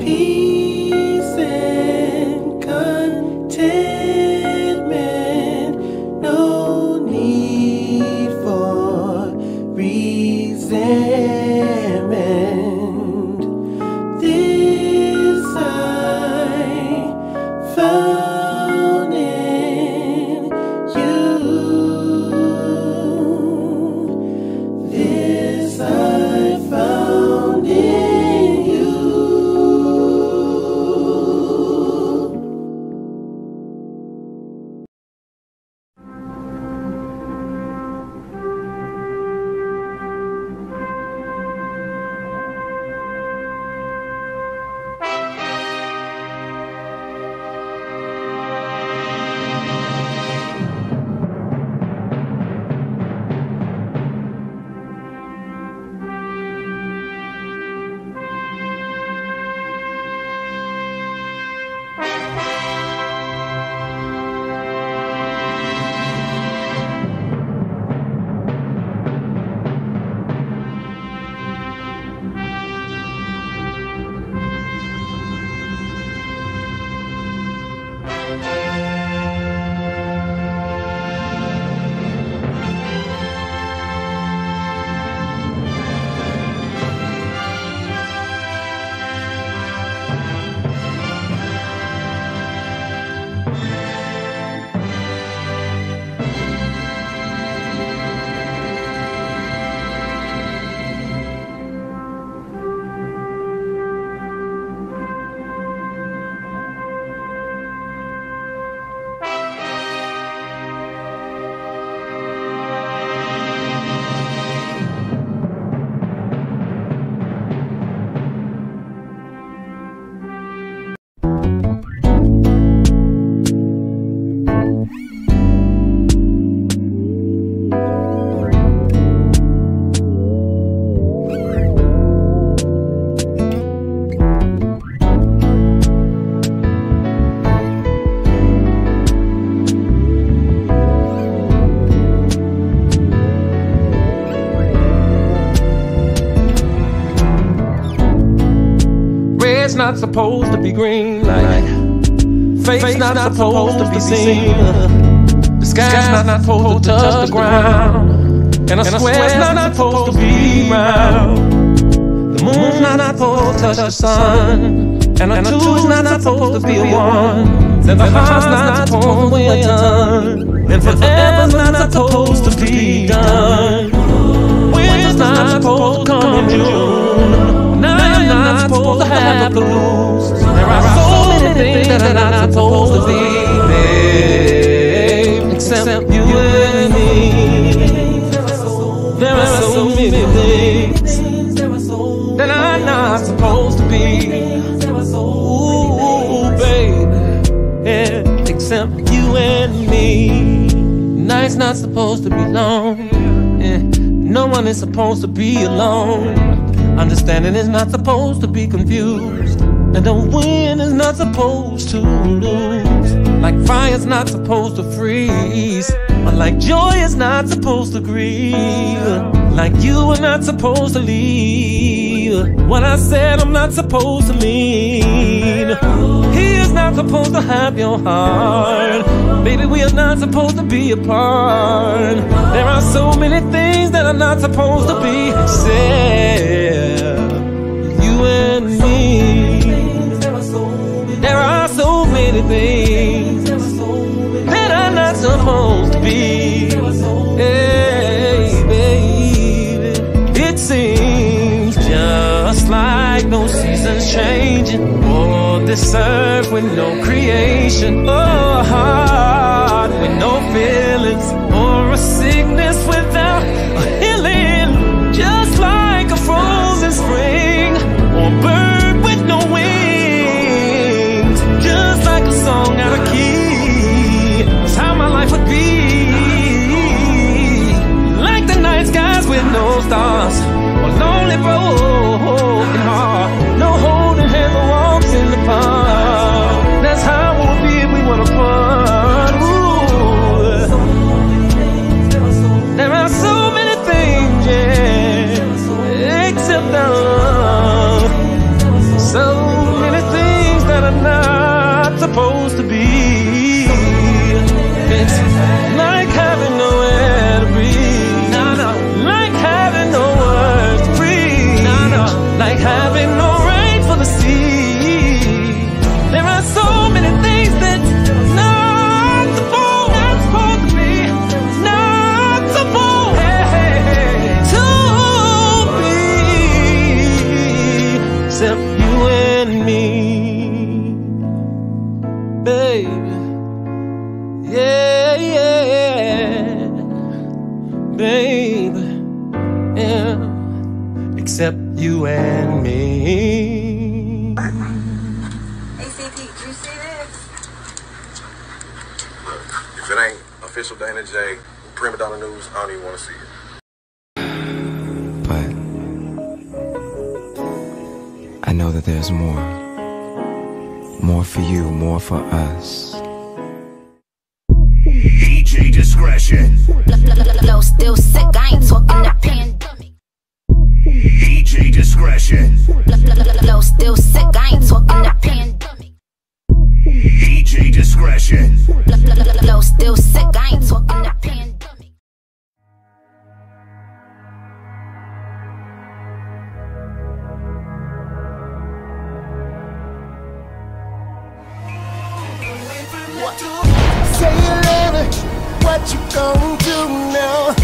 peace and contentment, no need for resentment. This I found in you. This I found in you. Red's not supposed to be green, like fate's not supposed to be seen. The sky's not supposed to touch the ground, and a square's not supposed to be round. The moon's not supposed to touch the sun, and a two's not supposed to be a one. And the heart's not supposed to weigh a ton, and forever's not supposed to be done. Winter's not supposed to come in June. Now I'm not supposed to have the blues. There are so many things that are not supposed to be, babe, except you and me. There are so many things that I'm not supposed to be. Ooh, babe, yeah, except you and me. Night's not supposed to be long. Yeah. No one is supposed to be alone. Understanding is not supposed to be confused, and the wind is not supposed to lose. Like fire's not supposed to freeze, or like joy is not supposed to grieve. Like you are not supposed to leave what I said I'm not supposed to mean. He is not supposed to have your heart. Baby, we are not supposed to be apart. There are so many things that are not supposed to be except you and me. There are so many things that are not supposed to be. Hey, baby, it seems just like no seasons changing, or this earth with no creation, or a heart with no feelings, or a sickness without a healing. Just like a frozen spring, or a bird with no wings. Just like a song out of key, that's how my life would be. Like the night skies with no stars, or lonely broken heart. No holding hands or walks in the park. That's how it would be if we went apart. Ooh. There it ain't official DanaJay, Prima Donna News, I don't even want to see it. But I know that there's more. More for you, more for us. DJ discretion. Low still sick, I ain't talking that pandemic. DJ discretion. Low still sick, I ain't talking that pandemic. DJ discretion. Low still sick, I ain't talking that pandemic. Say you love it, what you gon' do now?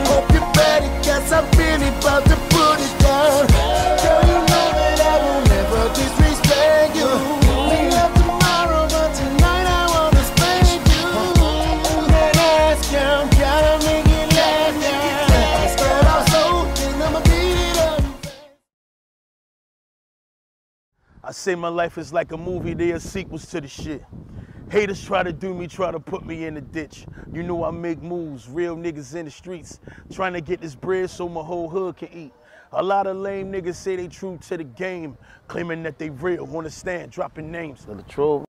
Hope you're ready, cause I'm really about to put it down. Girl, you know that I will never disrespect you. We love tomorrow, but tonight I wanna spend you. That ass down, gotta make it last down. Start off slow, then I'ma beat it up. I say my life is like a movie, there are sequels to the shit. Haters try to do me, try to put me in the ditch. You know I make moves, real niggas in the streets, trying to get this bread so my whole hood can eat. A lot of lame niggas say they true to the game, claiming that they real, wanna stand, dropping names of the troll.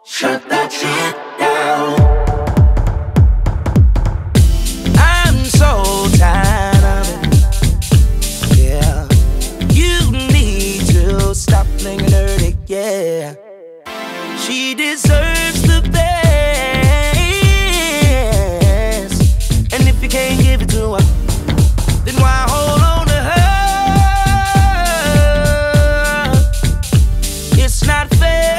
Shut that shit down. I'm so tired of it. Yeah, you need to stop playing dirty. Yeah, she deserves the best, and if you can't give it to her, then why hold on to her? It's not fair.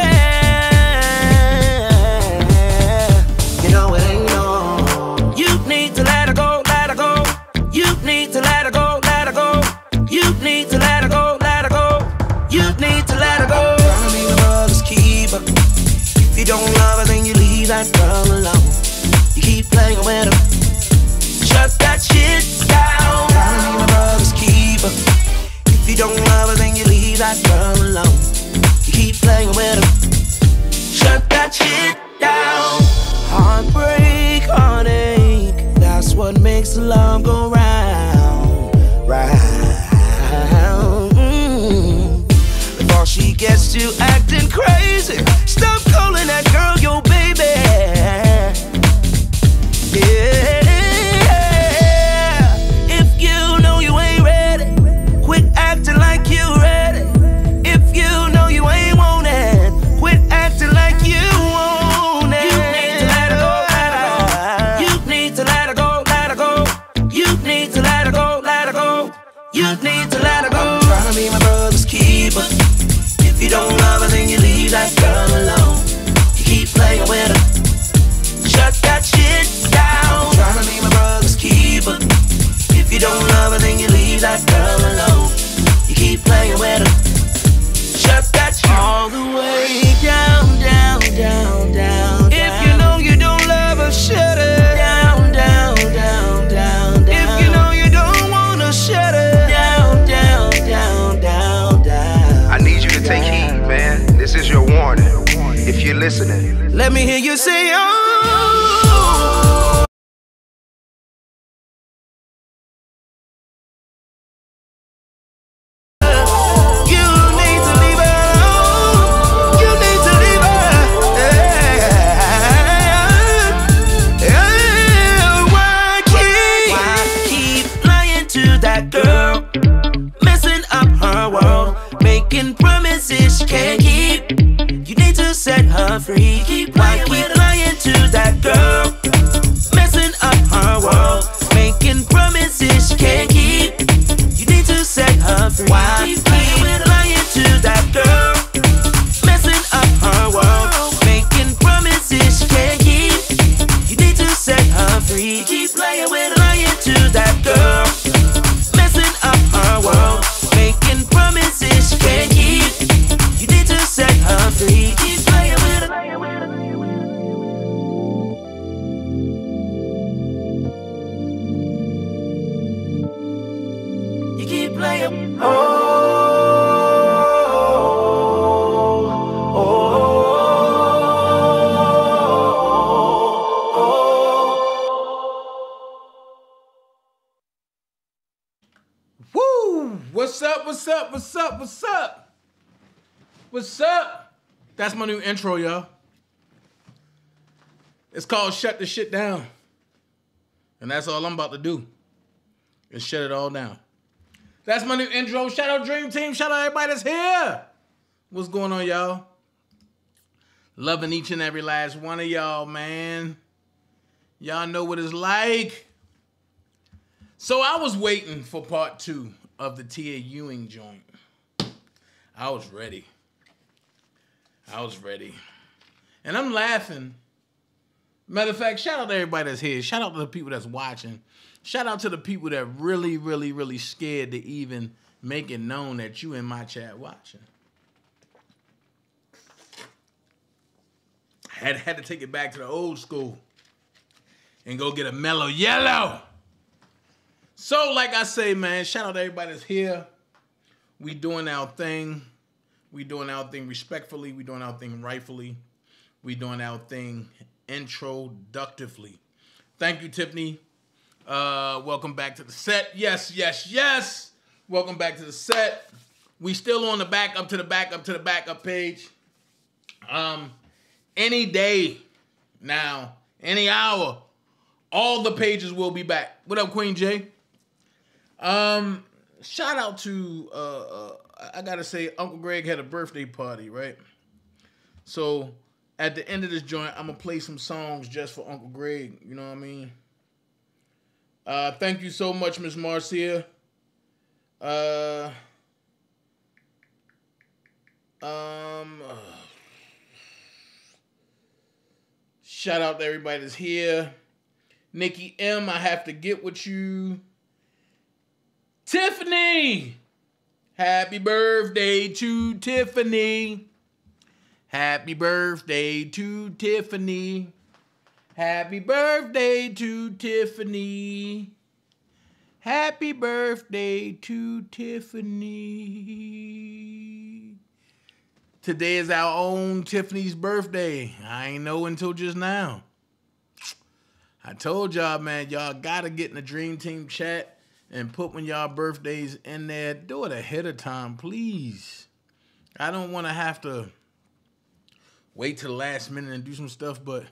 You don't love her, then you leave that girl alone. You keep playing with her. Shut that shit down. Gotta be my brother's keeper. If you don't love her, then you leave that girl alone. You keep playing with her. Shut that shit down. Heartbreak, heartache, that's what makes the love go round, round. Before she gets to acting crazy, stop calling that girl your baby. Yeah. If you know you ain't ready, quit acting like you ready. If you know you ain't want it, quit acting like you want it. You need to let her go, let her go. You need to let her go, let her go. You need to let her go, let her go. You need to let her go. I'm trying to be my brother's keeper. If you don't love her, then you leave that girl alone. You keep playing with her. Shut that shit down. Trying to be my brother's keeper. If you don't love her, then you leave that girl alone. You keep playing with her. Shut that shit all the way down, down, down, down. If you know you don't love her, shut her down, down, down, down, down. If you know you don't wanna, shut her down, down, down, down, down. I need you to take heed, man. This is your warning. If you're listening, let me hear you say, oh. You need to leave her alone. You need to leave her. Why keep lying to that girl, messing up her world, making promises she can't keep? You need to set her free. Why keep lying to that girl, messing up her world, making promises she can't keep? You need to set her free. Why keep free. You keep playing with lying to that girl, messing up her world, making promises she can't keep. You need to set her free. You keep playing with her. You keep playing. What's up, what's up, what's up, what's up? What's up? That's my new intro, y'all. It's called Shut the Shit Down. And that's all I'm about to do, is shut it all down. That's my new intro. Shout out Dream Team. Shout out everybody that's here. What's going on, y'all? Loving each and every last one of y'all, man. Y'all know what it's like. So I was waiting for part 2 of the Tia Ewing joint. I was ready. And I'm laughing. Matter of fact, shout out to everybody that's here. Shout out to the people that's watching. Shout out to the people that really scared to even make it known that you in my chat watching. I had to take it back to the old school and go get a mellow yellow. So, like I say, man, shout out to everybody that's here. We doing our thing. We doing our thing respectfully. We doing our thing rightfully. We doing our thing introductively. Thank you, Tiffany. Welcome back to the set. Yes. Welcome back to the set. We still on the back up to the backup page. Any day now, any hour, all the pages will be back. What up, Queen J? Shout out to, I gotta say, Uncle Greg had a birthday party, right? So, at the end of this joint, I'm gonna play some songs just for Uncle Greg, you know what I mean? Thank you so much, Miss Marcia. Shout out to everybody that's here. Nikki M, I have to get with you. Tiffany! Happy birthday to Tiffany. Happy birthday to Tiffany. Happy birthday to Tiffany. Happy birthday to Tiffany. Today is our own Tiffany's birthday. I ain't know until just now. I told y'all, man, y'all gotta get in the Dream Team chat and put when y'all birthdays in there. Do it ahead of time, please. I don't want to have to wait till the last minute and do some stuff, but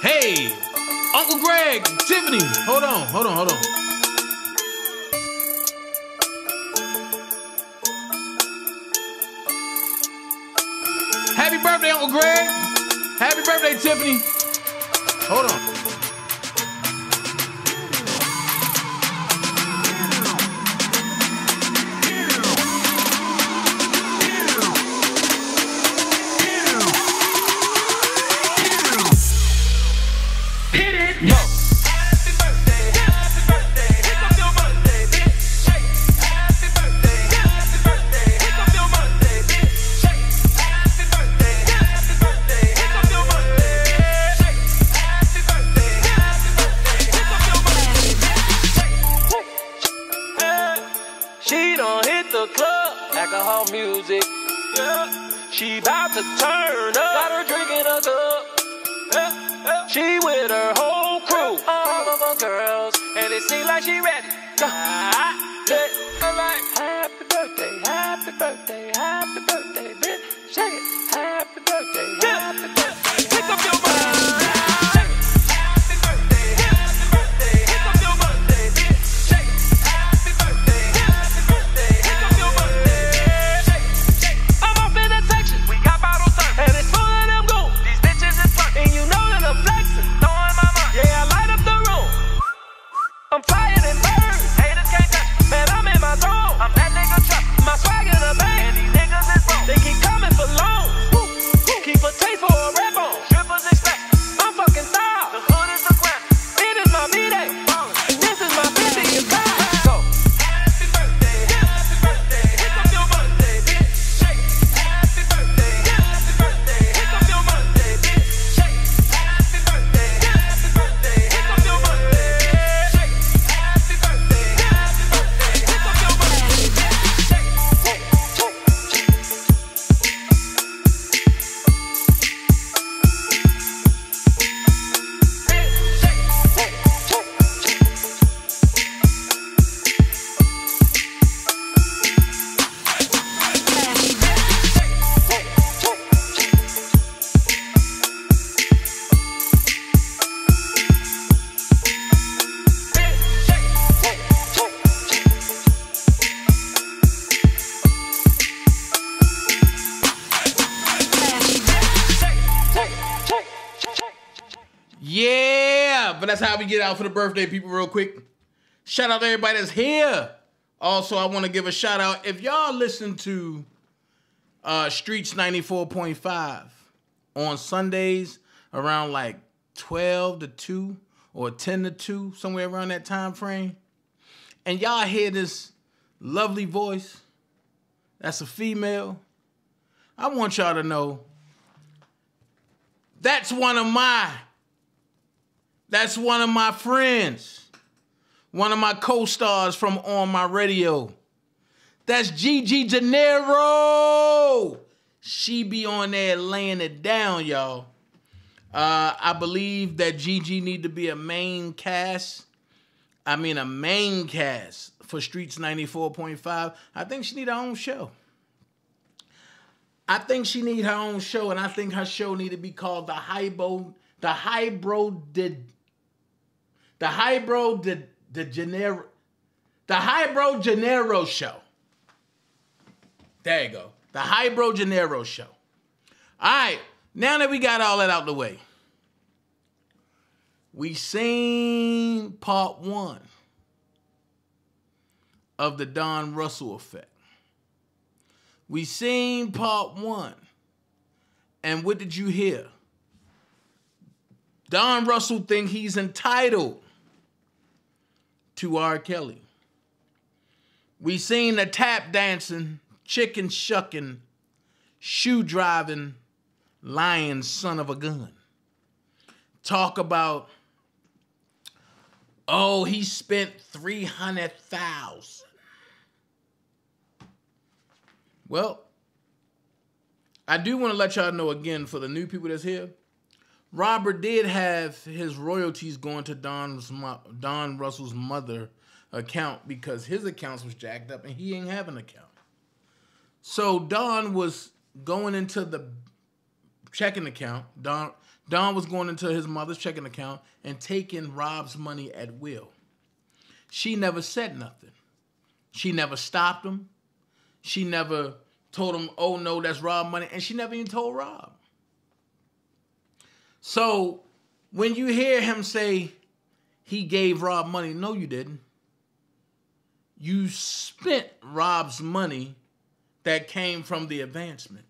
hey, Uncle Greg, Tiffany, hold on. Happy birthday, Uncle Greg. Happy birthday, Tiffany. Hold on. Music, yeah. She about to turn up. Got her drinking a cup. She with her whole crew, all of her girls, and it seems like she ready. Like, happy birthday, bitch. Shake it. Happy birthday, pick up your body. I'm flying in birds, haters can't Yeah, but that's how we get out for the birthday people real quick. Shout out to everybody that's here. Also, I want to give a shout out. If y'all listen to Streets 94.5 on Sundays around like 12 to 2 or 10 to 2, somewhere around that time frame, and y'all hear this lovely voice, that's a female, I want y'all to know that's one of my friends, one of my co-stars from On My Radio. That's Gigi Gennaro. She be on there laying it down, y'all. I believe that Gigi need to be a main cast for Streets 94.5. I think she need her own show. And I think her show need to be called the Hybro Gennaro Show. There you go. The Hybro Gennaro Show. All right, now that we got all that out the way, we seen part 1 of the Don Russell effect. We seen part 1. And what did you hear? Don Russell think he's entitled to R. Kelly. We seen the tap dancing, chicken shucking, shoe driving, lying son of a gun talk about, oh, he spent $300,000. Well, I do want to let y'all know again, for the new people that's here, Robert did have his royalties going to Don Russell's mother account because his accounts was jacked up and he ain't have an account. So Don was going into the checking account. Don was going into his mother's checking account and taking Rob's money at will. She never said nothing. She never stopped him. She never told him, oh no, that's Rob's money. And she never even told Rob. So when you hear him say he gave Rob money, no, you didn't. You spent Rob's money that came from the advancement.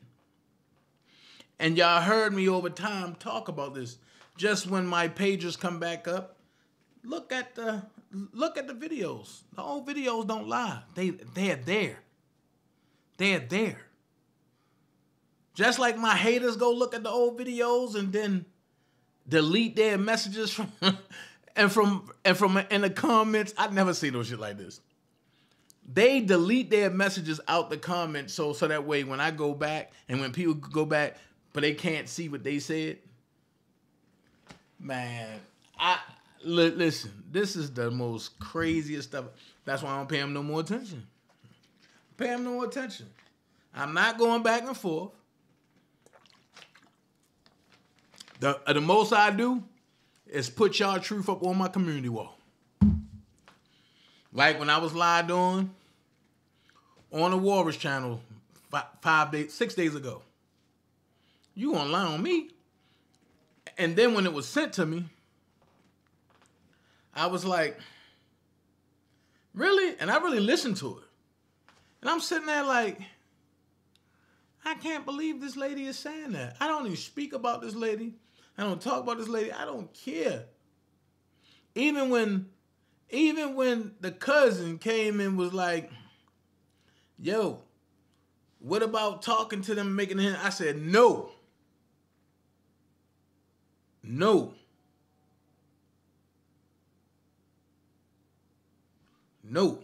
And y'all heard me over time talk about this. Just when my pages come back up, look at the videos. The old videos don't lie. They're there. They're there. Just like my haters go look at the old videos and then delete their messages from in the comments. I never see no shit like this. They delete their messages out the comments so that way when I go back and when people go back but they can't see what they said. Man, listen, this is the most craziest stuff. That's why I don't pay him no more attention. Pay him no more attention. I'm not going back and forth. The most I do is put y'all truth up on my community wall. Like when I was lied on the Walrus channel 6 days ago. You gonna lie on me? And then when it was sent to me, I was like, really? And I really listened to it. And I'm sitting there like, I can't believe this lady is saying that. I don't even speak about this lady. I don't talk about this lady. I don't care. Even when the cousin came and was like, yo, what about talking to them, making him? I said, no. No. No.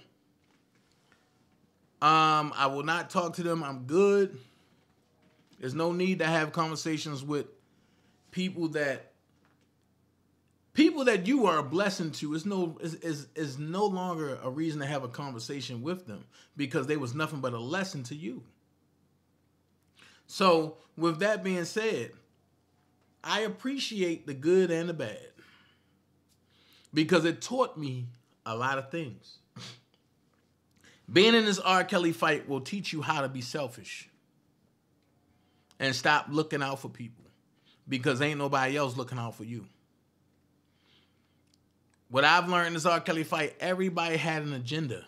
I will not talk to them. I'm good. There's no need to have conversations with people that you are a blessing to. Is no longer a reason to have a conversation with them because they was nothing but a lesson to you. So with that being said, I appreciate the good and the bad because it taught me a lot of things. Being in this R. Kelly fight will teach you how to be selfish and stop looking out for people because ain't nobody else looking out for you. what I've learned in this R. Kelly fight, everybody had an agenda.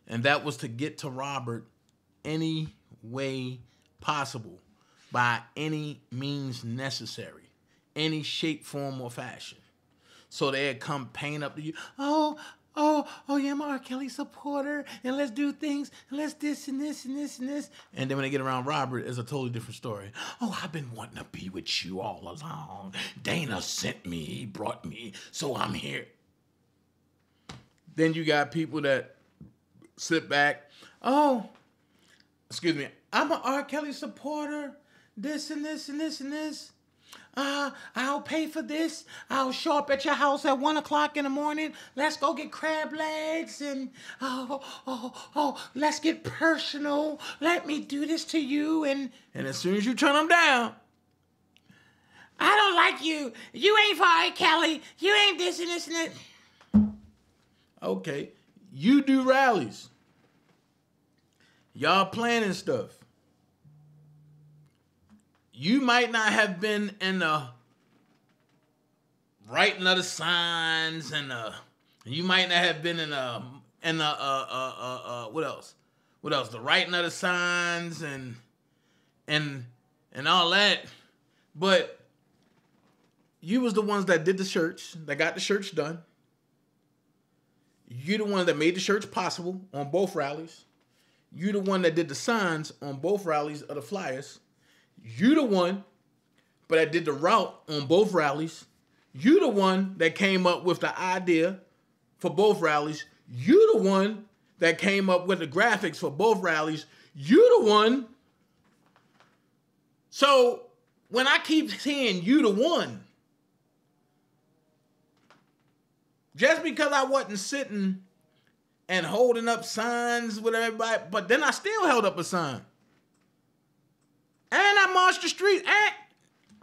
And that was to get to Robert any way possible, by any means necessary, any shape, form, or fashion. So they'd come paint up to you, oh, yeah, I'm an R. Kelly supporter, and let's do things, and let's this and this and this and this. And then when they get around Robert, it's a totally different story. Oh, I've been wanting to be with you all along. Dana sent me, he brought me, so I'm here. Then you got people that sit back, oh, excuse me, I'm an R. Kelly supporter, this and this and this and this. I'll pay for this. I'll show up at your house at 1 o'clock in the morning. Let's go get crab legs and let's get personal. Let me do this to you. And as soon as you turn them down, I don't like you. You ain't for R. Kelly. You ain't this and this and that. Okay, you do rallies. Y'all planning stuff. You might not have been in the writing of the signs, and you might not have been in what else? What else? The writing of the signs and all that. But you was the ones that did the shirts, that got the shirts done. You the one that made the shirts possible on both rallies. You the one that did the signs on both rallies of the flyers. You the one, but that did the route on both rallies. You the one that came up with the idea for both rallies. You the one that came up with the graphics for both rallies. You the one. So when I keep saying you the one, just because I wasn't sitting and holding up signs with everybody, but then I still held up a sign. And I marched the street. And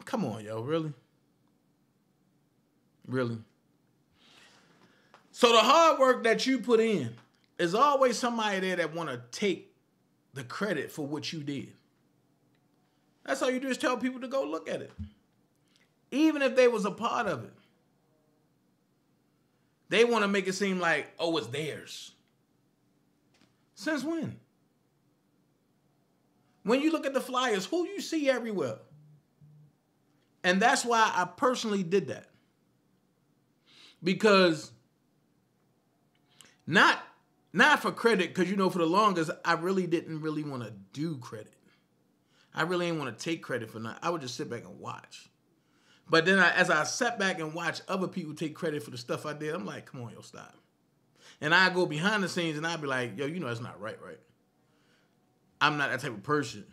come on, yo, really? Really? So the hard work that you put in, is always somebody there that want to take the credit for what you did. That's all you do is tell people to go look at it. Even if they was a part of it. They want to make it seem like, oh, it's theirs. Since when? When you look at the flyers, who you see everywhere? And that's why I personally did that. Because not for credit, because, you know, for the longest, I really didn't really want to do credit. I really didn't want to take credit for nothing. I would just sit back and watch. But then as I sat back and watched other people take credit for the stuff I did, I'm like, come on, yo, stop. And I go behind the scenes and I'd be like, yo, you know that's not right? I'm not that type of person.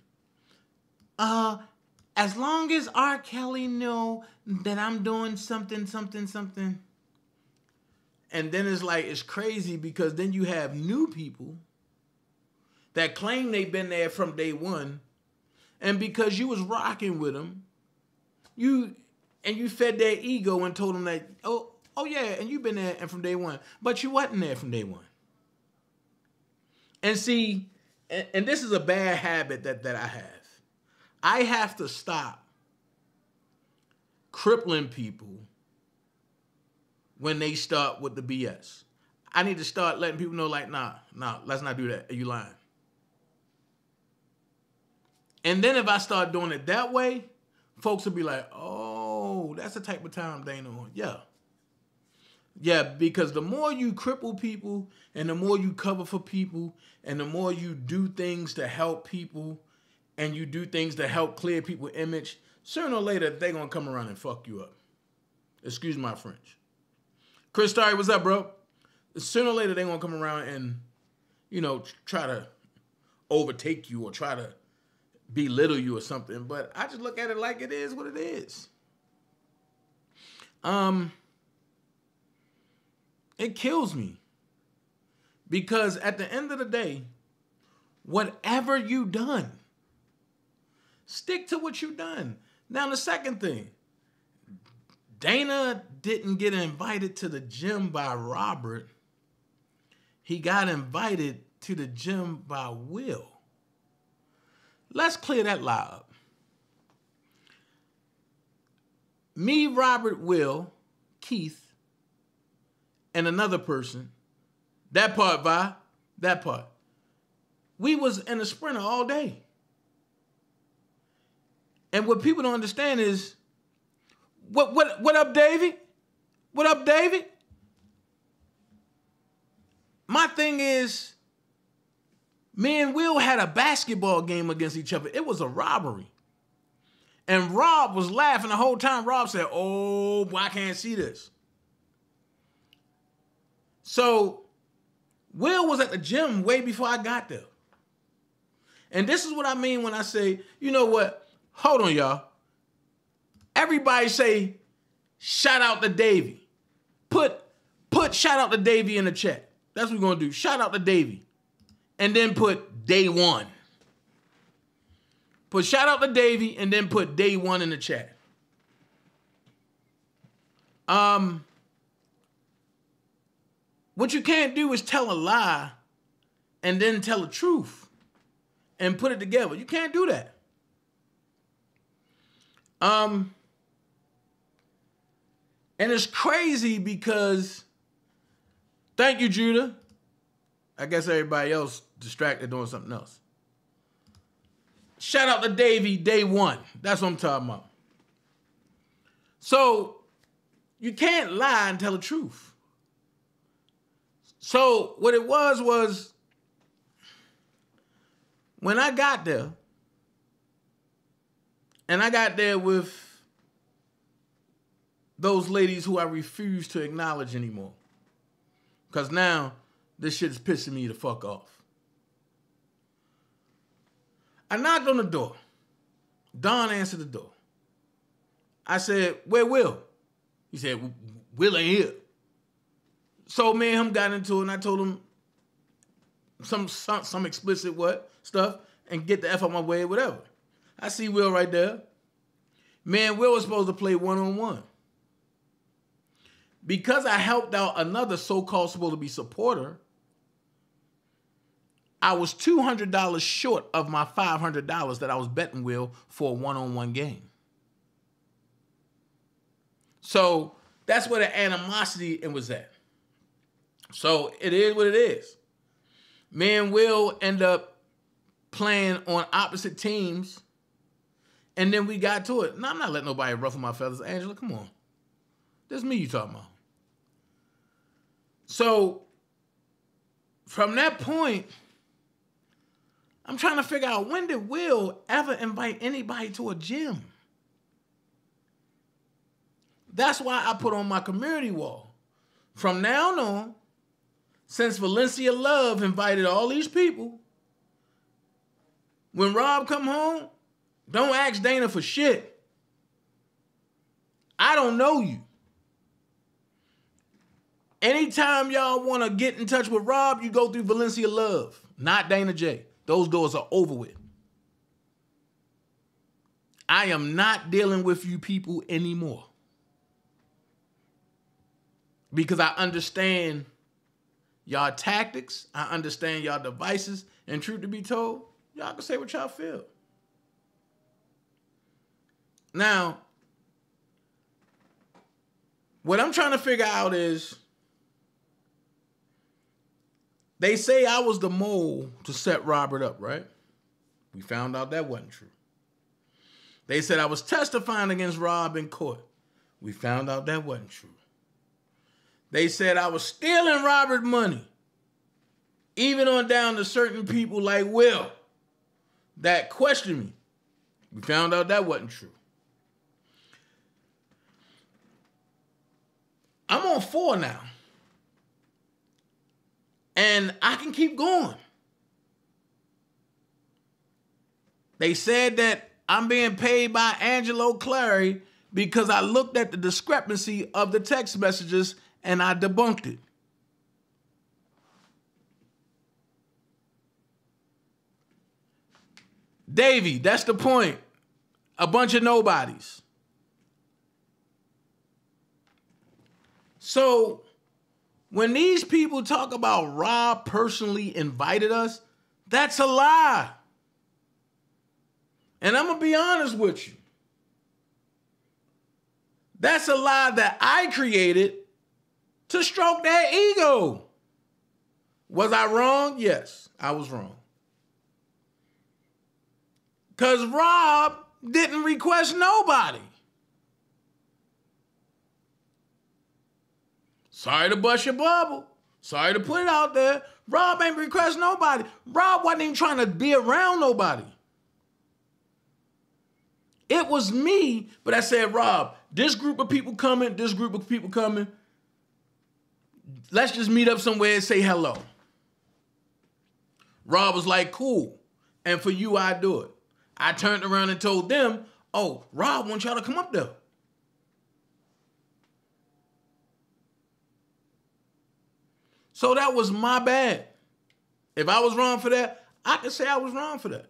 As long as R. Kelly know that I'm doing something. And then it's like, it's crazy because then you have new people that claim they've been there from day one. And because you was rocking with them, you fed their ego and told them that, oh yeah, and you've been there and from day one. But you wasn't there from day one. And see, and this is a bad habit that I have. I have to stop crippling people when they start with the BS. I need to start letting people know, like, nah, let's not do that. You lying. And then if I start doing it that way, folks will be like, oh, that's the type of time Dana on. Yeah. Yeah, because the more you cripple people and the more you cover for people and the more you do things to help people and you do things to help clear people's image, sooner or later, they're going to come around and fuck you up. Excuse my French. Chris Starry, what's up, bro? Sooner or later, they're going to come around and, you know, try to overtake you or try to belittle you or something. But I just look at it like it is what it is. It kills me. Because at the end of the day, whatever you done, stick to what you done. Now, the second thing, Dana didn't get invited to the gym by Robert. He got invited to the gym by Will. Let's clear that lie up. Me, Robert, Will, Keith, and another person, that part, Vi, that part. We was in a Sprinter all day. And what people don't understand is, what up, Davey? What up, Davey? My thing is, me and Will had a basketball game against each other. It was a robbery. And Rob was laughing the whole time. Rob said, oh, boy, I can't see this. So Will was at the gym way before I got there. And this is what I mean when I say, you know what? Hold on, y'all. Everybody say, shout out to Davey. Put shout out to Davey in the chat. That's what we're going to do. Shout out to Davey. And then put day one. Put shout out to Davey and then put day one in the chat. What you can't do is tell a lie and then tell the truth and put it together. You can't do that. And it's crazy because, thank you, Judah. I guess everybody else distracted doing something else. Shout out to Davey, day one. That's what I'm talking about. So, you can't lie and tell the truth. So, what it was when I got there, and I got there with those ladies who I refuse to acknowledge anymore. Because now, this shit is pissing me the fuck off. I knocked on the door. Don answered the door. I said, where Will? He said, Will ain't here. So me and him got into it, and I told him some explicit stuff, and get the F out my way, whatever. I see Will right there. Me and Will was supposed to play one-on-one. Because I helped out another so-called supposed to be supporter, I was $200 short of my $500 that I was betting Will for a one-on-one game. So that's where the animosity was at. So it is what it is. Me and Will end up playing on opposite teams, and then we got to it. Now, I'm not letting nobody ruffle my feathers. Angela, come on. This is me you talking about. So from that point, I'm trying to figure out, when did Will ever invite anybody to a gym? That's why I put on my community wall. From now on, since Valencia Love invited all these people, when Rob come home, don't ask Dana for shit. I don't know you. Anytime y'all want to get in touch with Rob, you go through Valencia Love, not DanaJay. Those doors are over with. I am not dealing with you people anymore. Because I understand y'all tactics, I understand y'all devices, and truth to be told, y'all can say what y'all feel. Now, what I'm trying to figure out is, they say I was the mole to set Robert up, right? We found out that wasn't true. They said I was testifying against Rob in court. We found out that wasn't true. They said I was stealing Robert money, even on down to certain people like Will that questioned me. We found out that wasn't true. I'm on 4 now. And I can keep going. They said that I'm being paid by Angelo Clary because I looked at the discrepancy of the text messages and I debunked it. Davey, that's the point. A bunch of nobodies. So, when these people talk about Rob personally invited us, that's a lie. And I'm going to be honest with you. That's a lie that I created to stroke their ego. Was I wrong? Yes, I was wrong. Because Rob didn't request nobody. Sorry to bust your bubble. Sorry to put it out there. Rob ain't request nobody. Rob wasn't even trying to be around nobody. It was me, but I said, Rob, this group of people coming, this group of people coming. Let's just meet up somewhere and say hello. Rob was like, cool. And for you, I do it. I turned around and told them, oh, Rob wants y'all to come up there. So that was my bad. If I was wrong for that, I could say I was wrong for that.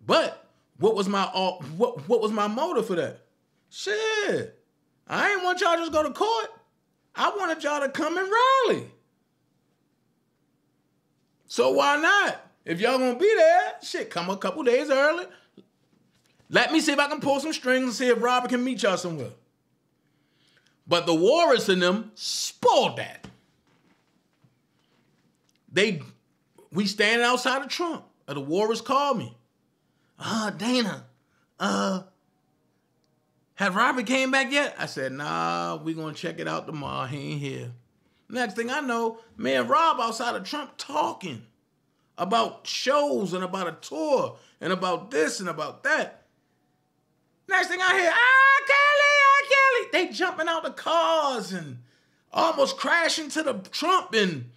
But what was my motive for that? Shit. I ain't want y'all to just go to court. I wanted y'all to come and rally. So why not? If y'all gonna be there, shit, come a couple days early. Let me see if I can pull some strings and see if Robert can meet y'all somewhere. But the Walrus in them spoiled that. We standing outside of Trump. The Walrus called me. Dana, have Robert came back yet? I said, nah, we gonna check it out tomorrow. He ain't here. Next thing I know, me and Rob outside of Trump talking about shows and about a tour and about this and about that. Next thing I hear, Kelly. They jumping out the cars and almost crashing to the Trump and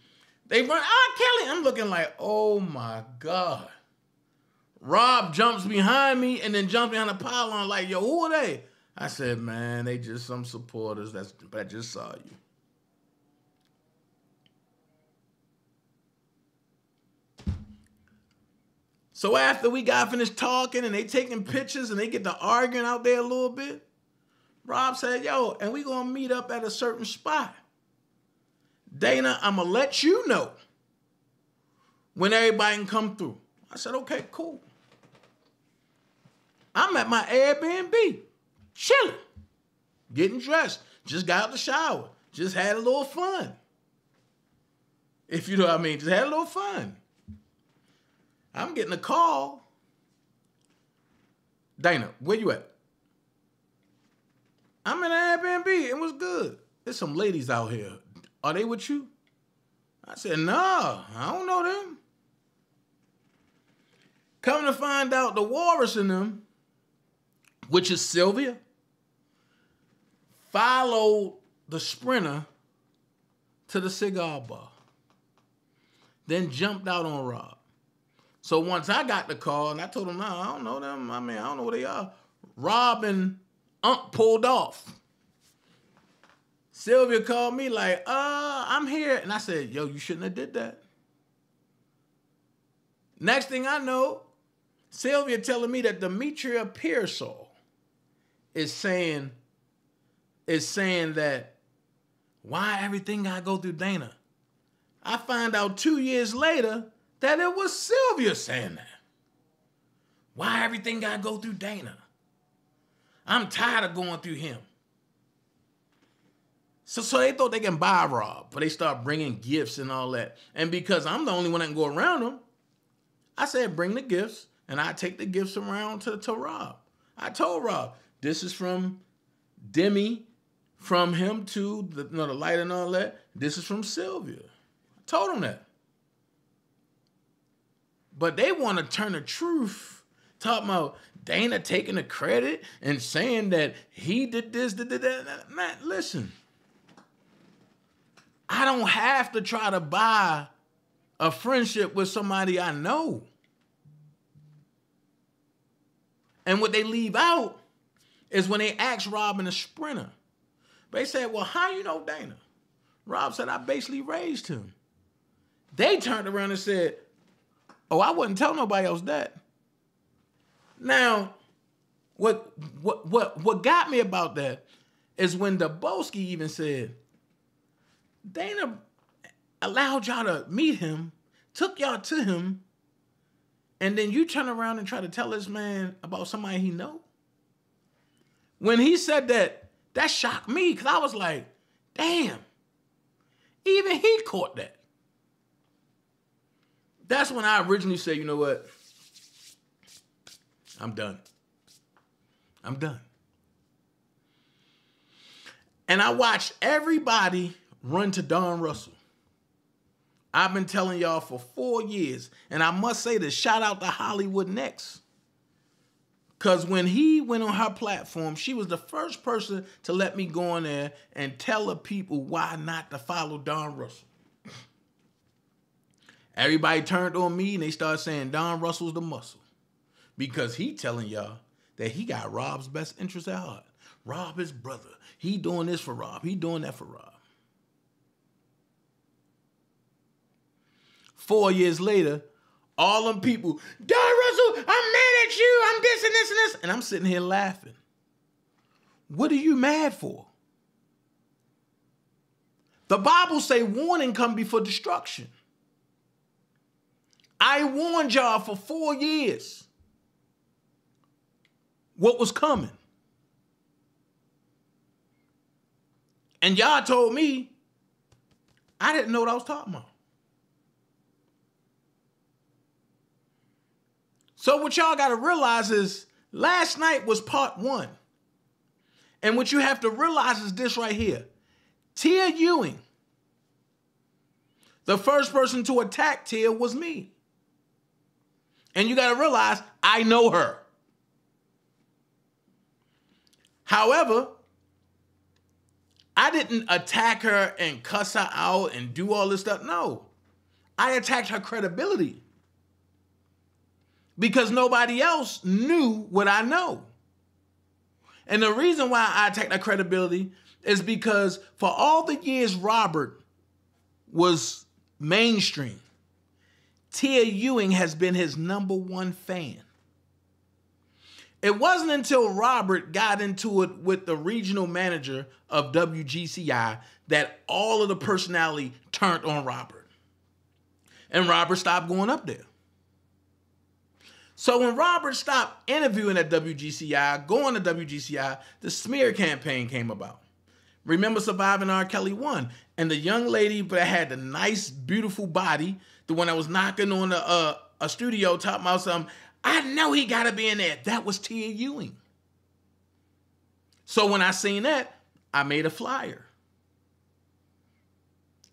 they run, Kelly. I'm looking like, oh my God. Rob jumps behind me and then jumps behind the pylon like, yo, who are they? I said, man, they just some supporters that just saw you. So after we got finished talking and they taking pictures and they get to arguing out there a little bit, Rob said, yo, and we gonna meet up at a certain spot. Dana, I'm gonna let you know when everybody can come through. I said, okay, cool. I'm at my Airbnb, chilling, getting dressed, just got out the shower, just had a little fun. If you know what I mean, just had a little fun. I'm getting a call. Dana, where you at? I'm in an Airbnb. It was good. There's some ladies out here. Are they with you? I said, nah, I don't know them. Come to find out the Walrus in them, which is Sylvia, followed the Sprinter to the cigar bar. Then jumped out on Rob. So once I got the call and I told him, no, I don't know them. I mean, I don't know where they are. Rob and Unc pulled off. Sylvia called me like, I'm here. And I said, yo, you shouldn't have did that. Next thing I know, Sylvia telling me that Demetria Pearsall is saying that why everything gotta go through Dana. I find out 2 years later that it was Sylvia saying that. Why everything gotta go through Dana? I'm tired of going through him. So they thought they can buy Rob, but they start bringing gifts and all that. And because I'm the only one that can go around them, I said, bring the gifts, and I take the gifts around to Rob. I told Rob, this is from Demi, from him to the light and all that. This is from Sylvia. I told him that. But they want to turn the truth, talking about Dana taking the credit and saying that he did this, did that. Man, listen. I don't have to try to buy a friendship with somebody I know. And what they leave out is when they ask Rob and the Sprinter. They said, well, how you know Dana? Rob said, I basically raised him. They turned around and said, oh, I wouldn't tell nobody else that. Now, what got me about that is when Dabowski even said, Dana allowed y'all to meet him, took y'all to him, and then you turn around and try to tell this man about somebody he know? When he said that That shocked me because I was like, damn, even he caught that. That's when I originally said, you know what? I'm done. I'm done. And I watched everybody run to Don Russell. I've been telling y'all for 4 years, and I must say this, shout out to Hollywood Next. Because when he went on her platform, she was the first person to let me go in there and tell the people why not to follow Don Russell. Everybody turned on me and they started saying Don Russell's the muscle. Because he telling y'all that he got Rob's best interest at heart. Rob his brother. He doing this for Rob. He doing that for Rob. 4 years later, all them people, Don Russell, I'm mad at you. I'm this and this and this. And I'm sitting here laughing. What are you mad for? The Bible say warning come before destruction. I warned y'all for 4 years what was coming. And y'all told me I didn't know what I was talking about. So what y'all got to realize is last night was part 1. And what you have to realize is this right here. Tia Ewing, the first person to attack Tia was me. And you got to realize I know her. However, I didn't attack her and cuss her out and do all this stuff. No, I attacked her credibility. Because nobody else knew what I know. And the reason why I attacked that credibility is because for all the years Robert was mainstream, Tia Ewing has been his #1 fan. It wasn't until Robert got into it with the regional manager of WGCI that all of the personality turned on Robert. And Robert stopped going up there. So when Robert stopped interviewing at WGCI, going to WGCI, the smear campaign came about. Remember Surviving R. Kelly 1. And the young lady that had the nice, beautiful body, the one that was knocking on a studio talking about something, I know he got to be in there. That was Tia Ewing. So when I seen that, I made a flyer.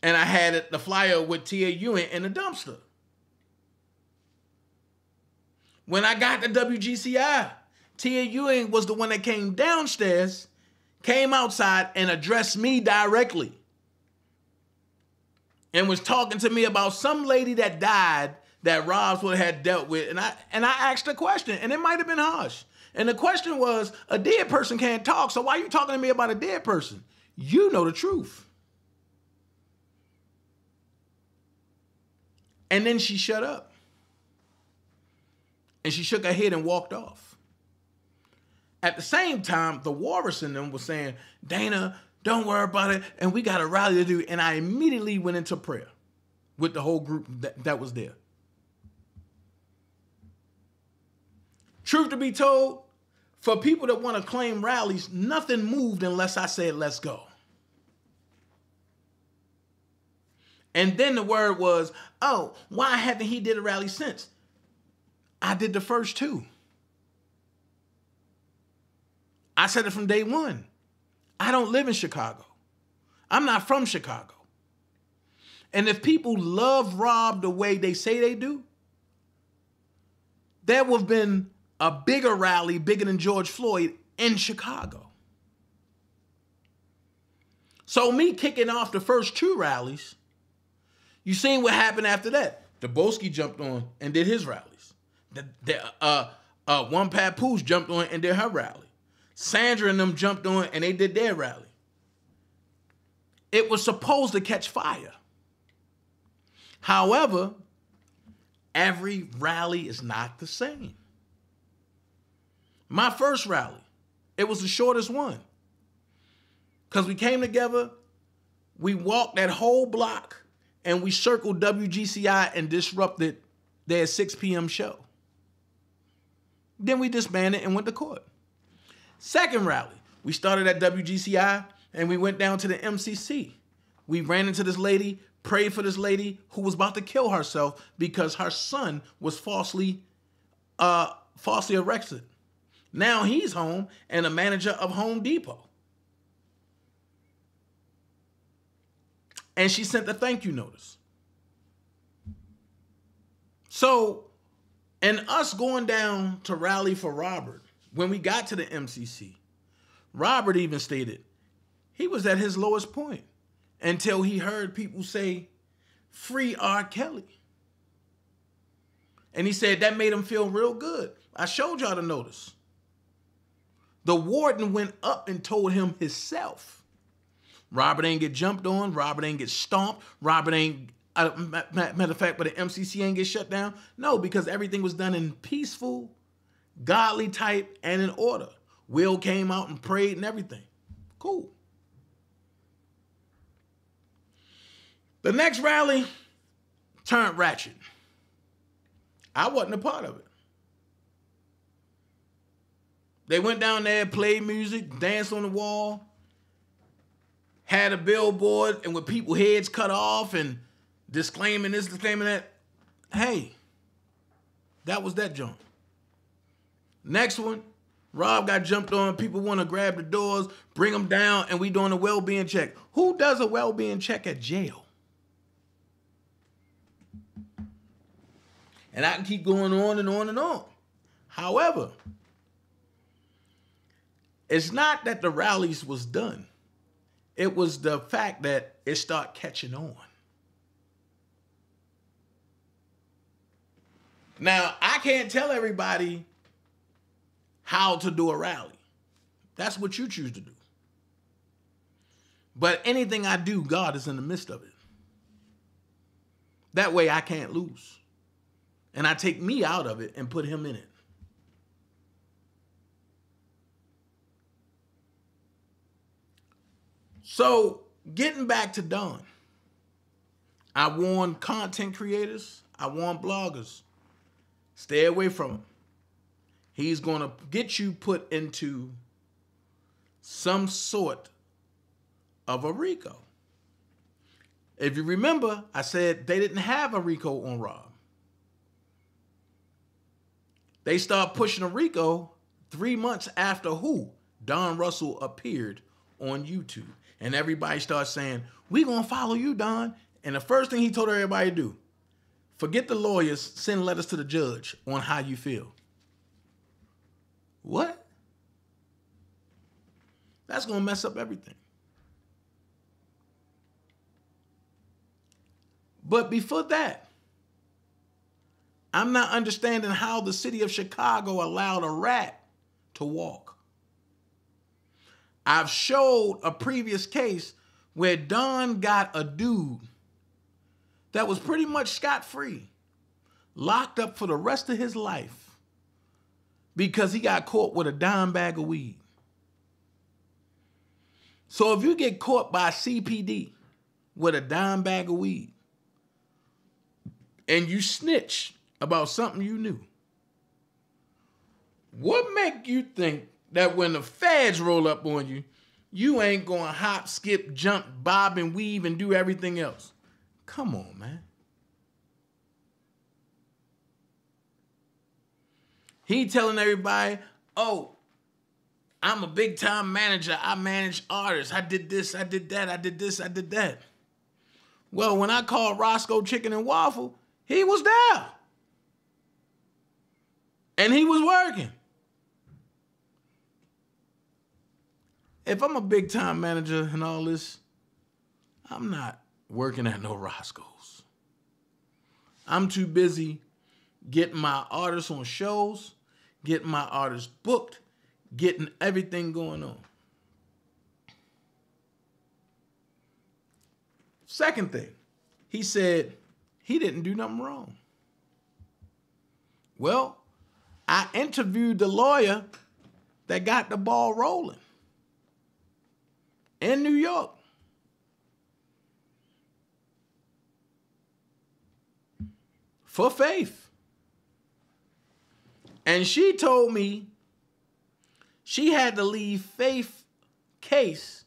And I had the flyer with Tia Ewing in the dumpster. When I got to WGCI, Tia Ewing was the one that came downstairs, came outside, and addressed me directly. And was talking to me about some lady that died that Roswell had dealt with. And I asked a question, and it might have been harsh. And the question was, a dead person can't talk, so why are you talking to me about a dead person? You know the truth. And then she shut up. And she shook her head and walked off. At the same time, the Walrus in them was saying, Dana, don't worry about it, and we got a rally to do. And I immediately went into prayer with the whole group that was there. Truth to be told, for people that want to claim rallies, nothing moved unless I said, let's go. And then the word was, oh, why haven't he did a rally since? I did the first 2. I said it from day 1. I don't live in Chicago. I'm not from Chicago. And if people love Rob the way they say they do, there would have been a bigger rally, bigger than George Floyd, in Chicago. So me kicking off the first 2 rallies, you seen what happened after that. Daboski jumped on and did his rallies. One Papoose jumped on and did her rally. Sandra and them jumped on and they did their rally. It was supposed to catch fire. However, every rally is not the same. My first rally, it was the shortest one. Because we came together, we walked that whole block, and we circled WGCI and disrupted their 6 p.m. show. Then we disbanded and went to court. Second rally, We started at WGCI and we went down to the MCC. We ran into this lady, prayed for this lady who was about to kill herself because her son was falsely arrested. Now he's home and a manager of Home Depot. And she sent a thank you notice. So, and us going down to rally for Robert, when we got to the MCC, Robert even stated he was at his lowest point until he heard people say, "Free R. Kelly." And he said that made him feel real good. I showed y'all the notice. The warden went up and told him himself. Robert ain't get jumped on. Robert ain't get stomped. Robert ain't, matter of fact, but the MCC ain't get shut down. No, because everything was done in peaceful, godly type and in order. Will came out and prayed and everything. Cool. The next rally turned ratchet. I wasn't a part of it. They went down there, played music, danced on the wall, had a billboard, and with people's heads cut off and disclaiming this, disclaiming that. Hey, that was that jump. Next one, Rob got jumped on. People want to grab the doors, bring them down, and we doing a well-being check. Who does a well-being check at jail? And I can keep going on and on and on. However, it's not that the rallies was done. It was the fact that it started catching on. Now, I can't tell everybody how to do a rally. That's what you choose to do. But anything I do, God is in the midst of it. That way I can't lose. And I take me out of it and put him in it. So, getting back to Don, I warn content creators, I warn bloggers, stay away from him. He's going to get you put into some sort of a RICO. If you remember, I said they didn't have a RICO on Rob. They start pushing a RICO 3 months after who? Don Russell appeared on YouTube. And everybody starts saying, "We gonna follow you, Don." And the first thing he told everybody to do, forget the lawyers, send letters to the judge on how you feel. What? That's gonna mess up everything. But before that, I'm not understanding how the city of Chicago allowed a rat to walk. I've showed a previous case where Don got a dude that was pretty much scot-free, locked up for the rest of his life because he got caught with a dime bag of weed. So if you get caught by CPD with a dime bag of weed and you snitch about something you knew, what make you think that when the feds roll up on you, you ain't gonna hop, skip, jump, bob, and weave and do everything else? Come on, man. He telling everybody, "Oh, I'm a big time manager. I manage artists. I did this, I did that, I did this, I did that." Well, when I called Roscoe Chicken and Waffle, he was there. And he was working. If I'm a big time manager and all this, I'm not working at no Roscoe's. I'm too busy getting my artists on shows, getting my artists booked, getting everything going on. Second thing, he said he didn't do nothing wrong. Well, I interviewed the lawyer that got the ball rolling in New York. For Faith. And she told me she had to leave Faith case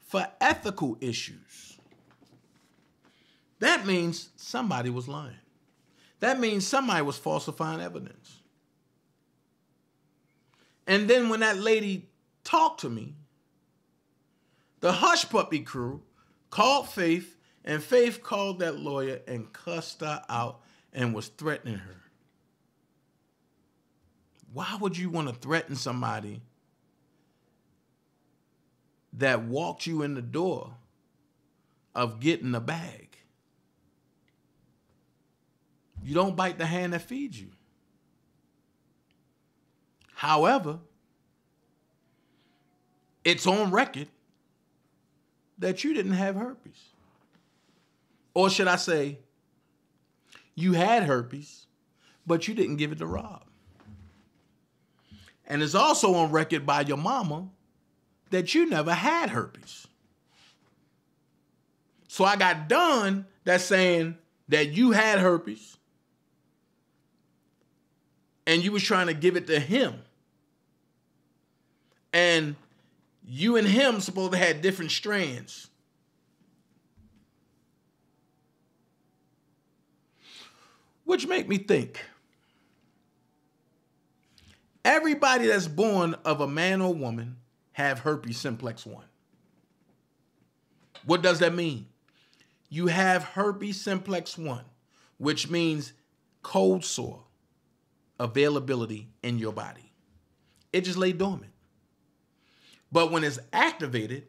for ethical issues. That means somebody was lying. That means somebody was falsifying evidence. And then when that lady talked to me, the Hush Puppy crew called Faith, and Faith called that lawyer and cussed her out and was threatening her. Why would you want to threaten somebody that walked you in the door of getting a bag? You don't bite the hand that feeds you. However, it's on record that you didn't have herpes. Or should I say, you had herpes, but you didn't give it to Rob. And it's also on record by your mama that you never had herpes. So I got done that's saying that you had herpes and you was trying to give it to him. And you and him supposed to have different strands. Which make me think, everybody that's born of a man or woman have herpes simplex 1. What does that mean? You have herpes simplex 1, which means cold sore availability in your body. It just lay dormant. But when it's activated,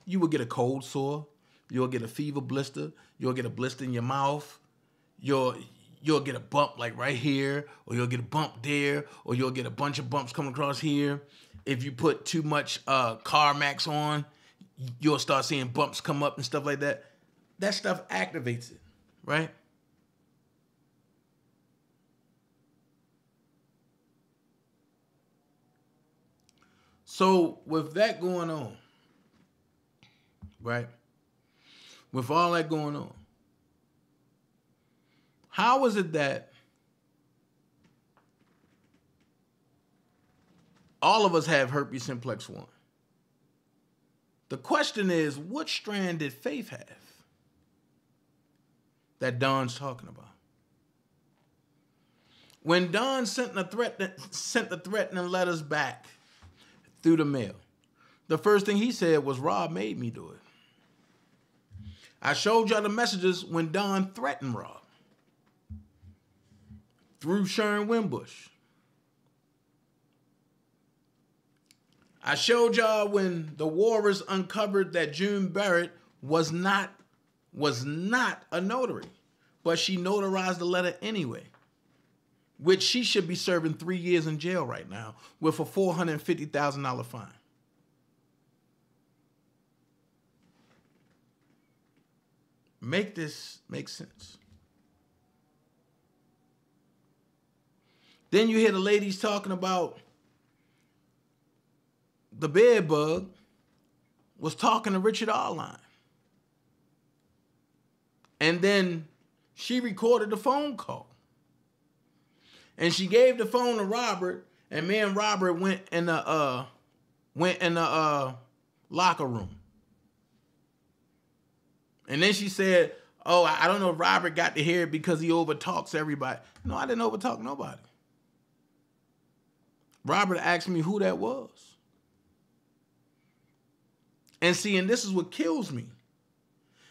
you will get a cold sore, you'll get a fever blister, you'll get a blister in your mouth, you'll get a bump like right here, or you'll get a bump there, or you'll get a bunch of bumps coming across here. If you put too much CarMax on, you'll start seeing bumps come up and stuff like that. That stuff activates it, right? So with that going on, right? With all that going on, how is it that all of us have herpes simplex 1? The question is, what strand did Faith have that Don's talking about? When Don sent the threatening letters back through the mail, the first thing he said was, Rob made me do it. I showed y'all the messages when Don threatened Rob through Sharon Wimbush. I showed y'all when the Warriors uncovered that June Barrett was not a notary, but she notarized the letter anyway, which she should be serving 3 years in jail right now with a $450,000 fine. Make this make sense. Then you hear the ladies talking about the bed bug was talking to Richard Arline. And then she recorded the phone call. And she gave the phone to Robert, and me and Robert went in the locker room. And then she said, oh, I don't know if Robert got to hear it because he overtalks everybody. No, I didn't overtalk nobody. Robert asked me who that was. And see, and this is what kills me.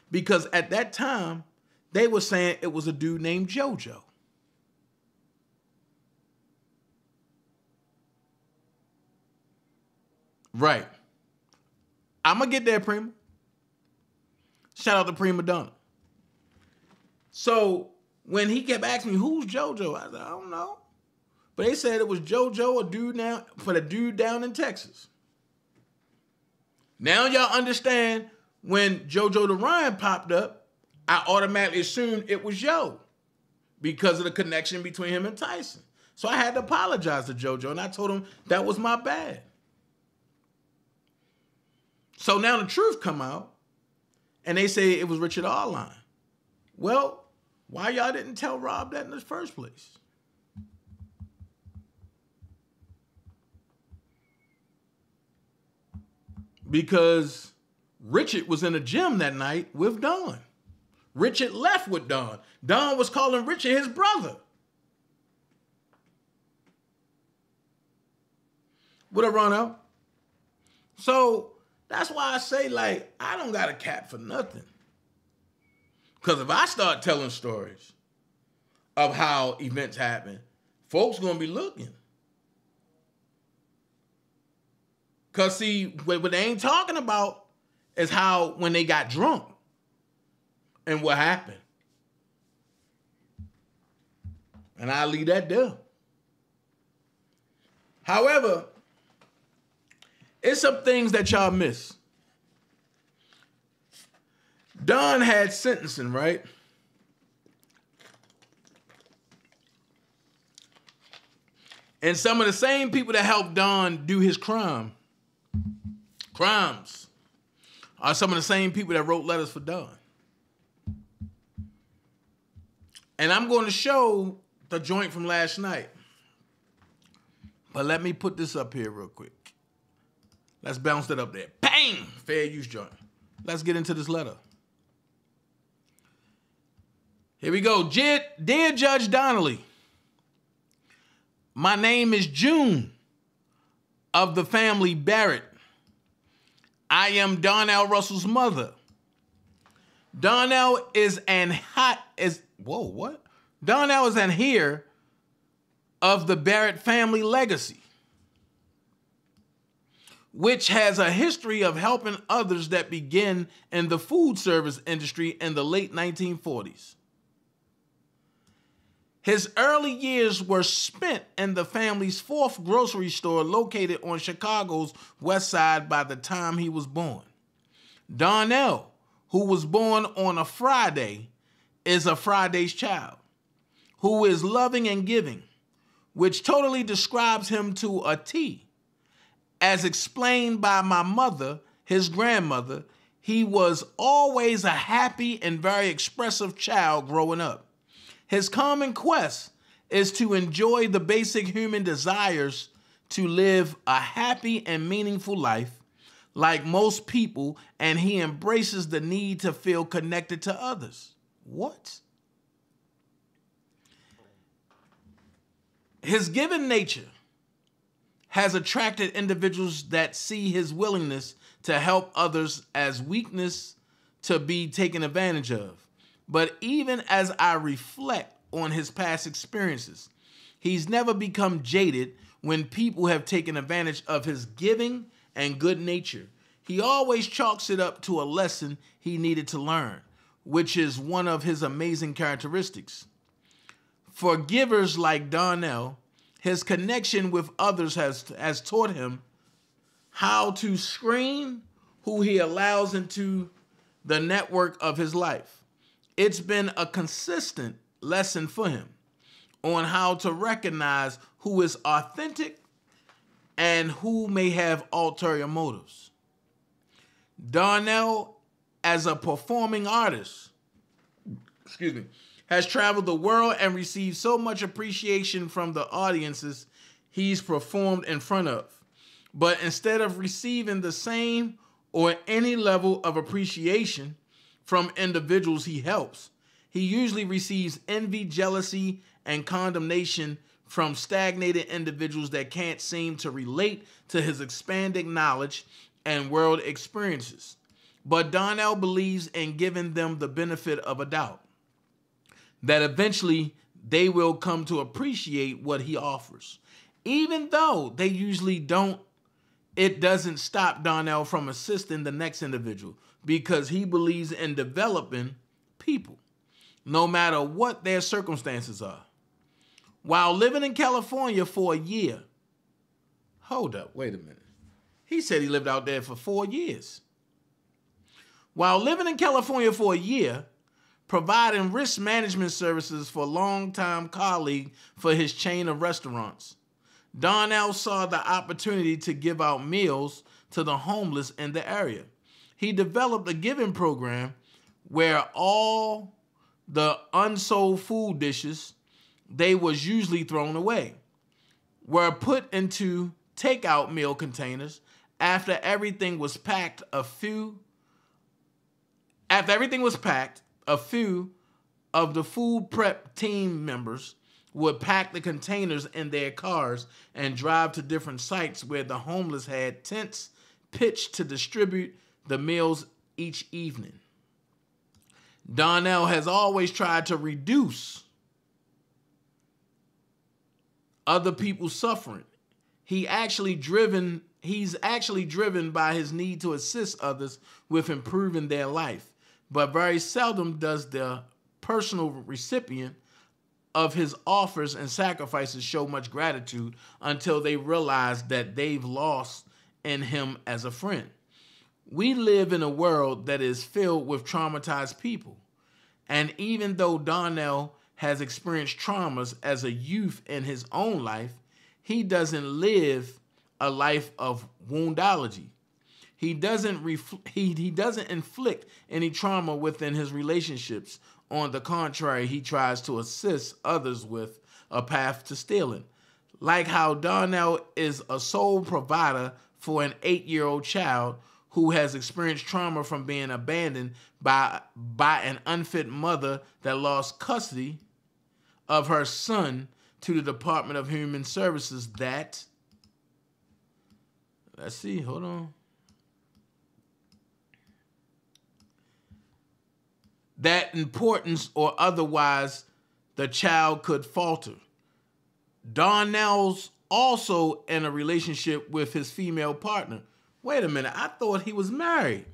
Because at that time, they were saying it was a dude named JoJo. Right. I'm going to get there, Prima. Shout out to Prima Donna. So when he kept asking me, who's JoJo? I said, I don't know. But they said it was JoJo, a dude now for the dude down in Texas. Now y'all understand when JoJo the Ryan popped up, I automatically assumed it was Yo because of the connection between him and Tyson. So I had to apologize to JoJo, and I told him that was my bad. So now the truth come out, and they say it was Richard Arline. Well, why y'all didn't tell Rob that in the first place? because Richard was in the gym that night with Don. Richard left with Don. Don was calling Richard his brother. What a run out. So that's why I say, like, I don't got a cap for nothing. Because if I start telling stories of how events happen, folks going to be looking. Because, see, what they ain't talking about is how when they got drunk and what happened. And I leave that there. However, it's some things that y'all miss. Don had sentencing, right? And some of the same people that helped Don do his crimes are some of the same people that wrote letters for Don. And I'm going to show the joint from last night. But let me put this up here real quick. Let's bounce it up there. Bang! Fair use joint. Let's get into this letter. Here we go. Dear Judge Donnelly, my name is June of the family Barrett. I am Donnell Russell's mother. Donnell is an Donnell is an heir of the Barrett family legacy, which has a history of helping others that began in the food service industry in the late 1940s. His early years were spent in the family's fourth grocery store located on Chicago's west side by the time he was born. Donnell, who was born on a Friday, is a Friday's child, who is loving and giving, which totally describes him to a T. As explained by my mother, his grandmother, he was always a happy and very expressive child growing up. His common quest is to enjoy the basic human desires to live a happy and meaningful life like most people, and he embraces the need to feel connected to others. What? His given nature has attracted individuals that see his willingness to help others as weakness to be taken advantage of. But even as I reflect on his past experiences, he's never become jaded when people have taken advantage of his giving and good nature. He always chalks it up to a lesson he needed to learn, which is one of his amazing characteristics. For givers like Donnell, his connection with others has taught him how to screen who he allows into the network of his life. It's been a consistent lesson for him on how to recognize who is authentic and who may have ulterior motives. Donnell, as a performing artist, has traveled the world and received so much appreciation from the audiences he's performed in front of. But instead of receiving the same or any level of appreciation from individuals he helps, he usually receives envy, jealousy, and condemnation from stagnated individuals that can't seem to relate to his expanding knowledge and world experiences. But Donnell believes in giving them the benefit of a doubt, that eventually they will come to appreciate what he offers. Even though they usually don't, it doesn't stop Donnell from assisting the next individual because he believes in developing people, no matter what their circumstances are. While living in California for a year, hold up, wait a minute. He said he lived out there for 4 years. While living in California for a year, providing risk management services for a longtime colleague for his chain of restaurants, Donnell saw the opportunity to give out meals to the homeless in the area. He developed a giving program where all the unsold food dishes they was usually thrown away were put into takeout meal containers After everything was packed, a few of the food prep team members would pack the containers in their cars and drive to different sites where the homeless had tents pitched to distribute the meals each evening. Donnell has always tried to reduce other people's suffering. He's actually driven by his need to assist others with improving their life, but very seldom does the personal recipient of his offers and sacrifices show much gratitude until they realize that they've lost in him as a friend. We live in a world that is filled with traumatized people. And even though Donnell has experienced traumas as a youth in his own life, he doesn't live a life of woundology. He doesn't inflict any trauma within his relationships. On the contrary, he tries to assist others with a path to stealing. Like how Donnell is a sole provider for an 8-year-old child who has experienced trauma from being abandoned by an unfit mother that lost custody of her son to the Department of Human Services that, let's see, hold on. That importance or otherwise the child could falter. Donnell's also in a relationship with his female partner. Wait a minute, I thought he was married.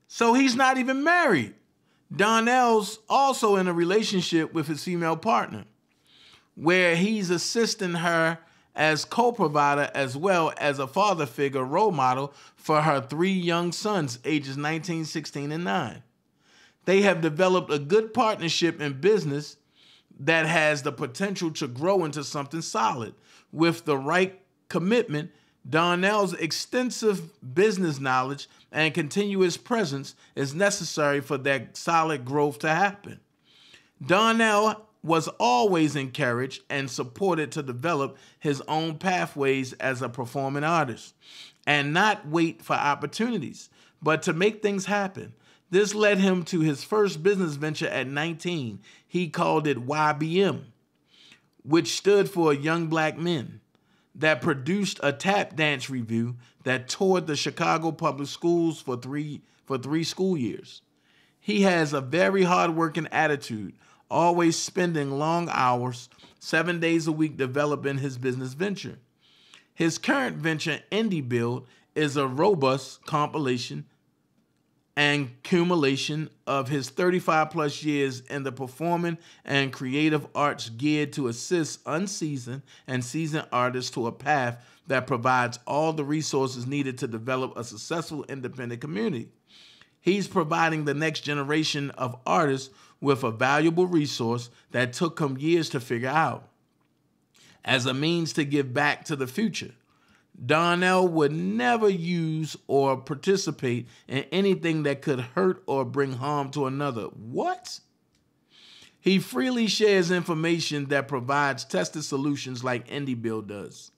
So he's not even married. Donnell's also in a relationship with his female partner, where he's assisting her as co-provider as well as a father figure role model for her 3 young sons, ages 19, 16, and 9. They have developed a good partnership in business that has the potential to grow into something solid. With the right commitment, Donnell's extensive business knowledge and continuous presence is necessary for that solid growth to happen. Donnell was always encouraged and supported to develop his own pathways as a performing artist and not wait for opportunities, but to make things happen. This led him to his first business venture at 19. He called it YBM, which stood for Young Black Men, that produced a tap dance review that toured the Chicago public schools for three school years. He has a very hardworking attitude, always spending long hours, 7 days a week developing his business venture. His current venture, Indie Build, is a robust compilation and accumulation of his 35 plus years in the performing and creative arts geared to assist unseasoned and seasoned artists to a path that provides all the resources needed to develop a successful independent community. He's providing the next generation of artists with a valuable resource that took him years to figure out as a means to give back to the future. Donnell would never use or participate in anything that could hurt or bring harm to another. What? He freely shares information that provides tested solutions like Indie Build does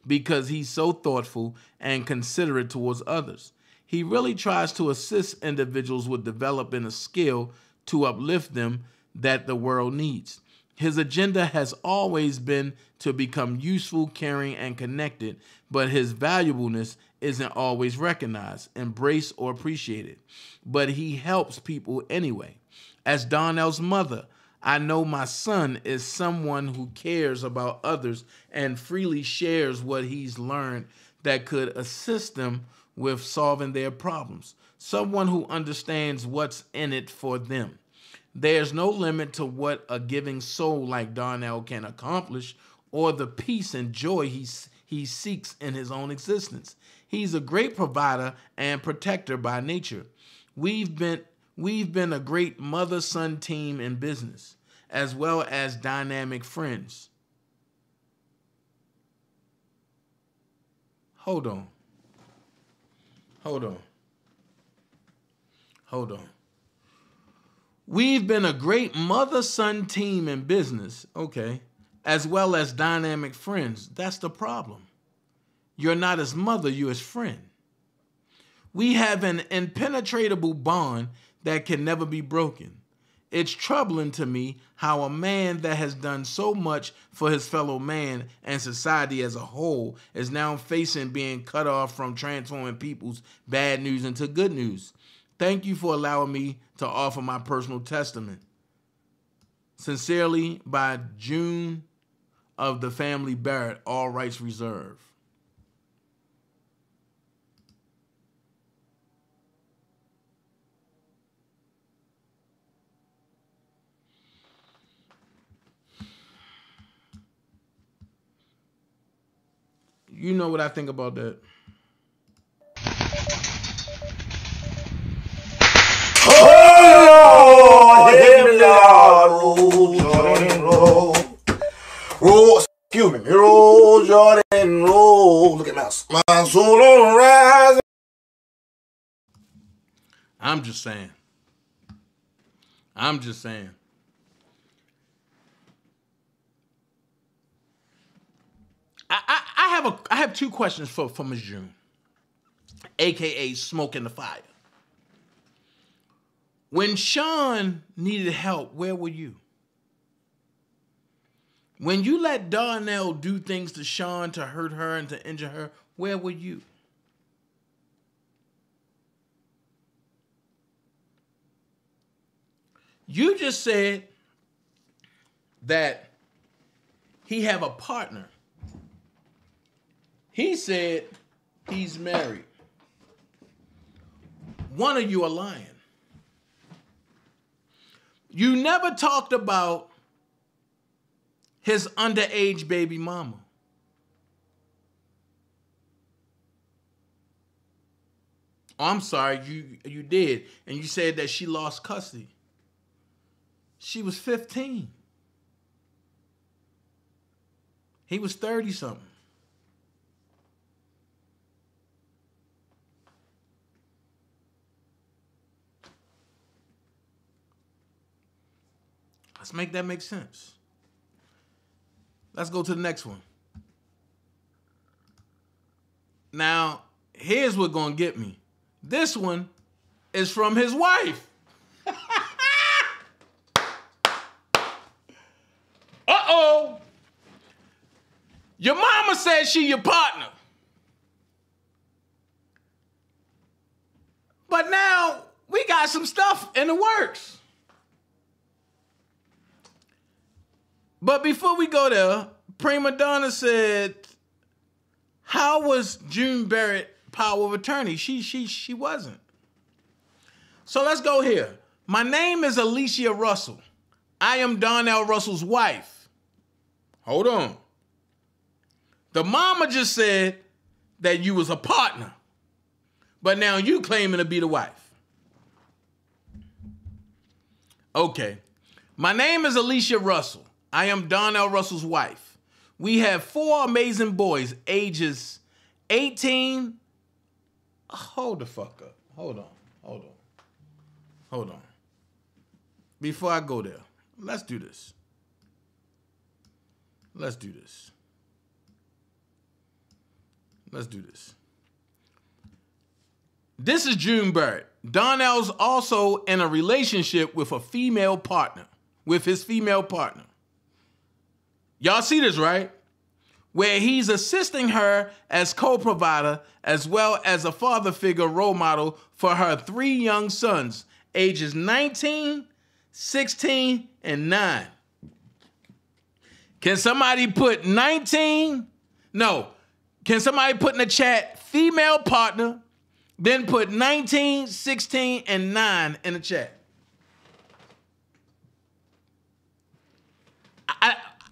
because he's so thoughtful and considerate towards others. He really tries to assist individuals with developing a skill to uplift them that the world needs. His agenda has always been to become useful, caring, and connected, but his valuableness isn't always recognized, embraced, or appreciated. But he helps people anyway. As Donnell's mother, I know my son is someone who cares about others and freely shares what he's learned that could assist them with solving their problems. Someone who understands what's in it for them. There's no limit to what a giving soul like Donnell can accomplish or the peace and joy he seeks in his own existence. He's a great provider and protector by nature. We've been a great mother-son team in business, as well as dynamic friends. Hold on. We've been a great mother-son team in business, okay, as well as dynamic friends. That's the problem. You're not his mother, you're his friend. We have an impenetrable bond that can never be broken. It's troubling to me how a man that has done so much for his fellow man and society as a whole is now facing being cut off from transforming people's bad news into good news. Thank you for allowing me to offer my personal testament. Sincerely, by June of the family Barrett, all rights reserved. You know what I think about that. Oh, Lord, Jordan, roll. Roll, excuse me. Roll, Jordan, roll. Look at my soul on the rise. I'm just saying. I'm just saying. I have two questions for Ms. June, aka Smoke in the Fire. When Sean needed help, where were you? When you let Darnell do things to Sean to hurt her and to injure her, where were you? You just said that he have a partner. He said he's married. One of you are lying. You never talked about his underage baby mama. Oh, I'm sorry, you did. And you said that she lost custody. She was 15. He was 30-something. Let's make that make sense. Let's go to the next one. Now, here's what's gonna get me. This one is from his wife. Uh-oh. Your mama said she your partner. But now we got some stuff in the works. But before we go there, Prima Donna said, how was June Barrett power of attorney? She wasn't. So let's go here. My name is Alicia Russell. I am Darnell Russell's wife. Hold on. The mama just said that you was a partner, but now you claiming to be the wife. Okay. My name is Alicia Russell. I am Darnell Russell's wife. We have 4 amazing boys, ages 18. Hold the fuck up. Hold on. Before I go there, let's do this. Let's do this. This is June Barrett. Darnell's also in a relationship with a female partner, with his female partner. Y'all see this, right? Where he's assisting her as co-provider as well as a father figure role model for her 3 young sons, ages 19, 16, and 9. Can somebody put 19? No. Can somebody put in the chat female partner, then put 19, 16, and 9 in the chat?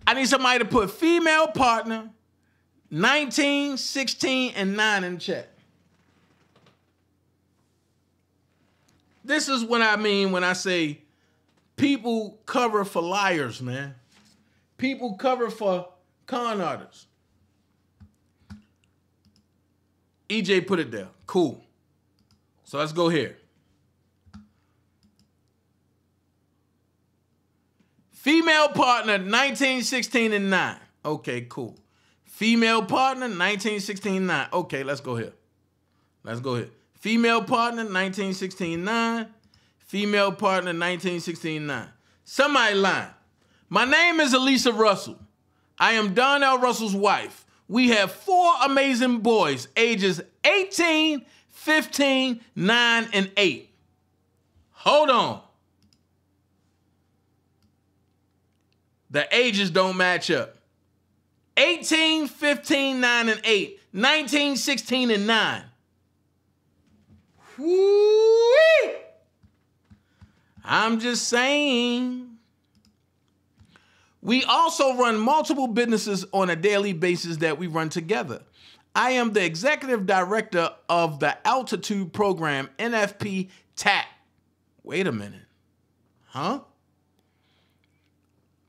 I need somebody to put female partner, 19, 16, and 9 in the chat. This is what I mean when I say people cover for liars, man. People cover for con artists. EJ put it there. Cool. So let's go here. Female partner, 19, 16, and 9. Okay, cool. Female partner, 1916-9. Okay, let's go here. Let's go here. Female partner, 1916-9. Female partner, 1916-9. Somebody lying. My name is Elisa Russell. I am Donnell Russell's wife. We have 4 amazing boys, ages 18, 15, 9, and 8. Hold on. The ages don't match up. 18, 15, 9, and 8. 19, 16, and 9. Whoo-wee! I'm just saying. We also run multiple businesses on a daily basis that we run together. I am the executive director of the Altitude program, NFP TAP. Wait a minute. Huh?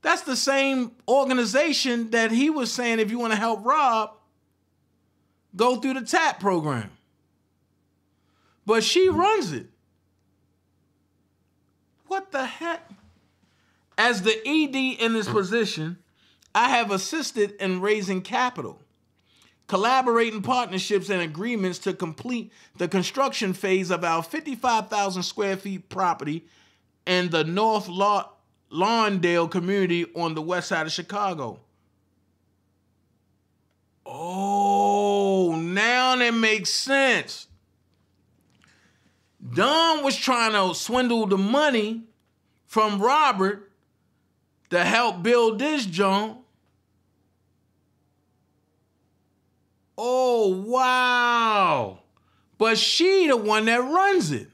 That's the same organization that he was saying if you want to help Rob, go through the TAP program. But she runs it. What the heck? As the ED in this position, I have assisted in raising capital, collaborating partnerships and agreements to complete the construction phase of our 55,000 square feet property in the North Lawndale community on the west side of Chicago. Oh, now that makes sense. Don was trying to swindle the money from Robert to help build this joint. Oh, wow. But she the one that runs it.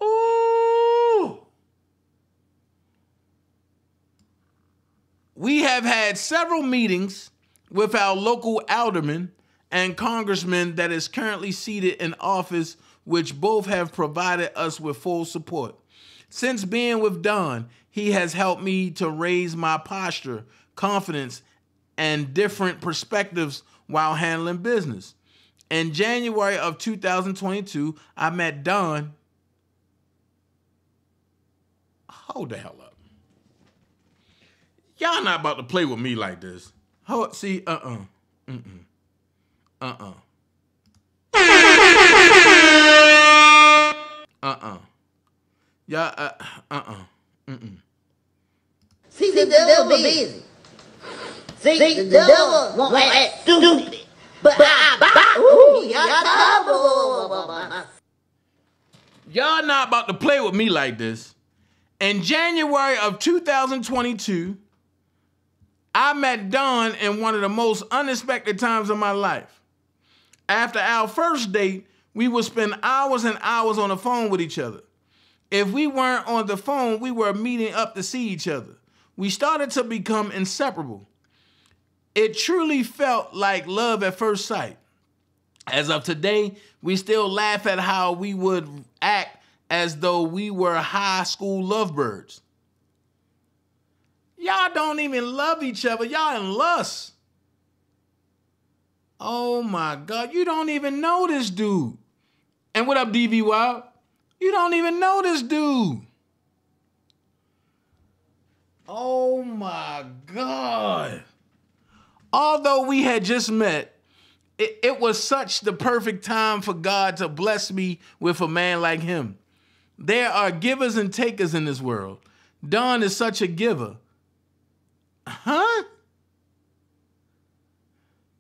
Ooh. We have had several meetings with our local alderman and congressman that is currently seated in office, which both have provided us with full support. Since being with Don, he has helped me to raise my posture, confidence, and different perspectives while handling business. In January of 2022, I met Don. Hold the hell up. Y'all not about to play with me like this. See, Yeah, See, the devil busy. See, the devil won't act stupid. But y'all not about to play with me like this. In January of 2022, I met Don in one of the most unexpected times of my life. After our first date, we would spend hours and hours on the phone with each other. If we weren't on the phone, we were meeting up to see each other. We started to become inseparable. It truly felt like love at first sight. As of today, we still laugh at how we would act as though we were high school lovebirds. Y'all don't even love each other. Y'all in lust. Oh my God, you don't even know this dude. And what up, DV Wild? You don't even know this dude. Oh my God. Although we had just met, it was such the perfect time for God to bless me with a man like him. There are givers and takers in this world. Don is such a giver. Huh?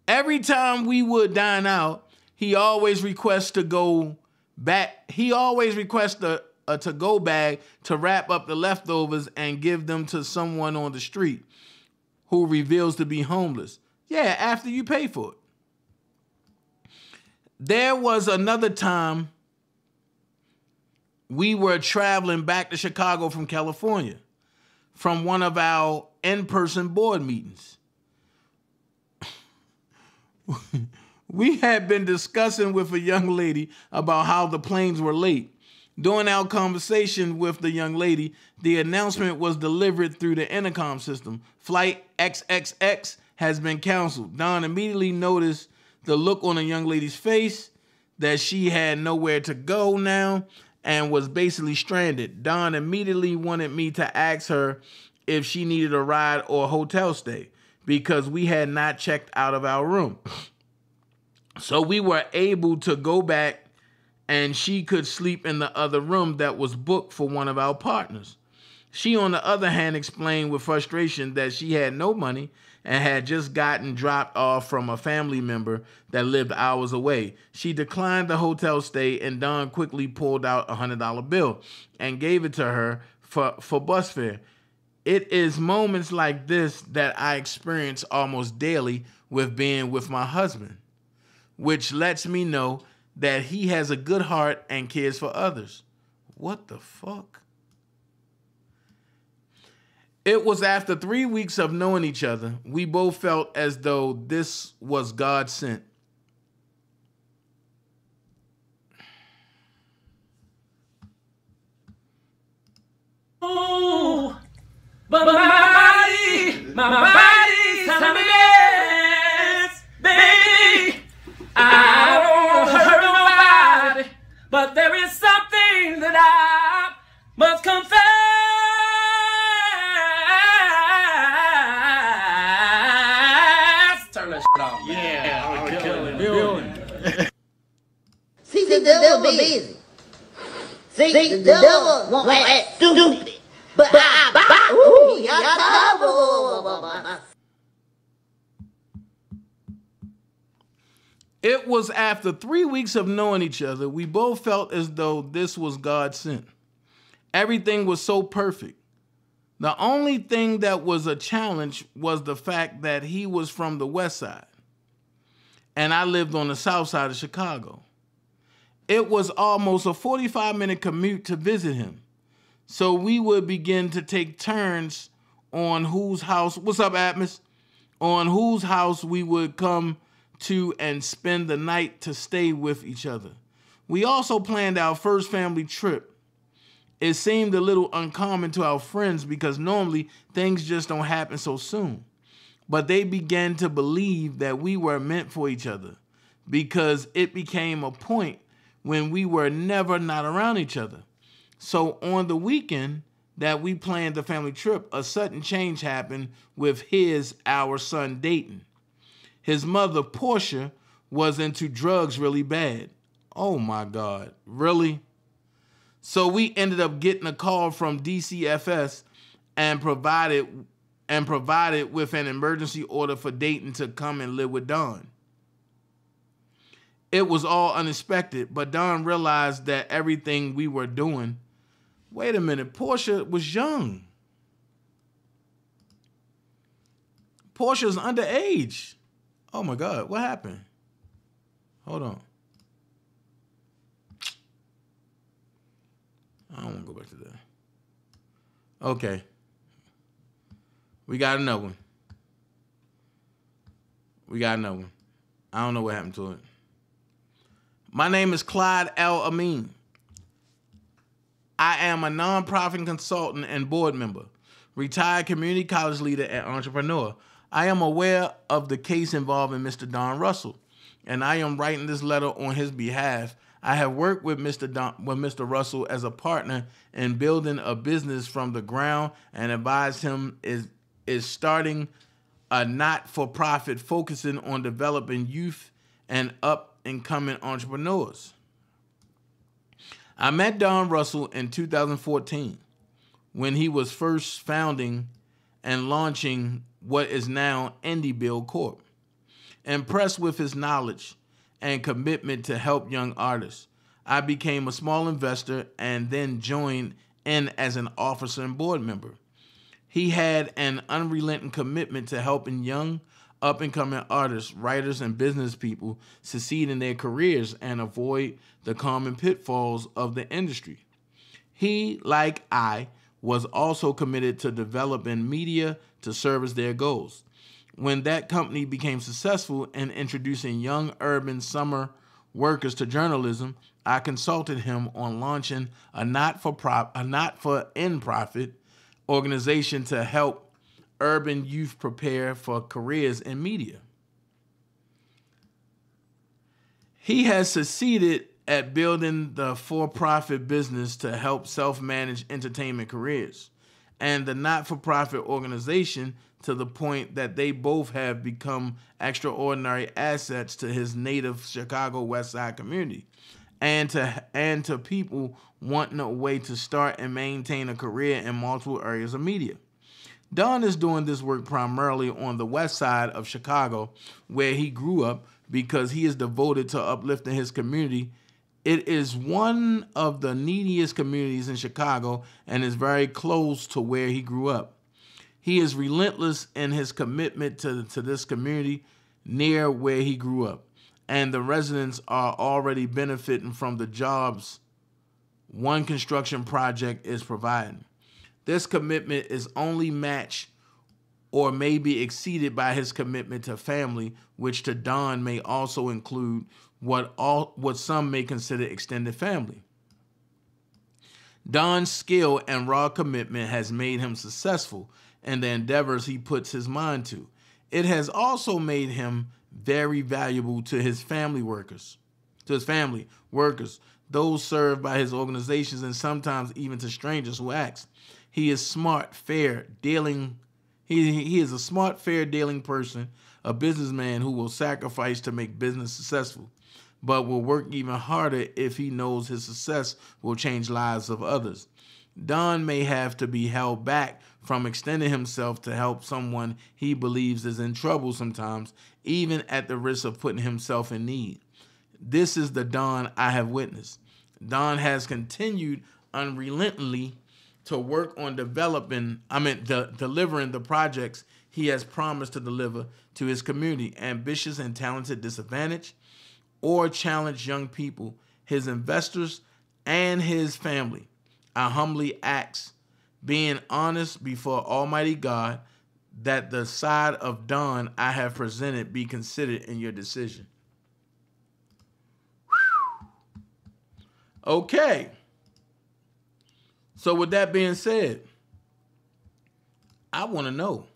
Every time we would dine out, he always requests to go back. He always requests a to-go bag to wrap up the leftovers and give them to someone on the street who reveals to be homeless. Yeah, after you pay for it. There was another time we were traveling back to Chicago from California from one of our in-person board meetings. We had been discussing with a young lady about how the planes were late. During our conversation with the young lady, the announcement was delivered through the intercom system. Flight XXX has been canceled. Don immediately noticed the look on the young lady's face, that she had nowhere to go now and was basically stranded. Don immediately wanted me to ask her if she needed a ride or a hotel stay because we had not checked out of our room. So we were able to go back and she could sleep in the other room that was booked for one of our partners. She, on the other hand, explained with frustration that she had no money and had just gotten dropped off from a family member that lived hours away. She declined the hotel stay, and Don quickly pulled out a $100 bill and gave it to her for bus fare. It is moments like this that I experience almost daily with being with my husband, which lets me know that he has a good heart and cares for others. What the fuck? It was after 3 weeks of knowing each other, we both felt as though this was God sent. Oh, but my body's telling me yes, baby. I don't hurt nobody, but there is something that I must confess. Turn that shit off. Yeah, I'm killing it. See, the devil busy. See, the devil won't act stupid. But ooh, he got trouble. It was after 3 weeks of knowing each other, we both felt as though this was God sent. Everything was so perfect. The only thing that was a challenge was the fact that he was from the West Side and I lived on the South Side of Chicago. It was almost a 45-minute commute to visit him. So we would begin to take turns on whose house, what's up, Atmos? On whose house we would come to and spend the night to stay with each other. We also planned our first family trip. It seemed a little uncommon to our friends because normally things just don't happen so soon. But they began to believe that we were meant for each other because it became a point when we were never not around each other. So on the weekend that we planned the family trip, a sudden change happened with our son Dayton. His mother, Portia, was into drugs really bad. Oh my God, really? So we ended up getting a call from DCFS and provided with an emergency order for Dayton to come and live with Don. It was all unexpected, but Don realized that everything we were doing. Wait a minute, Portia was young. Portia's underage. Oh my God, what happened? Hold on. I don't want to go back to that. Okay. We got another one. I don't know what happened to it. My name is Clyde L. Amin. I am a nonprofit consultant and board member, retired community college leader and entrepreneur. I am aware of the case involving Mr. Don Russell, and I am writing this letter on his behalf. I have worked with Mr. Russell as a partner in building a business from the ground and advised him is starting a not-for-profit focusing on developing youth and up-and-coming entrepreneurs. I met Don Russell in 2014 when he was first founding and launching what is now Indie Bill Corp. Impressed with his knowledge and commitment to help young artists, I became a small investor and then joined in as an officer and board member. He had an unrelenting commitment to helping young, up-and-coming artists, writers, and business people succeed in their careers and avoid the common pitfalls of the industry. He, like I, was also committed to developing media to service their goals. When that company became successful in introducing young urban summer workers to journalism, I consulted him on launching a not-for-profit organization to help urban youth prepare for careers in media. He has succeeded at building the for-profit business to help self-manage entertainment careers and the not-for-profit organization, to the point that they both have become extraordinary assets to his native Chicago West Side community, and to people wanting a way to start and maintain a career in multiple areas of media. Don is doing this work primarily on the west side of Chicago, where he grew up, because he is devoted to uplifting his community. It is one of the neediest communities in Chicago and is very close to where he grew up. He is relentless in his commitment to this community near where he grew up, and the residents are already benefiting from the jobs one construction project is providing. This commitment is only matched or may be exceeded by his commitment to family, which to Don may also include what some may consider extended family. Don's skill and raw commitment has made him successful in the endeavors he puts his mind to. It has also made him very valuable to his family workers, those served by his organizations, and sometimes even to strangers who ask. He is smart, fair, dealing. He is a smart, fair dealing person, a businessman who will sacrifice to make business successful, but will work even harder if he knows his success will change lives of others. Don may have to be held back from extending himself to help someone he believes is in trouble sometimes, even at the risk of putting himself in need. This is the Don I have witnessed. Don has continued unrelentingly to work on delivering the projects he has promised to deliver to his community, ambitious and talented disadvantaged or challenged young people, his investors, and his family. I humbly ask, being honest before Almighty God, that the side of Don I have presented be considered in your decision. Okay. So with that being said, I want to know,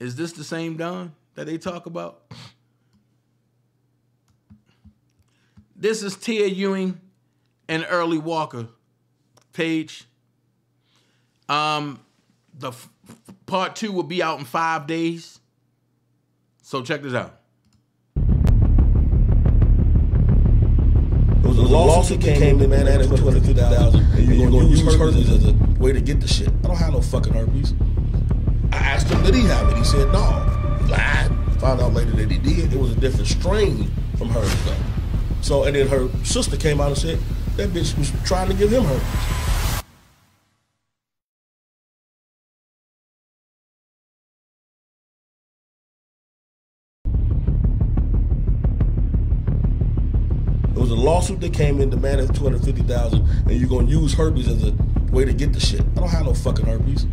is this the same Don that they talk about? This is Tia Ewing and Early Walker page. The part 2 will be out in 5 days. So check this out. It was a lawsuit that came in, man, added $250,000, and you're going to use herpes as a way to get the shit. I don't have no fucking herpes. I asked him, did he have it? He said, no. He lied. Found out later that he did. It was a different strain from herpes, though. So, and then her sister came out and said, that bitch was trying to give him herpes. It was a lawsuit that came in demanding $250,000, and you're gonna use herpes as a way to get the shit. I don't have no fucking herpes.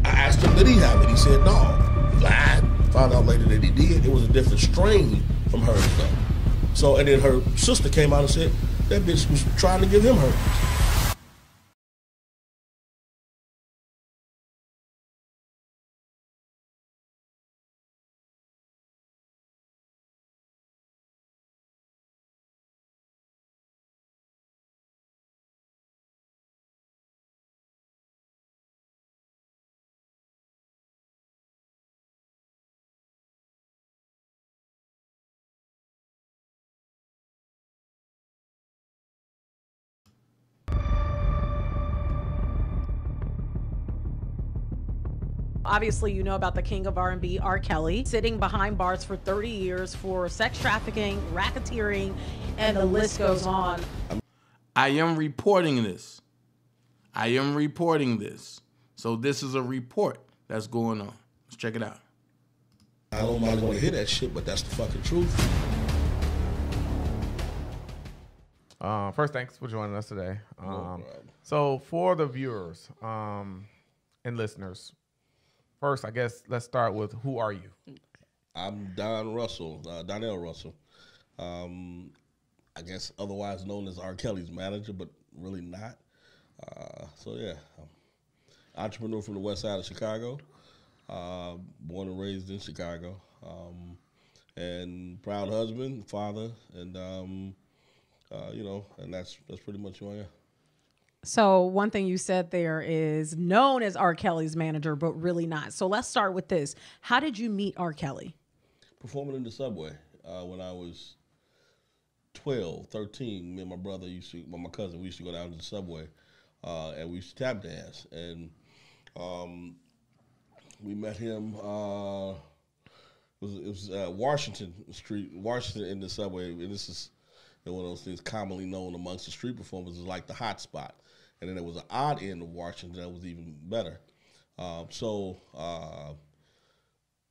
I asked him, did he have it? He said, no. He lied. Found out later that he did. It was a different strain from herpes, though. So, and then her sister came out and said, that bitch was trying to give him herpes. Obviously, you know about the king of R&B, R. Kelly, sitting behind bars for 30 years for sex trafficking, racketeering, and the list goes on. I am reporting this. So this is a report that's going on. Let's check it out. I don't want to hear that shit, but that's the fucking truth. First, thanks for joining us today. So for the viewers and listeners, first, I guess let's start with, who are you? I'm Don Russell, Donnell Russell. I guess otherwise known as R. Kelly's manager, but really not. So yeah, entrepreneur from the west side of Chicago, born and raised in Chicago, and proud husband, father, and you know, and that's pretty much who I am. So one thing you said there is known as R. Kelly's manager, but really not. So let's start with this. How did you meet R. Kelly? Performing in the subway when I was 12, 13. Me and my brother my cousin, we used to go down to the subway and we used to tap dance. And we met him, it was Washington Street, Washington in the subway. And this is one of those things commonly known amongst the street performers as like the hot spot. And then there was an odd end of Washington that was even better. So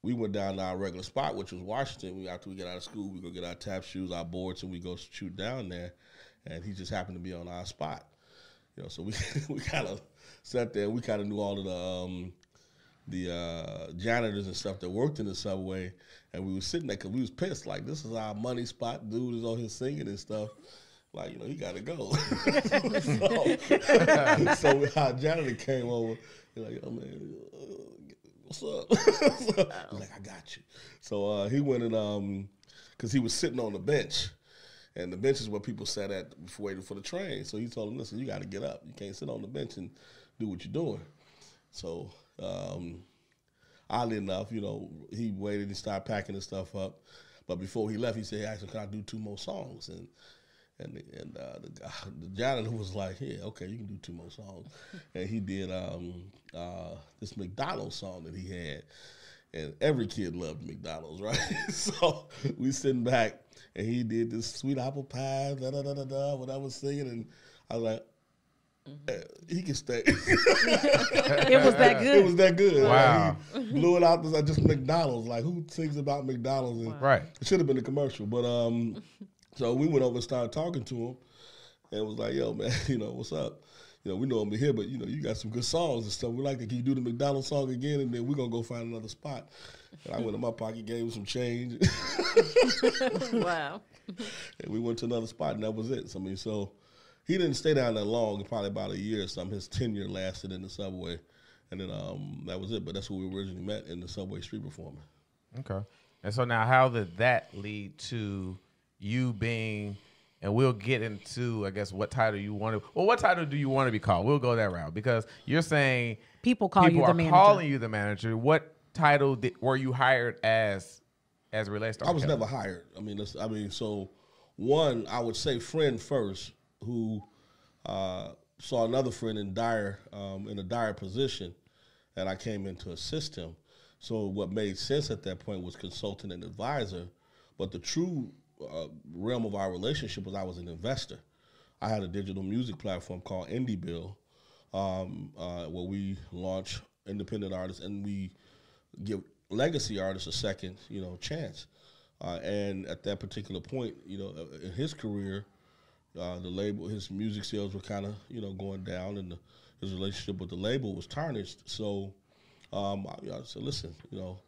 we went down to our regular spot, which was Washington. After we get out of school, we go get our tap shoes, our boards, and we go shoot down there. And he just happened to be on our spot. You know, so we kind of sat there. We kind of knew all of the janitors and stuff that worked in the subway, and we were sitting there because we was pissed. Like, this is our money spot. Dude is on here singing and stuff. Like, you know, he got to go. so our janitor came over. He's like, yo, man, what's up? He's like, I got you. So he went and, because he was sitting on the bench, and the bench is where people sat at before waiting for the train. So he told him, listen, you got to get up. You can't sit on the bench and do what you're doing. So oddly enough, you know, he waited and started packing his stuff up. But before he left, he said, hey, actually, can I do 2 more songs? And the janitor was like, yeah, okay, you can do 2 more songs. And he did this McDonald's song that he had. And every kid loved McDonald's, right? So we sitting back, and he did this sweet apple pie, da-da-da-da-da, what I was singing. And I was like, he can stay. It was that good. It was that good. Wow. He blew it out as just McDonald's. Like, who sings about McDonald's? And right. It should have been a commercial. But so we went over and started talking to him, and was like, yo, man, you know, what's up? You know, we know him here, but, you know, you got some good songs and stuff. We like to, can you do the McDonald's song again? And then we're going to go find another spot. And I went in my pocket, gave him some change. Wow. And we went to another spot, and that was it. So, I mean, so he didn't stay down that long, probably about a year or something. His tenure lasted in the subway. And then that was it. But that's where we originally met, in the subway street performing. Okay. And so now how did that lead to you being, and we'll get into, I guess, what title you want to, well, what title do you want to be called? We'll go that route, because you're saying people you the manager. Calling you the manager. What title were you hired as it relates to? I was never hired. I mean, so one, I would say friend first, who saw another friend in a dire position, and I came in to assist him. So what made sense at that point was consultant and advisor, but the true realm of our relationship was I was an investor. I had a digital music platform called IndieBill, where we launch independent artists and we give legacy artists a second, you know, chance. And at that particular point, you know, in his career, the label, his music sales were kind of, you know, going down, and his relationship with the label was tarnished. So I said, listen, you know,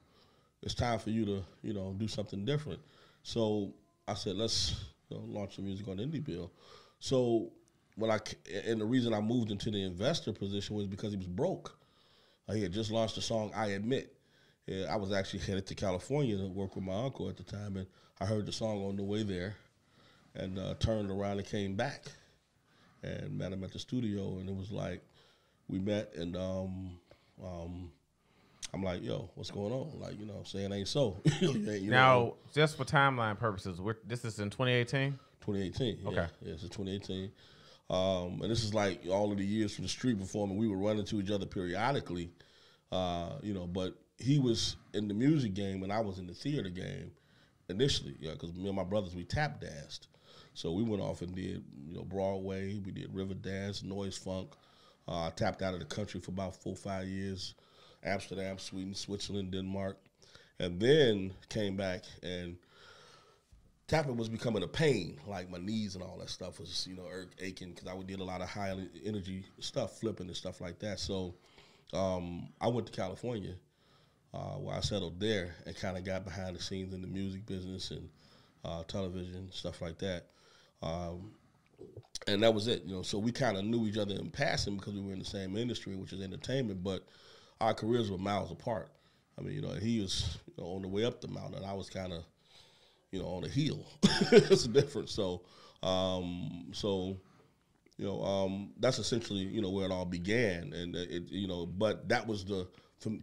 it's time for you to, you know, do something different. So I said, let's, you know, launch the music on IndieBill. So and the reason I moved into the investor position was because he was broke. He had just launched the song I Admit. I was actually headed to California to work with my uncle at the time, and I heard the song on the way there, and turned around and came back and met him at the studio. And it was like, we met, and I'm like, yo, what's going on? Like, you know, saying ain't so. Now, just for timeline purposes, this is in 2018? 2018. Okay. Yeah, it's in 2018. And this is like all of the years from the street performing. We would run into each other periodically, you know, but he was in the music game and I was in the theater game initially, because me and my brothers, we tap danced. So we went off and did, you know, Broadway. We did river dance, noise funk. I tapped out of the country for about 4 or 5 years. Amsterdam, Sweden, Switzerland, Denmark, and then came back, and tapping was becoming a pain. Like my knees and all that stuff was, you know, aching, because I did a lot of high energy stuff, flipping and stuff like that. So I went to California, where I settled there and kind of got behind the scenes in the music business and television, stuff like that. And that was it, you know. So we kind of knew each other in passing because we were in the same industry, which is entertainment, but our careers were miles apart. I mean, you know, he was, you know, on the way up the mountain, and I was kind of, you know, on the hill. It's different. So, That's essentially, where it all began. And, but that was the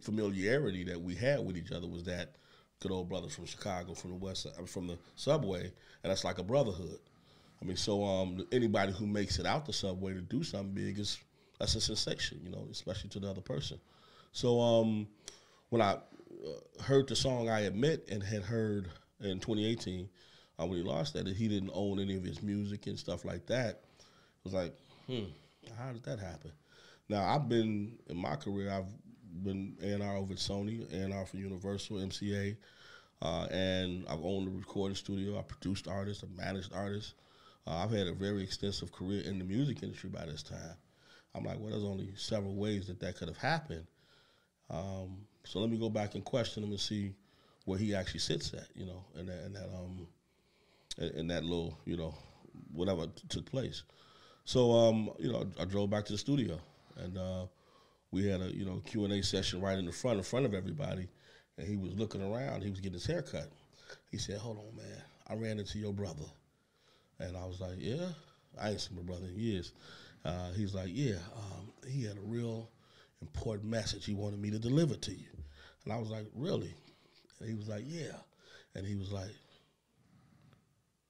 familiarity that we had with each other, was that good old brothers from Chicago, from the West Side, from the subway, and that's like a brotherhood. I mean, so anybody who makes it out the subway to do something big, that's a sensation, especially to the other person. So when I heard the song I Admit and had heard in 2018, when he lost that he didn't own any of his music and stuff like that, it was like, how did that happen? Now, I've been, in my career, I've been A&R over at Sony, A&R for Universal, MCA, and I've owned a recording studio. I produced artists, I managed artists. I've had a very extensive career in the music industry by this time. I'm like, well, there's only several ways that could have happened. So let me go back and question him and see where he actually sits at, in that little, whatever took place. So, I drove back to the studio, and we had a, Q&A session right in front of everybody, and he was looking around. He was getting his hair cut. He said, hold on, man. I ran into your brother. And I was like, yeah? I ain't seen my brother in years. He's like, yeah, he had a real important message he wanted me to deliver to you. And I was like, really? And he was like, yeah. And he was like,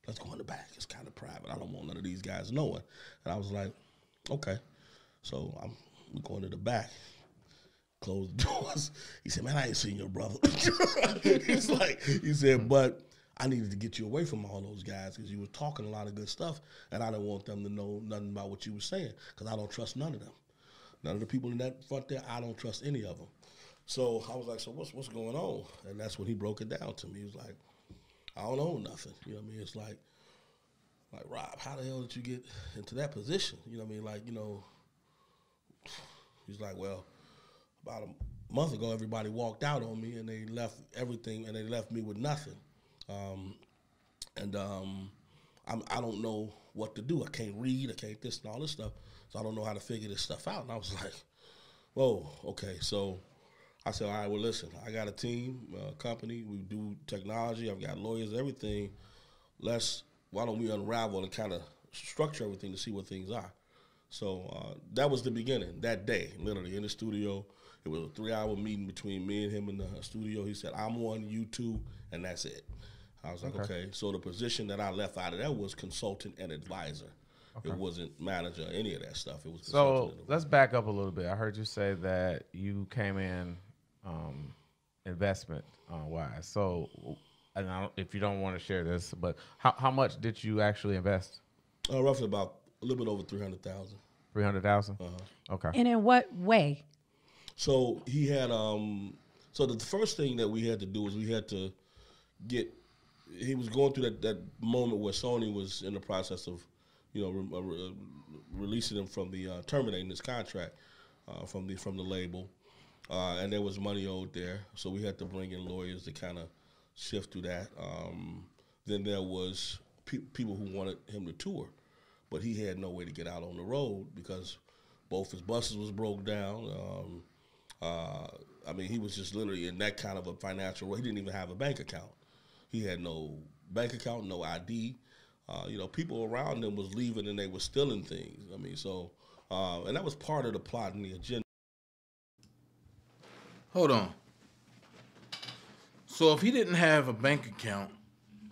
let's go in the back. It's kind of private. I don't want none of these guys knowing. And I was like, okay. So I'm going to the back, close the doors. He said, man, I ain't seen your brother. He said, but I needed to get you away from all those guys because you were talking a lot of good stuff, and I didn't want them to know nothing about what you were saying because I don't trust none of them. None of the people in that front there, I don't trust any of them. So I was like, so what's going on? And that's when he broke it down to me. He was like, I don't know nothing. You know what I mean? It's like, Rob, how the hell did you get into that position? You know what I mean? He's like, well, about a month ago, everybody walked out on me, and they left everything, and they left me with nothing. I don't know what to do. I can't read. I can't this and all this stuff. So I don't know how to figure this stuff out. And I was like, whoa, okay. So I said, all right, well, listen, I got a team, company. We do technology. I've got lawyers, everything. Why don't we unravel and kind of structure everything to see what things are? So that was the beginning, that day, literally in the studio. It was a 3-hour meeting between me and him in the studio. He said, I'm one, you two, and that's it. I was like, okay. So the position that I left out of that was consultant and advisor. Okay. It wasn't manager or any of that stuff. It was so let's back up a little bit. I heard you say that you came in investment wise. So and if you don't want to share this, but how much did you actually invest? Roughly about a little bit over 300,000. 300,000. Okay. And in what way? So he had so the first thing that we had to do was we had to get. He was going through that moment where Sony was in the process of, releasing him from the terminating his contract from the label, and there was money owed there. So we had to bring in lawyers to kind of shift through that. Then there was people who wanted him to tour, but he had no way to get out on the road because both his buses was broke down. I mean, he was just literally in that kind of a financial role. He didn't even have a bank account. He had no bank account, no ID. People around him was leaving and they were stealing things. I mean, so, and that was part of the plot and the agenda. Hold on. So if he didn't have a bank account,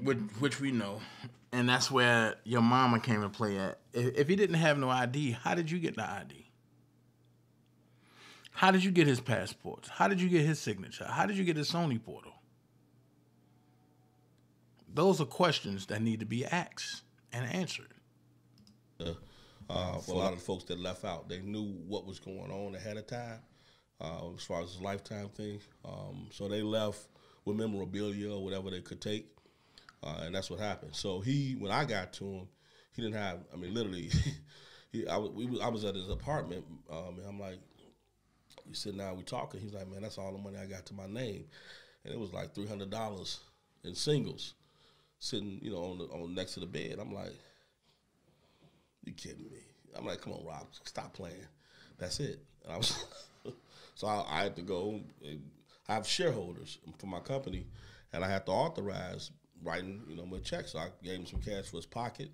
which we know, and that's where your mama came to play at, if he didn't have no ID, how did you get the ID? How did you get his passports? How did you get his signature? How did you get his Sony portal? Those are questions that need to be asked and answered. For a lot of the folks that left out, they knew what was going on ahead of time as far as his lifetime thing. So they left with memorabilia or whatever they could take, and that's what happened. So when I got to him, he didn't have, I mean, literally, I was at his apartment, and I'm like, we sitting down, we talking. He's like, man, that's all the money I got to my name. And it was like $300 in singles. Sitting, on next to the bed. I'm like, you kidding me? I'm like, come on, Rob, stop playing. That's it. So I had to go. I have shareholders for my company, and I had to authorize writing, my checks. So I gave him some cash for his pocket,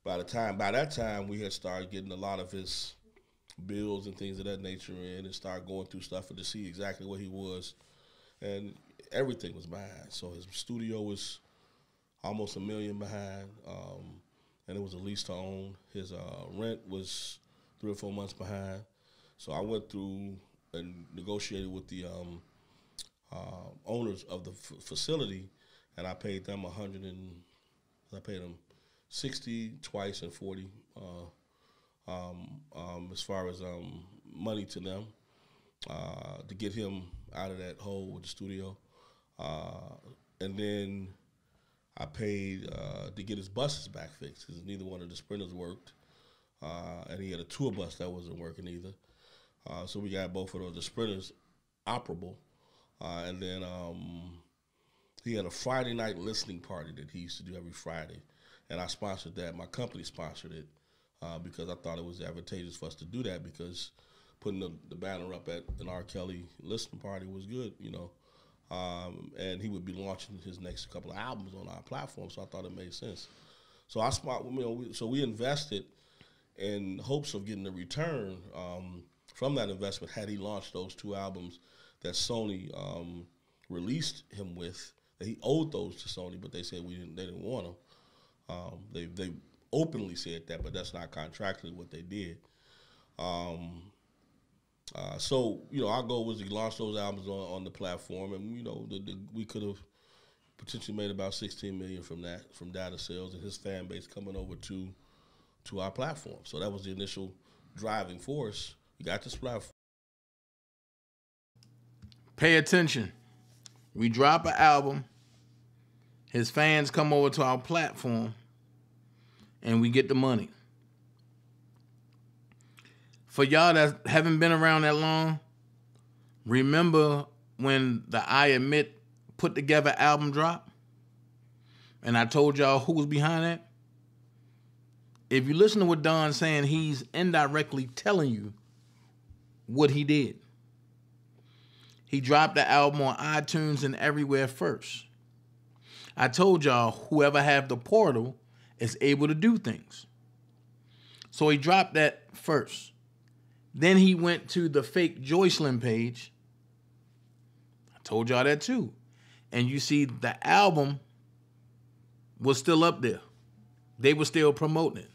by that time, we had started getting a lot of his bills and things of that nature in, and started going through stuff and to see exactly where he was, and everything was behind. So his studio was almost $1 million behind, and it was a lease to own. His rent was 3 or 4 months behind. So I went through and negotiated with the owners of the facility, and I paid them I paid them 60 twice and 40 as far as money to them to get him out of that hole with the studio. And then I paid to get his buses back fixed because neither one of the Sprinters worked. And he had a tour bus that wasn't working either. So we got both of those, the Sprinters operable. And then he had a Friday night listening party that he used to do every Friday. And I sponsored that. My company sponsored it because I thought it was advantageous for us to do that because putting the banner up at an R. Kelly listening party was good, you know. And he would be launching his next couple of albums on our platform, so I thought it made sense. So we invested in hopes of getting a return from that investment had he launched those 2 albums that Sony released him with. That he owed those to Sony, but they said they didn't want them. They openly said that, but that's not contractually what they did. So, you know, our goal was to launch those albums on the platform, and, you know, we could have potentially made about $16 million from that, from data sales and his fan base coming over to our platform. So that was the initial driving force. We got this platform. Pay attention. We drop an album, his fans come over to our platform, and we get the money. For y'all that haven't been around that long, remember when the I Admit Put Together album dropped? And I told y'all who was behind that? If you listen to what Don's saying, he's indirectly telling you what he did. He dropped the album on iTunes and everywhere first. I told y'all whoever have the portal is able to do things. So he dropped that first. Then he went to the fake Joycelyn page. I told y'all that too. And you see the album was still up there. They were still promoting it.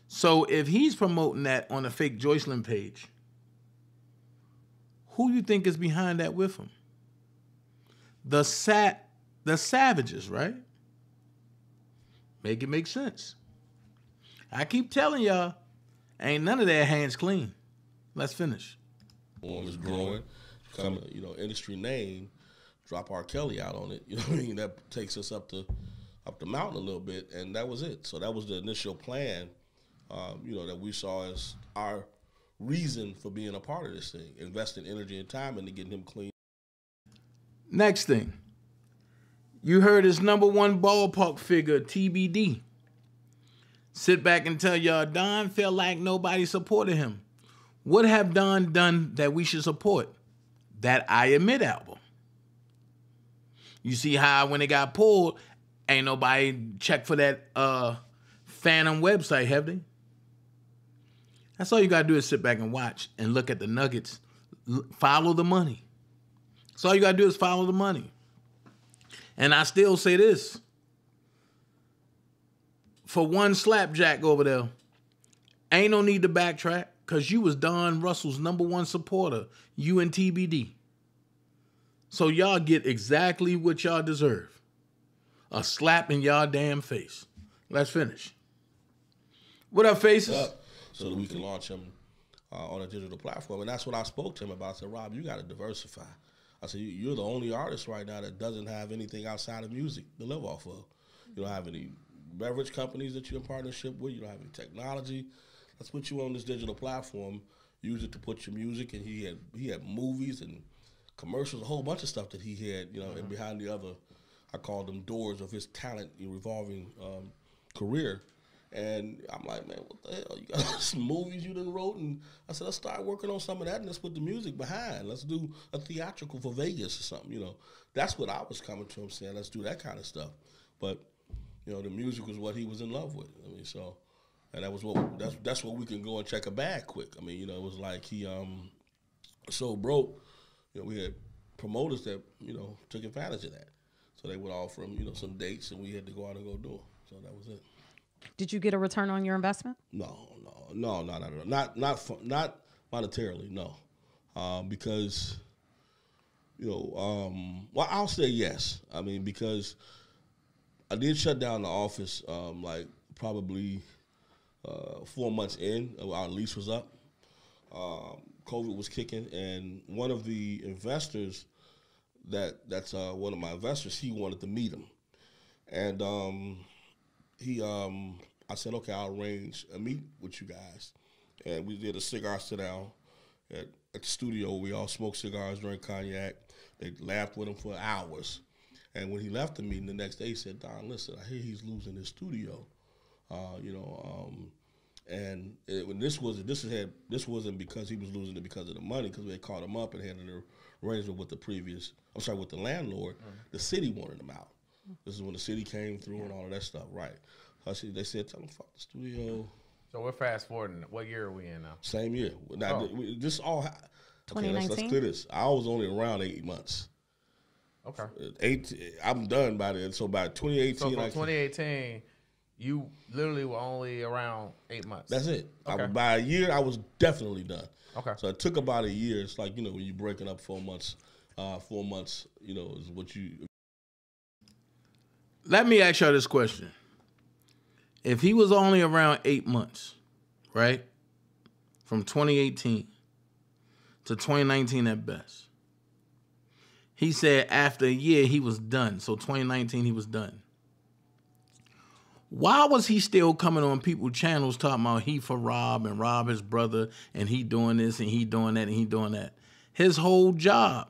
So if he's promoting that on the fake Joycelyn page, who you think is behind that with him? The Savages, right? Make it make sense. I keep telling y'all, ain't none of their hands clean. Let's finish. Is growing, become a, you know, industry name. Drop R. Kelly out on it. You know what I mean? That takes us up the mountain a little bit, and that was it. So that was the initial plan. You know, that we saw as our reason for being a part of this thing, investing energy and time into getting him clean. Next thing, you heard his #1 ballpark figure, TBD. Sit back and tell y'all Don felt like nobody supported him. What have Don done that we should support? That I Admit album. You see how when it got pulled, ain't nobody checked for that Phantom website, have they? That's all you got to do is sit back and watch and look at the nuggets. Follow the money. That's all you got to do is follow the money. And I still say this. For one slapjack over there, ain't no need to backtrack because you was Don Russell's #1 supporter, you and TBD. So y'all get exactly what y'all deserve. A slap in y'all damn face. Let's finish. What up, Faces? So that we can launch him on a digital platform. And that's what I spoke to him about. I said, Rob, you got to diversify. I said, you're the only artist right now that doesn't have anything outside of music to live off of. You don't have any beverage companies that you're in partnership with. You don't have any technology. Let's put you on this digital platform. Use it to put your music. And he had movies and commercials, a whole bunch of stuff that he had, you know, and behind the other, I called them doors of his talent revolving career. And I'm like, man, what the hell? You got some movies you done wrote? And I said, let's start working on some of that and let's put the music behind. Let's do a theatrical for Vegas or something, you know. That's what I was coming to him saying, let's do that kind of stuff. But, You know, the music was what he was in love with. I mean, so, and that was that's what we can go and check a bag quick. I mean, you know, it was like he so broke. You know, we had promoters that, you know, took advantage of that. So they would offer him, you know, some dates, and we had to go out and go do them. So that was it. Did you get a return on your investment? No, not monetarily, no, because, you know, well, I'll say yes. I mean, because I did shut down the office, like probably 4 months in. Our lease was up. COVID was kicking, and one of the investors that's one of my investors, he wanted to meet him, and I said, okay, I'll arrange a meet with you guys, and we did a cigar sit down at the studio. We all smoked cigars, drank cognac. They laughed with him for hours, and when he left the meeting the next day, he said, Don, listen, I hear he's losing his studio, you know. And when this wasn't because he was losing it because of the money, because we had caught him up and had an arrangement with with the landlord. The city wanted him out. This is when the city came through and all of that stuff, right? They said, tell him fuck the studio. So we're fast forwarding. What year are we in now? Same year. Now, this all. Okay, 2019. let's clear this. I was only around 8 months. Okay. I'm done by then. So by 2018. So from 2018. You literally were only around 8 months. That's it. Okay. By a year, I was definitely done. Okay. So it took about a year. It's like, you know, when you're breaking up 4 months, 4 months, you know, is what you. Let me ask y'all this question. If he was only around 8 months, right, from 2018 to 2019 at best, he said after a year he was done. So 2019 he was done. Why was he still coming on people's channels talking about he for Rob and Rob his brother and he doing this and he doing that and he doing that? His whole job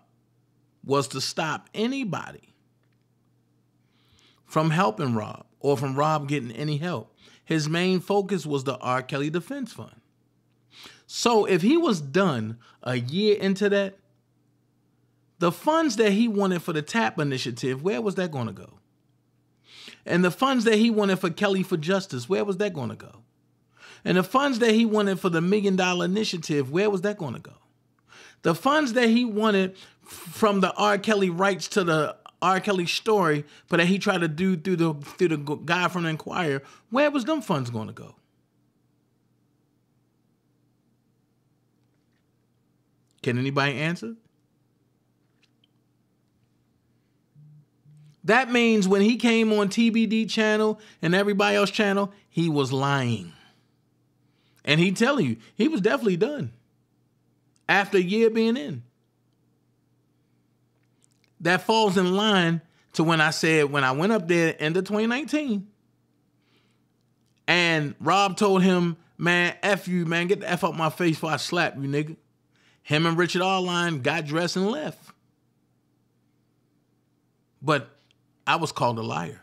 was to stop anybody from helping Rob or from Rob getting any help. His main focus was the R. Kelly Defense Fund. So if he was done a year into that, the funds that he wanted for the TAP initiative, where was that going to go? And the funds that he wanted for Kelly for Justice, where was that going to go? And the funds that he wanted for the $1 Million Initiative, where was that going to go? The funds that he wanted from the R. Kelly rights to the R. Kelly story, but that he tried to do through the guy from the Inquirer, where was them funds going to go? Can anybody answer? That means when he came on TBD channel and everybody else channel, he was lying. And he telling you, he was definitely done after a year being in. That falls in line to when I said, when I went up there end of 2019 and Rob told him, man, F you, man, get the F out my face before I slap you, nigga. Him and Richard Arline got dressed and left. But I was called a liar.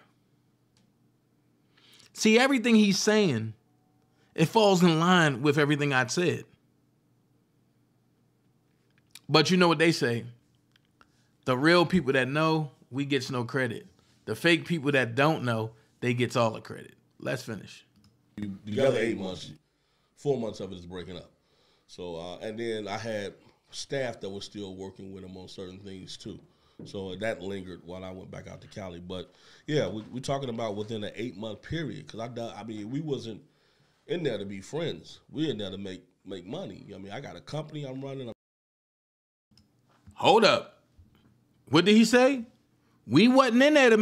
See, everything he's saying, it falls in line with everything I'd said. But you know what they say? The real people that know, we gets no credit. The fake people that don't know, they gets all the credit. Let's finish. Together 8 months, 4 months of it is breaking up. So, and then I had staff that was still working with him on certain things too. So that lingered while I went back out to Cali. But yeah, we're talking about within an 8 month period. Because I mean, we wasn't in there to be friends. We're in there to make money. I mean, I got a company I'm running. Hold up. What did he say? We wasn't in there to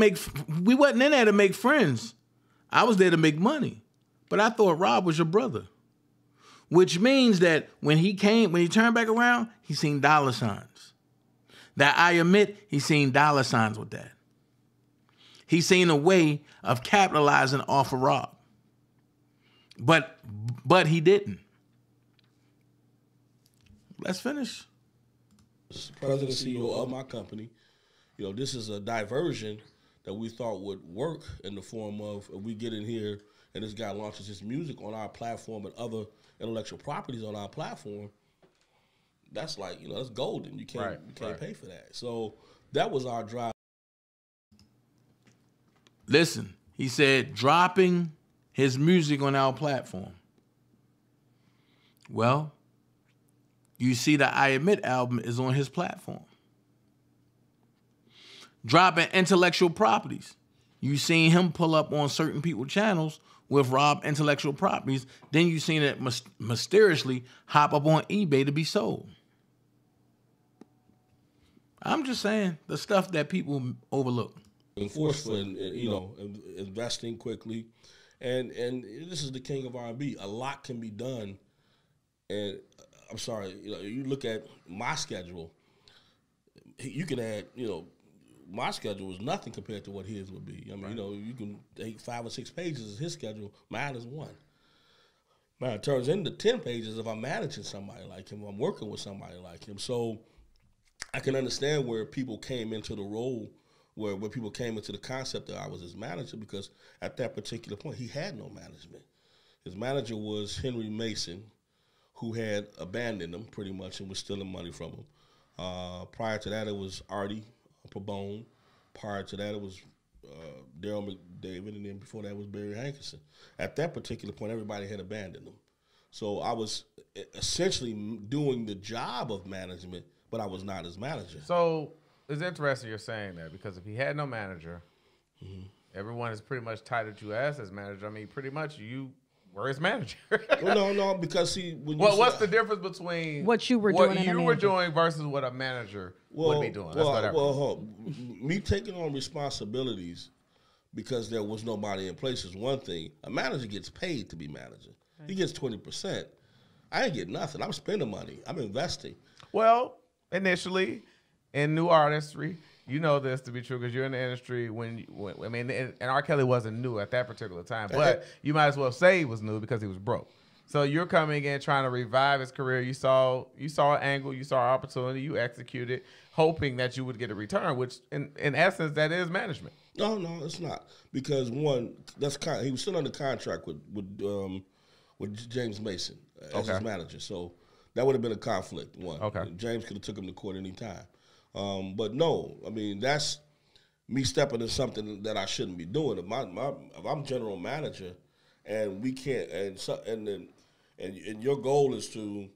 make friends. I was there to make money. But I thought Rob was your brother. Which means that when he turned back around, he seen dollar signs. That I admit, he seen dollar signs with that. He seen a way of capitalizing off of Rob. But he didn't. Let's finish. President CEO of my company. You know, this is a diversion that we thought would work in the form of if we get in here and this guy launches his music on our platform and other intellectual properties on our platform. That's like, you know, that's golden. You can't pay for that. So that was our drive. Listen, He said, dropping his music on our platform. Well, you see the I Admit album is on his platform. Dropping intellectual properties. You seen him pull up on certain people's channels with Rob intellectual properties. Then you seen it mysteriously hop up on eBay to be sold. I'm just saying the stuff that people overlook. Enforcement, investing quickly, and this is the king of R&B. A lot can be done, and I'm sorry, you look at my schedule. You can add, my schedule is nothing compared to what his would be. I mean, you can take 5 or 6 pages of his schedule. Mine is 1. Mine turns into 10 pages if I'm managing somebody like him, I'm working with somebody like him. So I can understand where people came into the role, where people came into the concept that I was his manager, because at that particular point, he had no management. His manager was Henry Mason, who had abandoned him pretty much and was stealing money from him. Prior to that, it was Artie Pabone. Prior to that, it was Daryl McDavid, and then before that was Barry Hankerson. At that particular point, everybody had abandoned him. So I was essentially doing the job of management, but I was not his manager. So it's interesting you're saying that, because if he had no manager, everyone is pretty much titled you as his manager. I mean, pretty much you were his manager. Well, no, because see, what's the difference between what you were doing versus what a manager would be doing? Me taking on responsibilities because there was nobody in place is one thing. A manager gets paid to be manager. He gets 20%. I ain't get nothing. I'm spending money. I'm investing. Well, initially, in new artistry, you know this to be true because you're in the industry and R. Kelly wasn't new at that particular time, but you might as well say he was new because he was broke. So you're coming in trying to revive his career. You saw an angle, you saw an opportunity, you executed, hoping that you would get a return, which in essence that is management. No, it's not, because one, he was still under contract with James Mason as his manager, so that would have been a conflict. One, James could have took him to court any time. But no, I mean, that's me stepping into something that I shouldn't be doing. If I'm general manager and we can't, and your goal is to,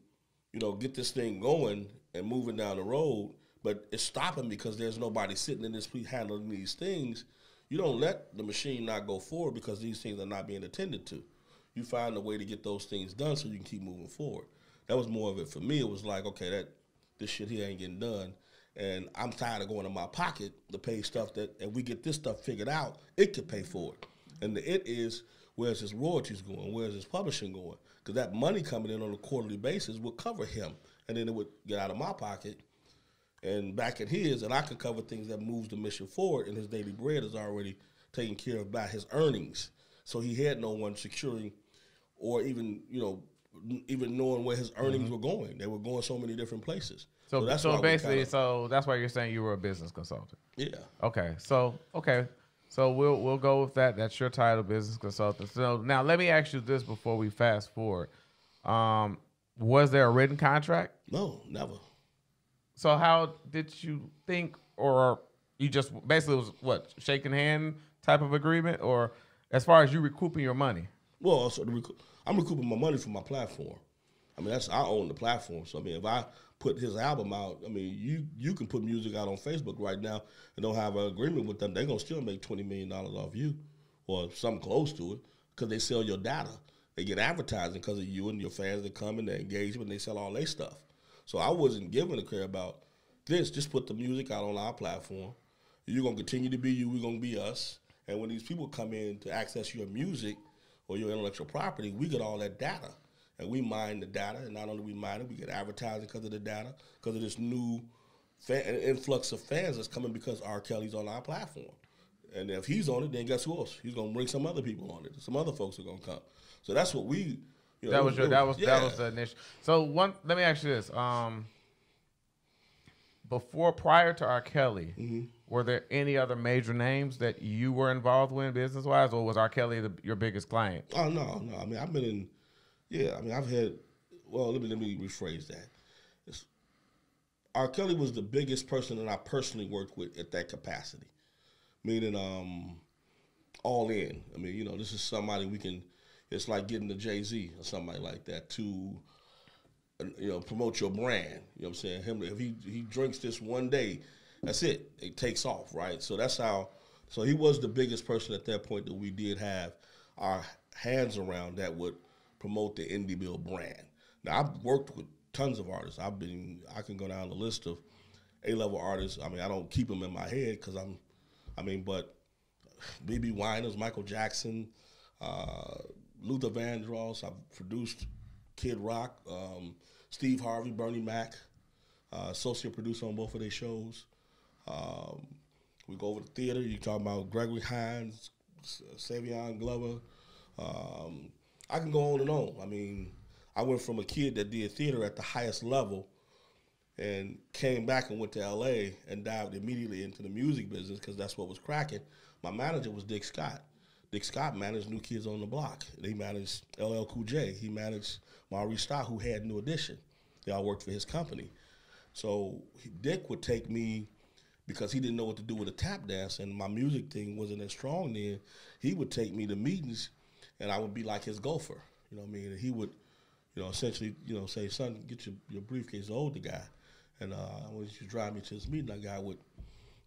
get this thing going and moving down the road, but it's stopping because there's nobody sitting in this handling these things, you don't let the machine not go forward because these things are not being attended to. You find a way to get those things done so you can keep moving forward. That was more of it for me. It was like, okay, this shit here ain't getting done. And I'm tired of going in my pocket to pay stuff that, if we get this stuff figured out, it could pay for it. And the it is, where's his royalties going? Where's his publishing going? Because that money coming in on a quarterly basis would cover him. And then it would get out of my pocket and back in his, and I could cover things that moves the mission forward, and his daily bread is already taken care of by his earnings. So he had no one securing or even knowing where his earnings were going. They were going so many different places. So that's why you're saying you were a business consultant. Yeah. Okay. So we'll go with that. That's your title, business consultant. So now let me ask you this before we fast forward. Was there a written contract? No, never. So how did you think, or you just basically was what, shaking hand type of agreement, or as far as you recouping your money? Well, I'm recouping my money from my platform. I mean, I own the platform. So I mean, if I put his album out, I mean, you can put music out on Facebook right now and don't have an agreement with them. They're gonna still make $20 million off you, or something close to it, because they sell your data. They get advertising because of you and your fans that come and they engage and they sell all their stuff. So I wasn't giving a care about this. Just put the music out on our platform. You're going to continue to be you. We're going to be us. And when these people come in to access your music or your intellectual property, we get all that data. And we mine the data. And not only we mine it, we get advertising because of the data, because of this new influx of fans that's coming because R. Kelly's on our platform. And if he's on it, then guess who else? He's going to bring some other people on it. Some other folks are going to come. So that's what we... that was the initial. So let me ask you this: prior to R. Kelly, were there any other major names that you were involved with business wise, or was R. Kelly your biggest client? Oh no. I mean, I've been in. Yeah, I mean, I've had. Well, let me rephrase that. R. Kelly was the biggest person that I personally worked with at that capacity, meaning all in. I mean, you know, this is somebody we can. It's like getting the Jay-Z or somebody like that to, you know, promote your brand. You know what I'm saying? Him, if he drinks this one day, that's it. It takes off, right? So that's how. So he was the biggest person at that point that we did have our hands around that would promote the Indie Bill brand. Now I've worked with tons of artists. I can go down the list of A-level artists. I mean, I don't keep them in my head because but B.B. Winers, Michael Jackson, Luther Vandross. I've produced Kid Rock, Steve Harvey, Bernie Mac, associate producer on both of their shows. We go over to theater. You talk about Gregory Hines, Savion Glover. I can go on and on. I mean, I went from a kid that did theater at the highest level and came back and went to L.A. and dived immediately into the music business because that's what was cracking. My manager was Dick Scott. Dick Scott managed New Kids on the Block. He managed LL Cool J. He managed Maurice Starr, who had New Edition. They all worked for his company. So Dick would take me, because he didn't know what to do with a tap dance and my music thing wasn't as strong then, he would take me to meetings and I would be like his gopher. You know what I mean? And he would, you know, essentially, you know, say, son, get your briefcase, the older guy. And I want you to drive me to this meeting I got with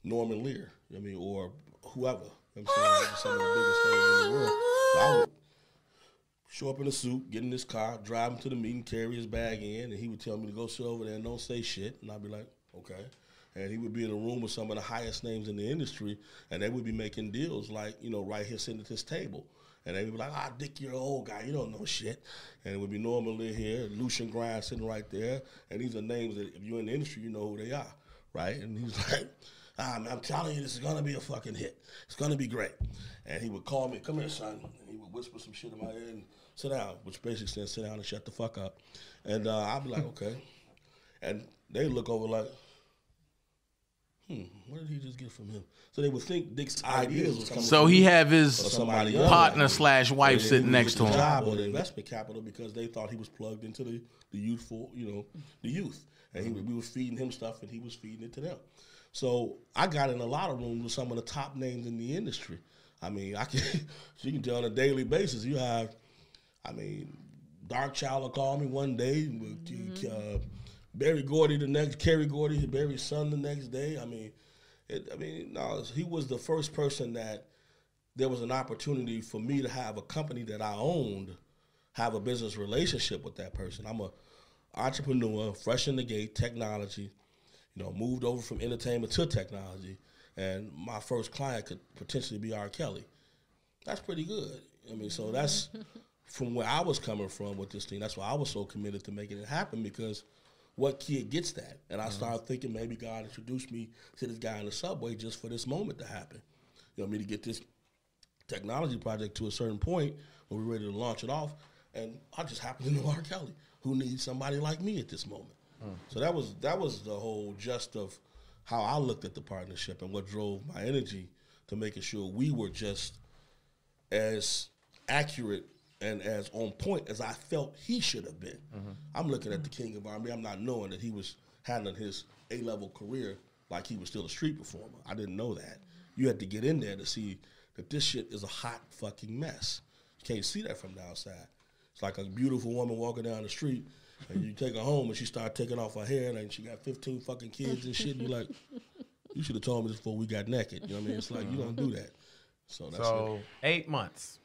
Norman Lear, you know what I mean, or whoever. You know what I'm saying? Some of the biggest names in the world. So I would show up in a suit, get in this car, drive him to the meeting, carry his bag in, and he would tell me to go sit over there and don't say shit. And I'd be like, okay. And he would be in a room with some of the highest names in the industry, and they would be making deals like, you know, right here sitting at this table. And they would be like, Dick, you're an old guy. You don't know shit. And it would be Norman Lear here, Lucian Grimes sitting right there. And these are names that if you're in the industry, you know who they are, right? And he's like, I'm telling you, this is going to be a fucking hit. It's going to be great. And he would call me, come here, son. And he would whisper some shit in my ear and sit down, which basically says sit down and shut the fuck up. And I'd be like, okay. And they look over like, what did he just get from him? So they would think Dick's ideas was coming So from he me have his or somebody partner else. / wife And sitting he next was to the him. job or the investment capital because they thought he was plugged into the youthful, you know, the youth. And we was feeding him stuff and he was feeding it to them. So I got in a lot of rooms with some of the top names in the industry. I mean, you can tell on a daily basis. You have, I mean, Dark Child will call me one day, Barry Gordy the next, Kerry Gordy, Barry's son the next day. I mean, he was the first person that there was an opportunity for me to have a company that I owned, have a business relationship with that person. I'm a entrepreneur, fresh in the gate, technology, you know, moved over from entertainment to technology, and my first client could potentially be R. Kelly. That's pretty good. I mean, so that's from where I was coming from with this thing. That's why I was so committed to making it happen, because what kid gets that? And I started thinking maybe God introduced me to this guy in the subway just for this moment to happen. You know, me to get this technology project to a certain point when we're ready to launch it off, and I just happen to know R. Kelly, who needs somebody like me at this moment. So that was the whole gist of how I looked at the partnership and what drove my energy to making sure we were just as accurate and as on point as I felt he should have been. I'm looking at the King of R&B. I'm not knowing that he was handling his A-level career like he was still a street performer. I didn't know that. You had to get in there to see that this shit is a hot fucking mess. You can't see that from the outside. It's like a beautiful woman walking down the street, and you take her home, and she start taking off her hair, and she got 15 fucking kids and shit, and you're like, you should have told me this before we got naked. You know what I mean? It's like, you don't do that. So that's it. 8 months.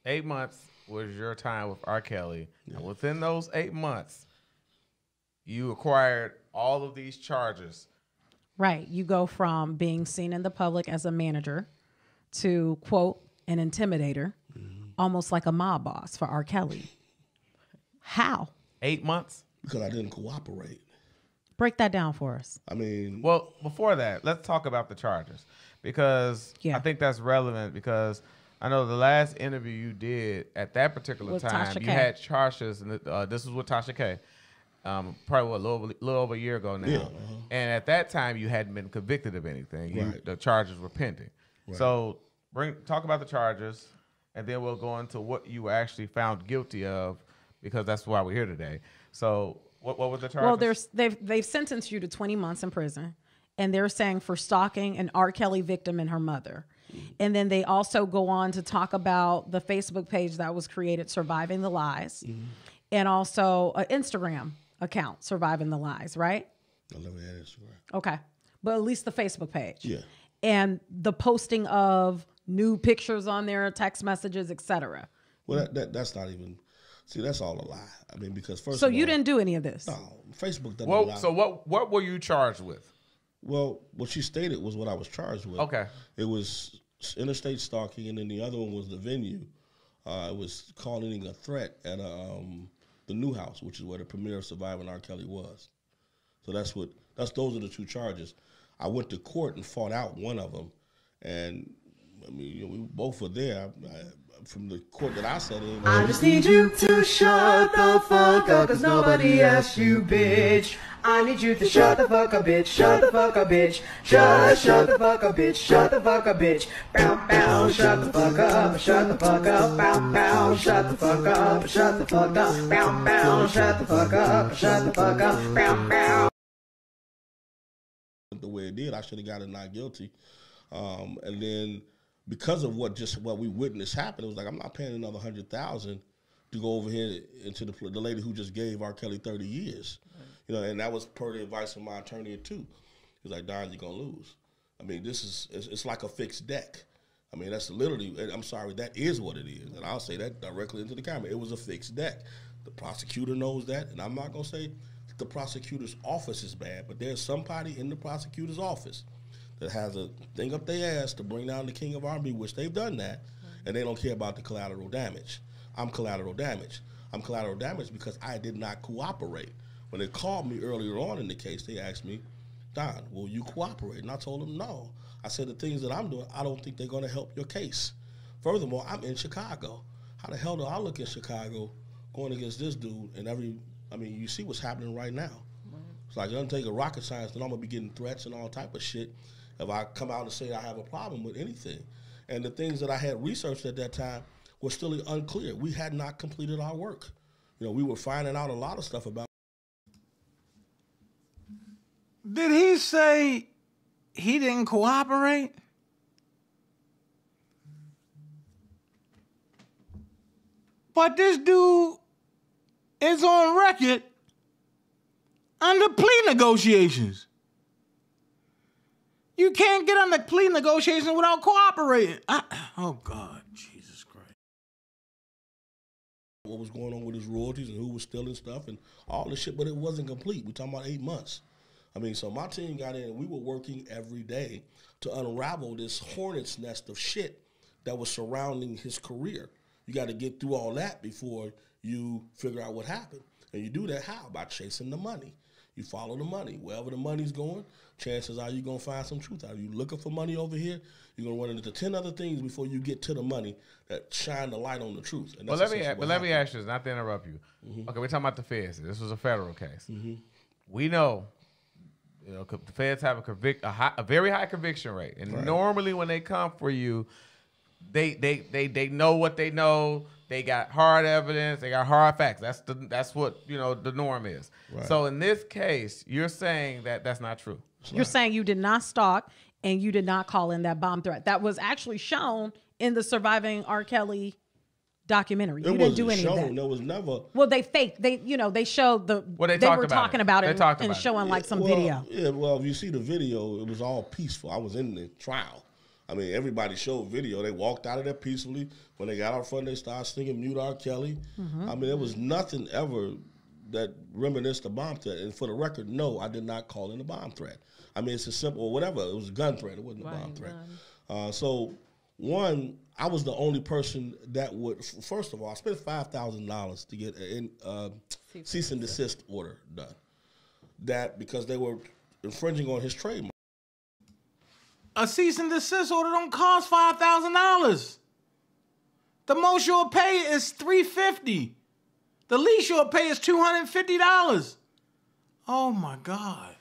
8 months was your time with R. Kelly. Yeah. And within those 8 months, you acquired all of these charges. Right. You go from being seen in the public as a manager to, quote, an intimidator, almost like a mob boss for R. Kelly. How? 8 months? Because I didn't cooperate. Break that down for us. I mean... Well, before that, let's talk about the charges. Because I think that's relevant, because I know the last interview you did at that particular with time, you had charges, and this was with Tasha K. Probably a little over a year ago now. Yeah, And at that time, you hadn't been convicted of anything. Right. The charges were pending. Right. So talk about the charges, and then we'll go into what you were actually found guilty of, because that's why we're here today. So what were the charges? Well, they've sentenced you to 20 months in prison, and they're saying for stalking an R. Kelly victim and her mother. And then they also go on to talk about the Facebook page that was created, Surviving the Lies, and also an Instagram account, Surviving the Lies, right? I never had Instagram. Okay. But at least the Facebook page. Yeah. And the posting of new pictures on there, text messages, etc. Well, that's not even. See, that's all a lie. I mean, because first. So of all, you didn't do any of this? No, Facebook doesn't allow. So what were you charged with? Well, what she stated was what I was charged with. Okay. It was interstate stalking, and then the other one was the venue. It was calling a threat at the New House, which is where the premiere of Surviving R. Kelly was. So those are the two charges. I went to court and fought out one of them, and I mean, we both were there. From the court that I sat in. I just need you to shut the fuck up, cause nobody asked you, bitch. I need you to shut the fuck up, bitch. Shut the fuck up, bitch. Shut the fuck up, bitch. Shut the fuck up, bitch. Bow, bow, shut the fuck up. Shut the fuck up. Bow, bow, shut the fuck up. Shut the fuck up. Bow, bow, shut the fuck up. Shut the fuck up. Bow, bow. The way it did, I should have gotten not guilty. And then because of what we witnessed happen, it was like, I'm not paying another $100,000 to go over here into the lady who just gave R. Kelly 30 years. Right. You know, and that was per the advice of my attorney too. He's like, Don, you're gonna lose. I mean, it's like a fixed deck. I mean, that's literally, I'm sorry, that is what it is. And I'll say that directly into the camera. It was a fixed deck. The prosecutor knows that, and I'm not gonna say the prosecutor's office is bad, but there's somebody in the prosecutor's office that has a thing up their ass to bring down the king of R&B, which they've done that, and they don't care about the collateral damage. I'm collateral damage. I'm collateral damage because I did not cooperate. When they called me earlier on in the case, they asked me, Don, will you cooperate? And I told them no. I said the things that I'm doing, I don't think they're going to help your case. Furthermore, I'm in Chicago. How the hell do I look in Chicago going against this dude? And you see what's happening right now. It's like it doesn't take a rocket science, then I'm going to be getting threats and all type of shit if I come out and say I have a problem with anything. And the things that I had researched at that time were still unclear. We had not completed our work. You know, we were finding out a lot of stuff about. Did he say he didn't cooperate? But this dude is on record under plea negotiations. You can't get under plea negotiations without cooperating. Oh, God, Jesus Christ. What was going on with his royalties and who was stealing stuff and all this shit, but it wasn't complete. We're talking about 8 months. I mean, so my team got in and we were working every day to unravel this hornet's nest of shit that was surrounding his career. You got to get through all that before you figure out what happened. And you do that how? By chasing the money. You follow the money. Wherever the money's going, chances are you're going to find some truth out of it. You're looking for money over here, you're going to run into 10 other things before you get to the money that shine the light on the truth. And that's let me ask you this, not to interrupt you. Mm-hmm. Okay, we're talking about the feds. This was a federal case. Mm-hmm. We know, the feds have a very high conviction rate. And right. Normally when they come for you, they know what they know. They got hard evidence. They got hard facts. That's what the norm is. Right. So in this case, you're saying that that's not true. You're saying you did not stalk and you did not call in that bomb threat. That was actually shown in the Surviving R. Kelly documentary. You didn't do any of that. There was never. Well, they faked. They showed the. Well, they were talking about it and showing like some video. Yeah. Well, if you see the video, it was all peaceful. I was in the trial. I mean, everybody showed video. They walked out of there peacefully. When they got out front, they started singing Mute R. Kelly. Mm-hmm. I mean, there was nothing ever that reminisced a bomb threat. And for the record, no, I did not call in a bomb threat. I mean, it's a simple, whatever. It was a gun threat. It wasn't a bomb threat. So, one, I was the only person that would, first of all, I spent $5,000 to get a cease and desist order done. That because they were infringing on his trademark. A cease and desist order don't cost $5,000. The most you'll pay is $350. The least you'll pay is $250. Oh my God.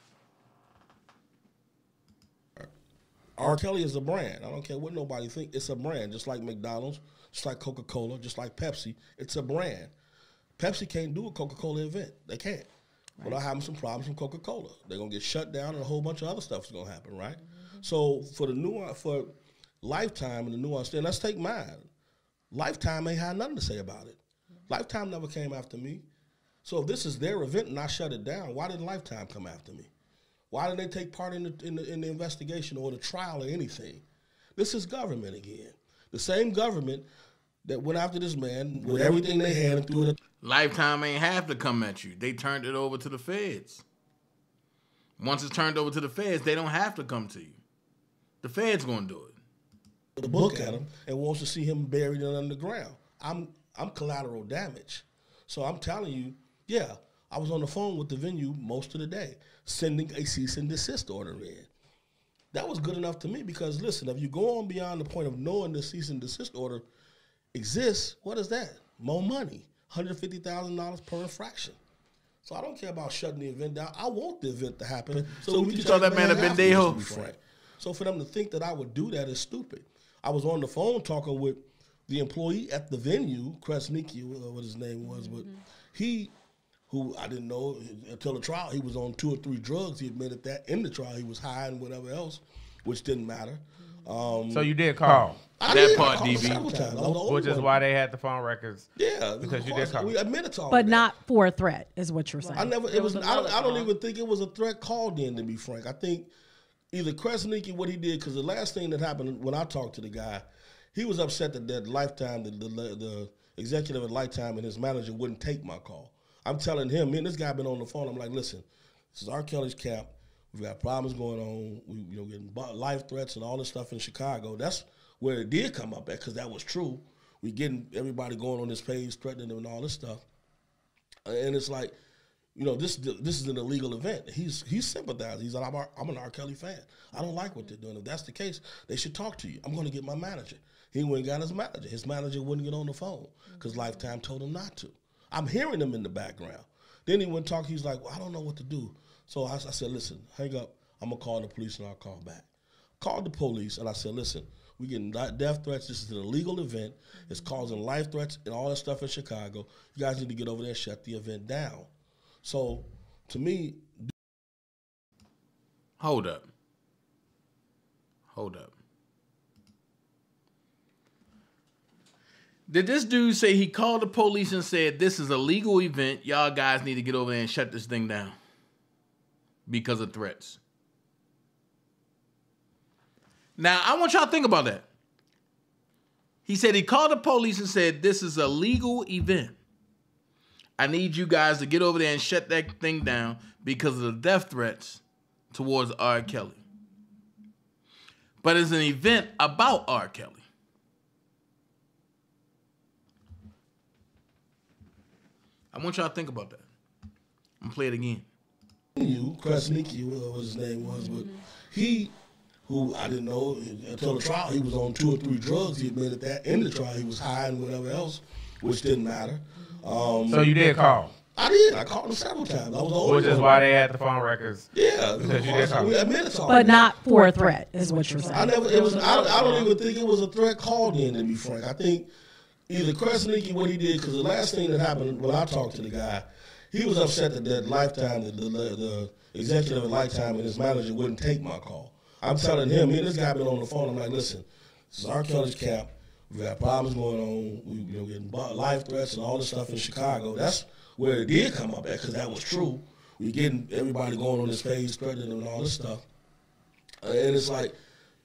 R. Kelly is a brand. I don't care what nobody thinks. It's a brand, just like McDonald's, just like Coca-Cola, just like Pepsi. It's a brand. Pepsi can't do a Coca-Cola event. They can't. Right. Without having some problems from Coca-Cola. They're going to get shut down and a whole bunch of other stuff is going to happen, right? Mm-hmm. So for Lifetime and the nuance there. Let's take mine. Lifetime ain't had nothing to say about it. Lifetime never came after me. So if this is their event and I shut it down, why didn't Lifetime come after me? Why didn't they take part in the investigation or the trial or anything? This is government again. The same government that went after this man with everything they had and threw it. Lifetime ain't have to come at you. They turned it over to the feds. Once it's turned over to the feds, they don't have to come to you. The feds gonna do it. The book at him and wants to see him buried underground. I'm collateral damage. So I'm telling you, yeah, I was on the phone with the venue most of the day, sending a cease and desist order in. That was good enough to me because, listen, if you go on beyond the point of knowing the cease and desist order exists, what is that? More money, $150,000 per infraction. So I don't care about shutting the event down. I want the event to happen. So we you told that man a bendejo. So for them to think that I would do that is stupid. I was on the phone talking with the employee at the venue, Kresnicki, what his name was, but he, who I didn't know until the trial, he was on 2 or 3 drugs. He admitted that in the trial. He was high and whatever else, which didn't matter. So you did call. That part, DB. Which is why they had the phone records. Yeah, because you did call. We admitted to all But that. not for a threat, is what you're saying. I never. It was. I don't even think it was a threat called in. To be frank, I think either Kresnicki, what he did, because the last thing that happened when I talked to the guy, he was upset that Lifetime, the executive at Lifetime and his manager wouldn't take my call. I'm telling him, me and this guy been on the phone. I'm like, listen, this is R. Kelly's camp. We've got problems going on. We getting life threats and all this stuff in Chicago. That's where it did come up at, because that was true. We getting everybody going on this page, threatening them and all this stuff. And it's like, this is an illegal event. He's sympathizing. He's like, I'm an R. Kelly fan. I don't like what they're doing. If that's the case, they should talk to you. I'm going to get my manager. He went and got his manager. His manager wouldn't get on the phone because Lifetime told him not to. I'm hearing him in the background. Then he went talk. He's like, well, I don't know what to do. So I said, listen, hang up. I'm going to call the police and I'll call back. Called the police and I said, listen, we getting death threats. This is an illegal event. It's causing life threats and all that stuff in Chicago. You guys need to get over there and shut the event down. So to me... Hold up. Did this dude say he called the police and said, this is a legal event, y'all guys need to get over there and shut this thing down because of threats? Now, I want y'all to think about that. He said he called the police and said, this is a legal event. I need you guys to get over there and shut that thing down because of the death threats towards R. Kelly. But it's an event about R. Kelly. I want y'all to think about that. I'm gonna play it again. Kresnicki, what his name was, but he, who I didn't know until the trial, he was on 2 or 3 drugs. He admitted that in the trial. He was high and whatever else, which didn't matter. So you did call? I did. I called him several times. I was the only Which is why they had the phone records. Yeah, because you did call. We admitted to all But that. not for a threat, is what you're saying. I don't even think it was a threat called in, to be frank. I think either Kresnicki, what he did, because the last thing that happened when I talked to the guy, he was upset that Lifetime, the executive at Lifetime and his manager wouldn't take my call. I'm telling him, me and this guy been on the phone, I'm like, listen, this is R. Kelly's camp. We've got problems going on. We getting life threats and all this stuff in Chicago. That's where it did come up at, because that was true. We getting everybody going on this page, threatening them and all this stuff. And it's like,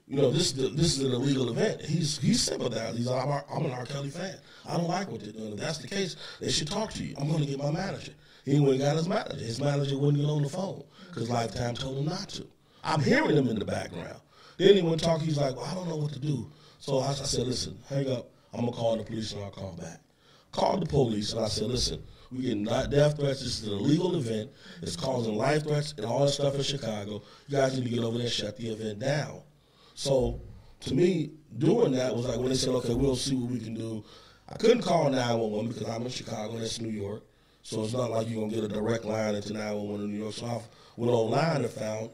this is an illegal event. He's sympathizing. He's like, I'm an R. Kelly fan. I don't like what they're doing. If that's the case, they should talk to you. I'm going to get my manager. He went and got his manager. His manager wouldn't get on the phone because Lifetime told him not to. I'm hearing him in the background. Then he went talk. He's like, well, I don't know what to do. So I said, listen, hang up. I'm going to call the police and I'll call back. Called the police and I said, listen, we getting death threats. This is an illegal event. It's causing life threats and all that stuff in Chicago. You guys need to get over there and shut the event down. So to me, doing that was like when they said, okay, we'll see what we can do. I couldn't call 911 because I'm in Chicago and that's New York. So it's not like you're going to get a direct line into 911 in New York. So I went online and found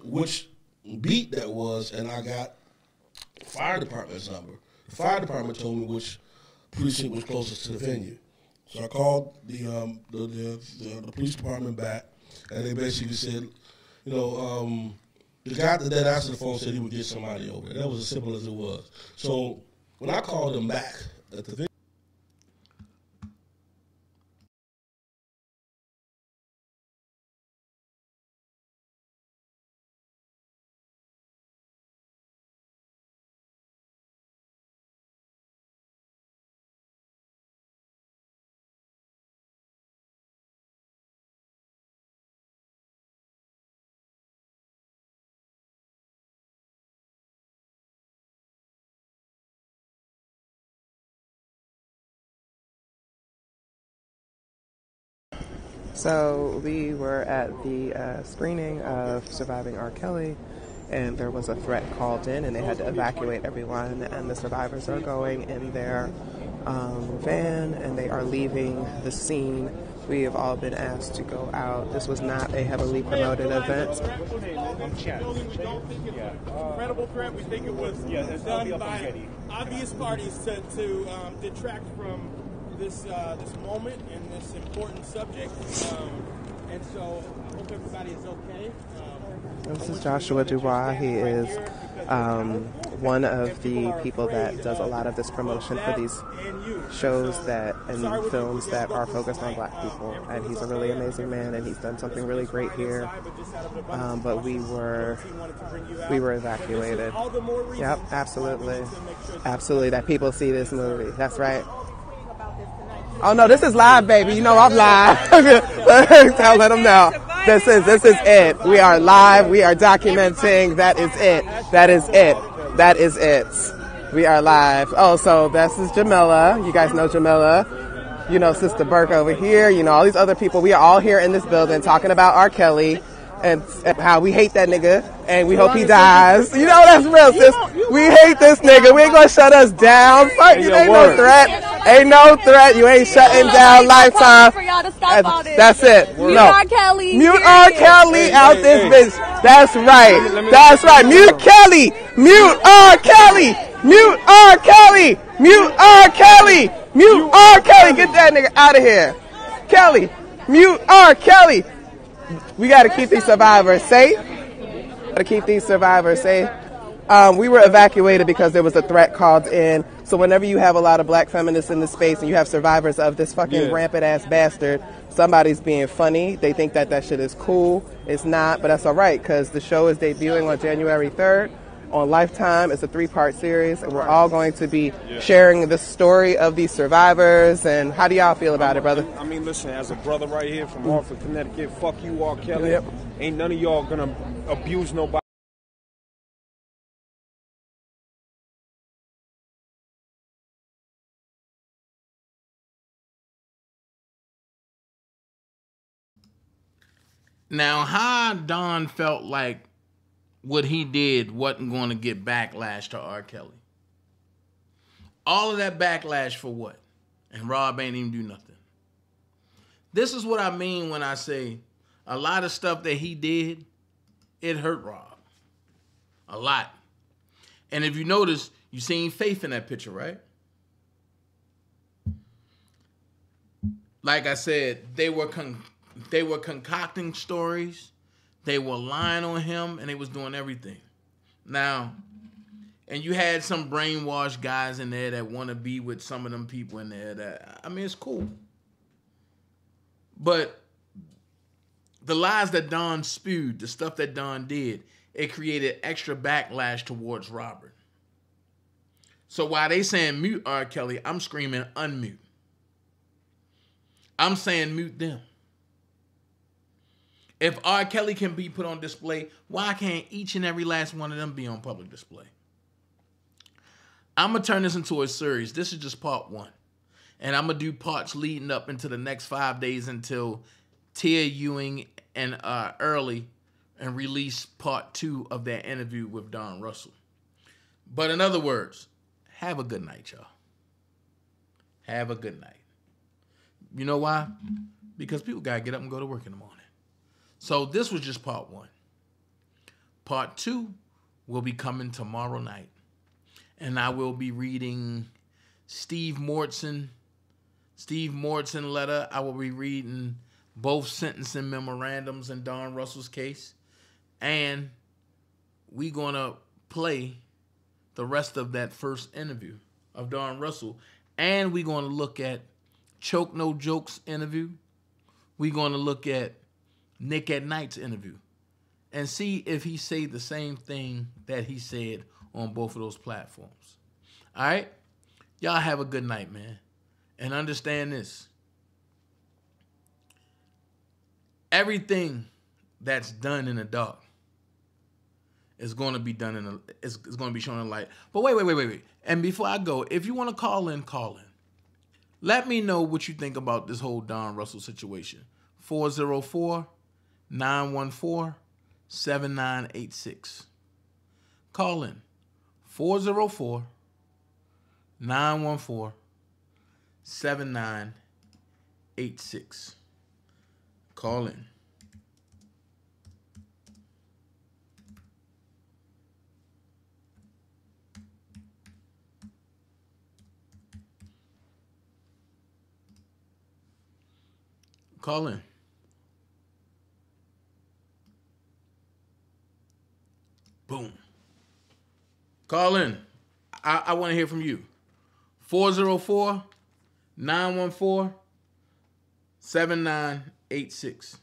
which beat that was, and I got the fire department's number. The fire department told me which precinct was closest to the venue. So I called the police department back, and they basically said, The guy that answered the phone said he would get somebody over there. That was as simple as it was. So when I called him back at the thing, So we were at the screening of Surviving R. Kelly, and there was a threat called in, and they had to evacuate everyone, and the survivors are going in their van, and they are leaving the scene. We have all been asked to go out. This was not a heavily promoted event. Incredible threat. We think it was done by obvious parties to detract from this moment and this important subject. And so I hope everybody is okay. This is Joshua Dubois. He is one of the people that does a lot of this promotion for these shows that and films that are focused on black people. And he's a really amazing man, and he's done something really great here. But we were evacuated. Yep, absolutely. Absolutely, that people see this movie. That's right. Oh no, this is live, baby. You know I'm live. Let them know. This is it. We are live. We are documenting. That is it. That is it. That is it. We are live. Oh, so this is Jamila. You guys know Jamila. You know Sister Burke over here. You know all these other people. We are all here in this building talking about R. Kelly and how we hate that nigga and we hope he dies. You know that's real, sis. We hate this nigga. We ain't gonna shut us down. Fuck you. Ain't no threat. Ain't no threat. You ain't shutting down Lifetime. That's it. Mute R. Kelly. Mute R. Kelly out this bitch. That's right. That's right. Mute Kelly. Mute R. Kelly. Mute R. Kelly. Mute R. Kelly. Mute R. Kelly. Get that nigga out of here. Kelly. Mute R. Kelly. We got to keep these survivors safe. Got to keep these survivors safe. We were evacuated because there was a threat called in. So whenever you have a lot of black feminists in the space and you have survivors of this fucking rampant ass bastard, somebody's being funny. They think that shit is cool. It's not, but that's all right because the show is debuting on January 3rd on Lifetime. It's a 3-part series, and we're all going to be sharing the story of these survivors. And how do y'all feel about it, brother? I mean, listen, as a brother right here from Hartford, Connecticut, fuck you, R. Kelly. Yep. Ain't none of y'all gonna abuse nobody. Now, how Don felt like what he did wasn't going to get backlash to R. Kelly. All of that backlash for what? And Rob ain't even do nothing. This is what I mean when I say a lot of stuff that he did, it hurt Rob. A lot. And if you notice, you seen Faith in that picture, right? Like I said, they were concocting stories. They were lying on him, and they was doing everything. Now, and you had some brainwashed guys in there that want to be with some of them people in there that, I mean, it's cool. But the lies that Don spewed, the stuff that Don did, it created extra backlash towards Robert. So while they saying mute R. Kelly, I'm screaming unmute. I'm saying mute them. If R. Kelly can be put on display, why can't each and every last one of them be on public display? I'm going to turn this into a series. This is just part 1. And I'm going to do parts leading up into the next 5 days until Tia Ewing and Early and release part 2 of that interview with Don Russell. But in other words, have a good night, y'all. Have a good night. You know why? Because people got to get up and go to work in the morning. So this was just part 1. Part 2 will be coming tomorrow night. And I will be reading Steve Mortson letter. I will be reading both sentencing memorandums in Don Russell's case. And we gonna play the rest of that first interview of Don Russell, and we gonna look at Choke No Jokes interview. We gonna look at Nick at Night's interview, and see if he say the same thing that he said on both of those platforms. All right, y'all have a good night, man, and understand this: everything that's done in the dark is going to be done in it's going to be shown in light. But wait. And before I go, if you want to call in. Let me know what you think about this whole Don Russell situation. 404-914-7986. Call in. 404-914-7986. Call in. Call in. Boom. Call in. I want to hear from you. 404-914-7986.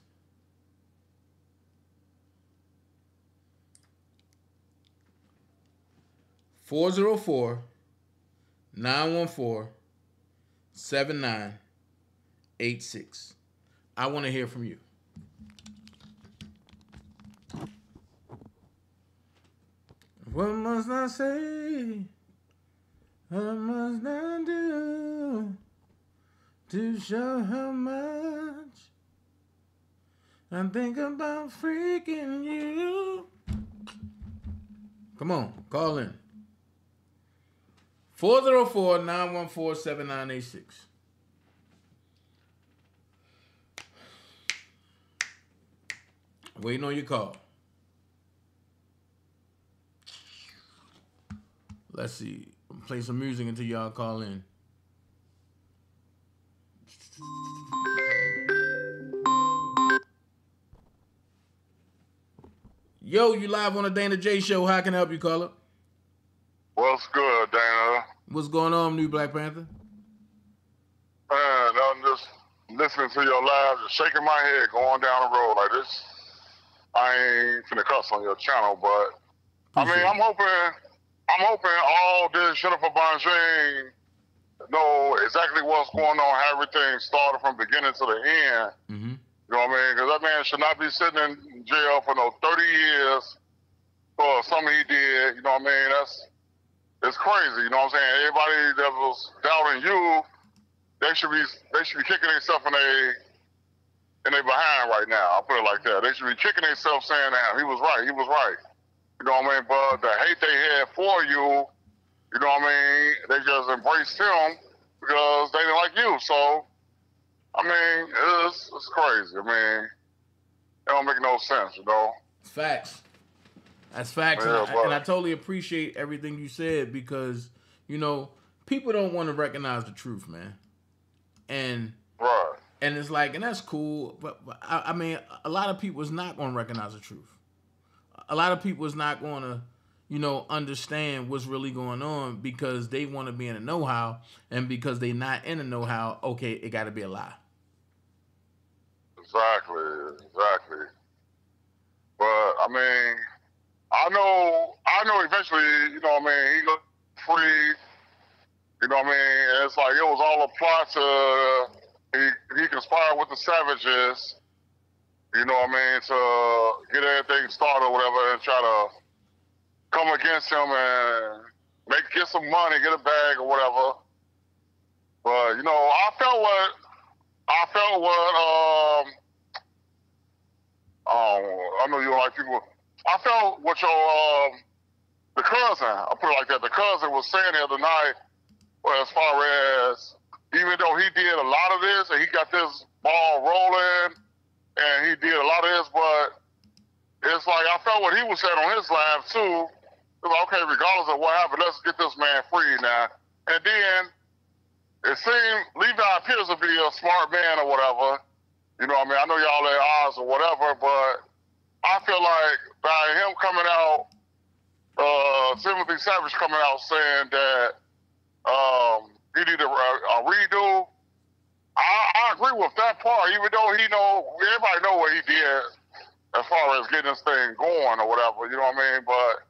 $404-914-7986. I want to hear from you. What must I say? What must I do to show how much I think about freaking you? Come on, call in. 404-914-7986. Waiting on your call. Let's see. Play some music until y'all call in. Yo, you live on the DanaJay show. How can I help you, caller? What's good, Dana? What's going on, new Black Panther? Man, I'm just listening to your live, just shaking my head, going down the road like this. I ain't finna cuss on your channel, but I mean, I'm hoping all this Jennifer Bonjean know exactly what's going on, how everything started from beginning to the end. Mm-hmm. You know what I mean? Because that man should not be sitting in jail for no 30 years for something he did. You know what I mean? It's crazy. You know what I'm saying? Everybody that was doubting you, they should be kicking themselves in their behind right now. I'll put it like that. They should be kicking themselves saying, "Damn, he was right. He was right." You know what I mean? But the hate they had for you, you know what I mean? They just embraced him because they didn't like you. So, I mean, it's crazy. I mean, it don't make no sense, you know? Facts. That's facts. Yeah, and I totally appreciate everything you said because, you know, people don't want to recognize the truth, man. And right. And it's like, and that's cool. But I mean, a lot of people is not going to recognize the truth. A lot of people is not going to, you know, understand what's really going on because they want to be in the know-how, and because they not in the know-how, okay, it got to be a lie. Exactly. But I mean, I know eventually, you know what I mean, he got free. You know what I mean? And it's like it was all a plot to he conspired with the savages. You know what I mean, to get everything started or whatever, and try to come against him and get some money, get a bag or whatever. But you know, I felt what I know you don't like people. I felt what your the cousin, I'll put it like that, the cousin was saying the other night, well, as far as even though he did a lot of this and he got this ball rolling and he did a lot of this, but it's like I felt what he was saying on his live too. It was like, okay, regardless of what happened, let's get this man free now. And then it seemed Levi appears to be a smart man or whatever. You know what I mean? I know y'all at odds or whatever, but I feel like by him coming out Timothy Savage coming out saying that he need a redo. I agree with that part, even though everybody know what he did as far as getting this thing going or whatever, you know what I mean? But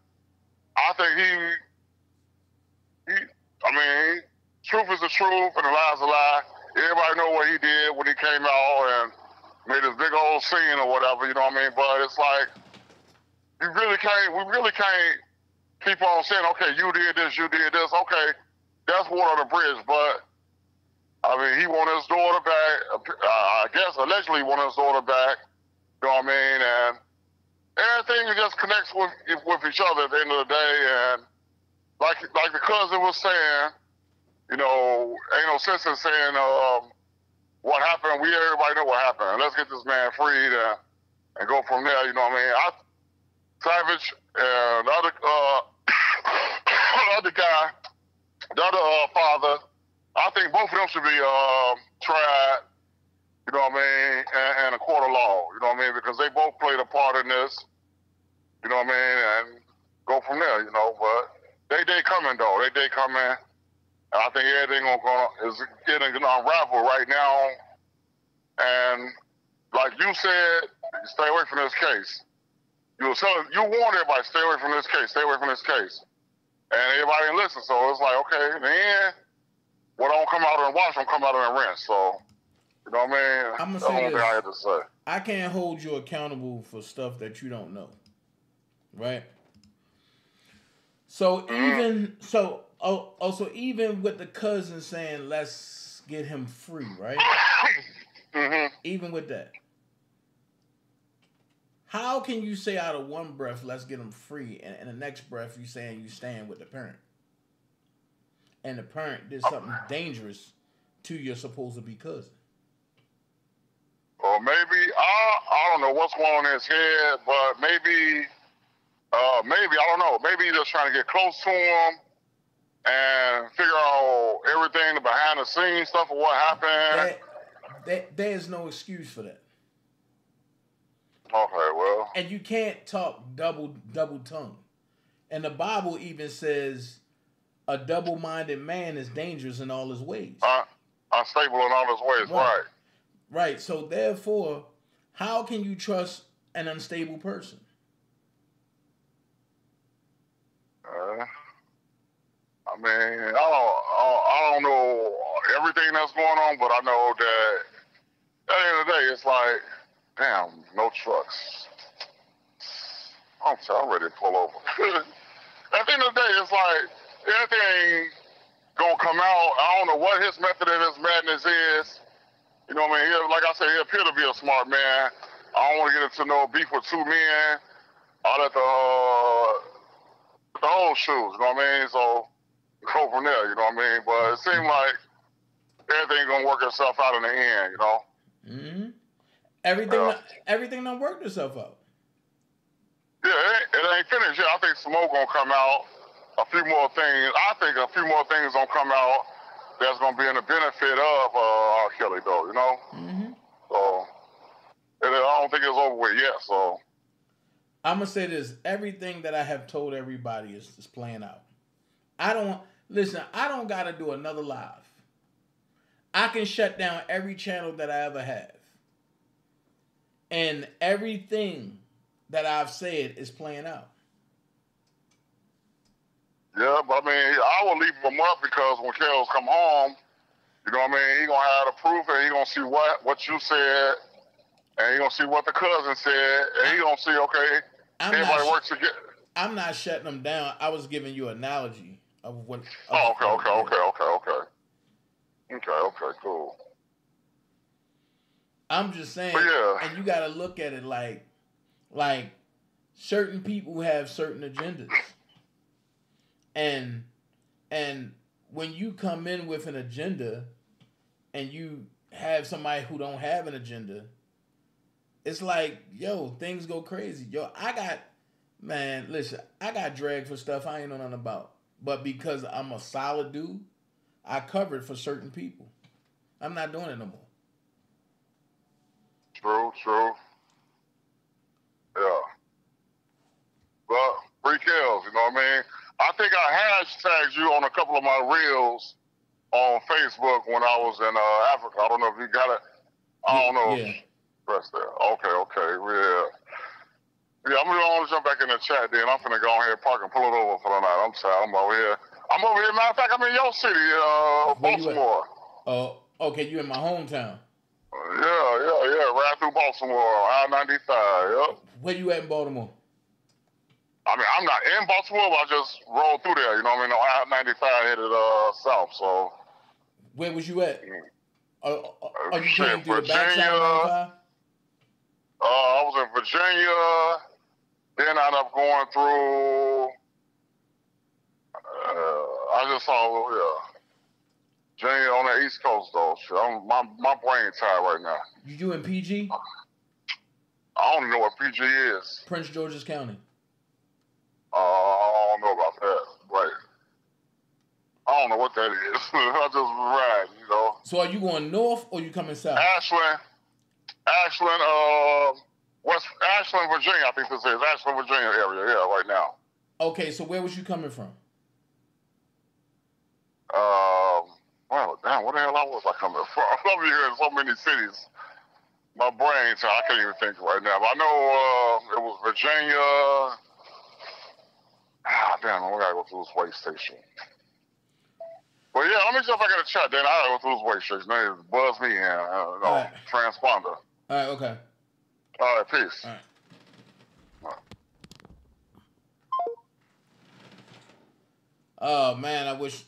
I think truth is the truth and the lie is a lie. Everybody know what he did when he came out and made this big old scene or whatever, you know what I mean? But it's like, we really can't keep on saying, okay, you did this. Okay, that's water on the bridge, but I mean, he wanted his daughter back. I guess allegedly he wanted his daughter back. You know what I mean? And everything just connects with each other at the end of the day. And like the cousin was saying, you know, ain't no sense in saying what happened. Everybody know what happened. Let's get this man freed and go from there. You know what I mean? Savage and the other other guy, the other father, I think both of them should be tried, you know what I mean, and a court of law, you know what I mean, because they both played a part in this, you know what I mean, and go from there, you know. But they coming though, they coming. I think everything is getting unraveled right now. And like you said, stay away from this case. You warned everybody, stay away from this case, and everybody didn't listen. So it's like, okay, in the end, what don't come out and watch don't come out and rinse. So, you know what I mean? I'm That's the only thing I had to say. I can't hold you accountable for stuff that you don't know, right? So even even with the cousin saying let's get him free, right? Even with that, how can you say out of one breath let's get him free, and in the next breath you saying you stand with the parent, and the parent did something dangerous to your supposed to be cousin? Or maybe I don't know what's going on in his head, but maybe I don't know. Maybe he's just trying to get close to him and figure out everything, the behind the scenes stuff of what happened. There is no excuse for that. Okay, well. And you can't talk double tongue. And the Bible even says a double-minded man is dangerous in all his ways. Unstable in all his ways, right. Right. So therefore, how can you trust an unstable person? I mean, I don't know everything that's going on, but I know that at the end of the day, it's like, damn, no trucks. I'm ready to pull over. At the end of the day, it's like anything gonna come out. I don't know what his method of his madness is. You know what I mean? Like I said, he appeared to be a smart man. I don't want to get into no beef with two men. I let the whole shoes, you know what I mean? So go from there, you know what I mean? But it seemed like everything gonna work itself out in the end, you know? Mm-hmm. Everything done worked itself out. Yeah, it ain't finished yet. I think some more gonna come out. A few more things. I think a few more things gonna come out that's gonna be in the benefit of R. Kelly, though, you know? Mm-hmm. So, I don't think it's over with yet, so. I'm gonna say this: everything that I have told everybody is playing out. I don't gotta do another live. I can shut down every channel that I ever have, and everything that I've said is playing out. Yeah, but I mean, I will leave him up because when Kells come home, you know what I mean, he gonna have the proof and he gonna see what you said, and he gonna see what the cousin said, and he gonna see, okay, everybody works together. I'm not shutting them down. I was giving you an analogy of what. Okay, cool. I'm just saying, yeah. And you got to look at it like certain people have certain agendas, and when you come in with an agenda, and you have somebody who don't have an agenda, it's like, yo, things go crazy. Yo, I got dragged for stuff I ain't know nothing about. But because I'm a solid dude, I covered for certain people. I'm not doing it no more. True. Yeah. Well, Free kills, you know what I mean? I think I hashtagged you on a couple of my reels on Facebook when I was in Africa. I don't know if you got it. I don't know. Yeah. Press there. Okay, yeah. Yeah, I'm gonna jump back in the chat then. I'm finna go ahead and park and pull it over for the night. I'm sorry, I'm over here. Matter of fact, I'm in your city, Baltimore. Oh, okay, you in my hometown. Yeah. Right through Baltimore, I-95, yep. Where you at in Baltimore? I mean, I'm not in Baltimore, but I just rolled through there, you know what I mean? On I-95 headed south, so. Where was you at? Are you Shit, came through the backside Virginia. of 95? I was in Virginia, then I ended up going through, I just saw, Virginia on the East Coast, though. Shit, my brain tired right now. You in PG? I don't even know what PG is. Prince George's County. I don't know about that. Right. I don't know what that is. I just ride, you know. So are you going north or you coming south? Ashland, Ashland, Virginia, I think this is. Ashland, Virginia area, yeah, right now. Okay, so where was you coming from? Well, damn, where the hell was I coming from? I'm here in so many cities. My brain, I can't even think right now. But I know it was Virginia. Damn, we gotta go through this way station. But yeah, let me jump back in the chat, then I gotta go through this way station. They buzz me in, transponder. All right, okay. All right, peace. All right. Oh man, I wish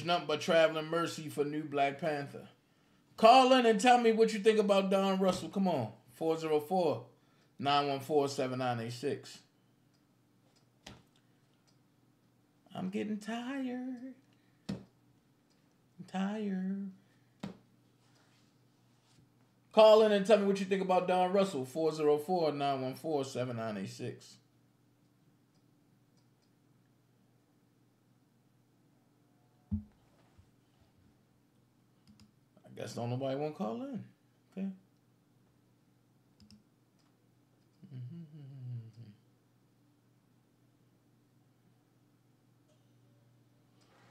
nothing but traveling mercy for new Black Panther. Call in and tell me what you think about Don Russell. Come on, 404-914-7986. I'm getting tired. I'm tired. Call in and tell me what you think about Don Russell. 404-914-7986. I guess don't nobody want to call in. Okay.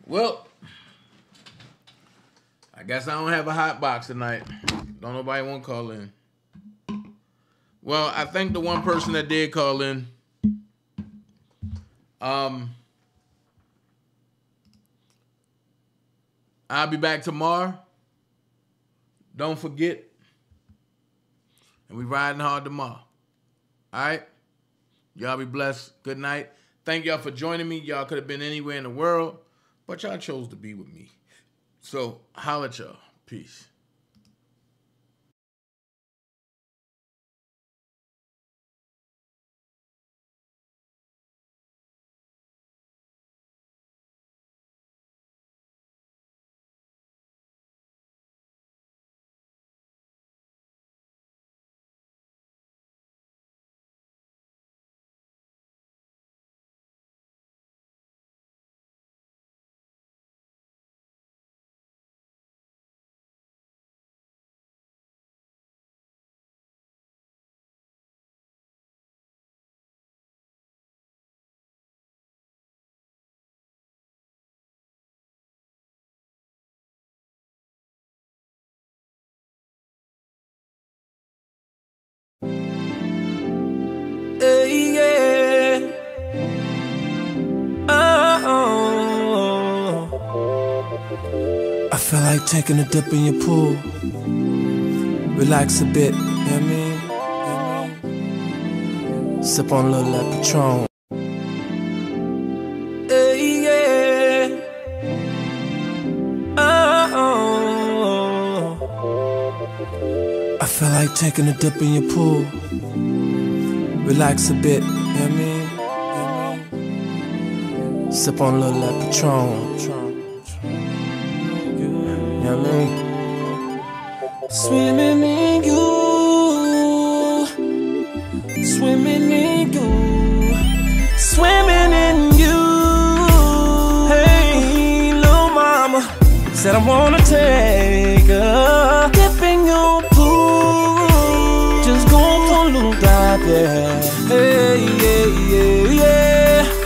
Well, I guess I don't have a hot box tonight. Don't nobody want to call in. Well, I think the one person that did call in, I'll be back tomorrow. Don't forget. And we riding hard tomorrow. All right? Y'all be blessed. Good night. Thank y'all for joining me. Y'all could have been anywhere in the world, but y'all chose to be with me. So, holla at y'all. Peace. Yeah. Oh. I feel like taking a dip in your pool. Relax a bit, you know what I mean? Sip on a little of that Patron. Yeah. Oh. I feel like taking a dip in your pool. Relax a bit, you know what I mean? Sip on a little of that Patron. You know what I mean? Swimming in you. Swimming in you. Swimming in you. Hey, little mama said I wanna take a dip in your pool. Just go for a little dive, yeah. Hey, yeah, yeah, yeah.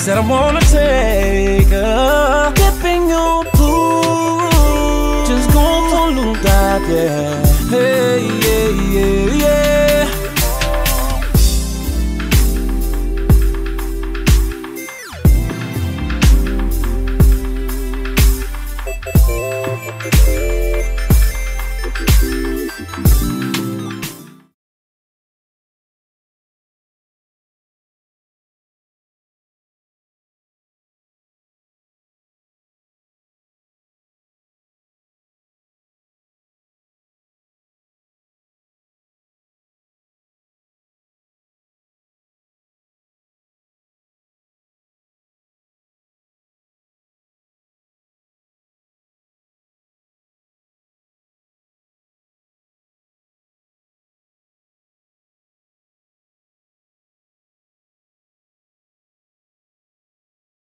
Said I wanna take a dip in your pool. Just go for a little dive, yeah.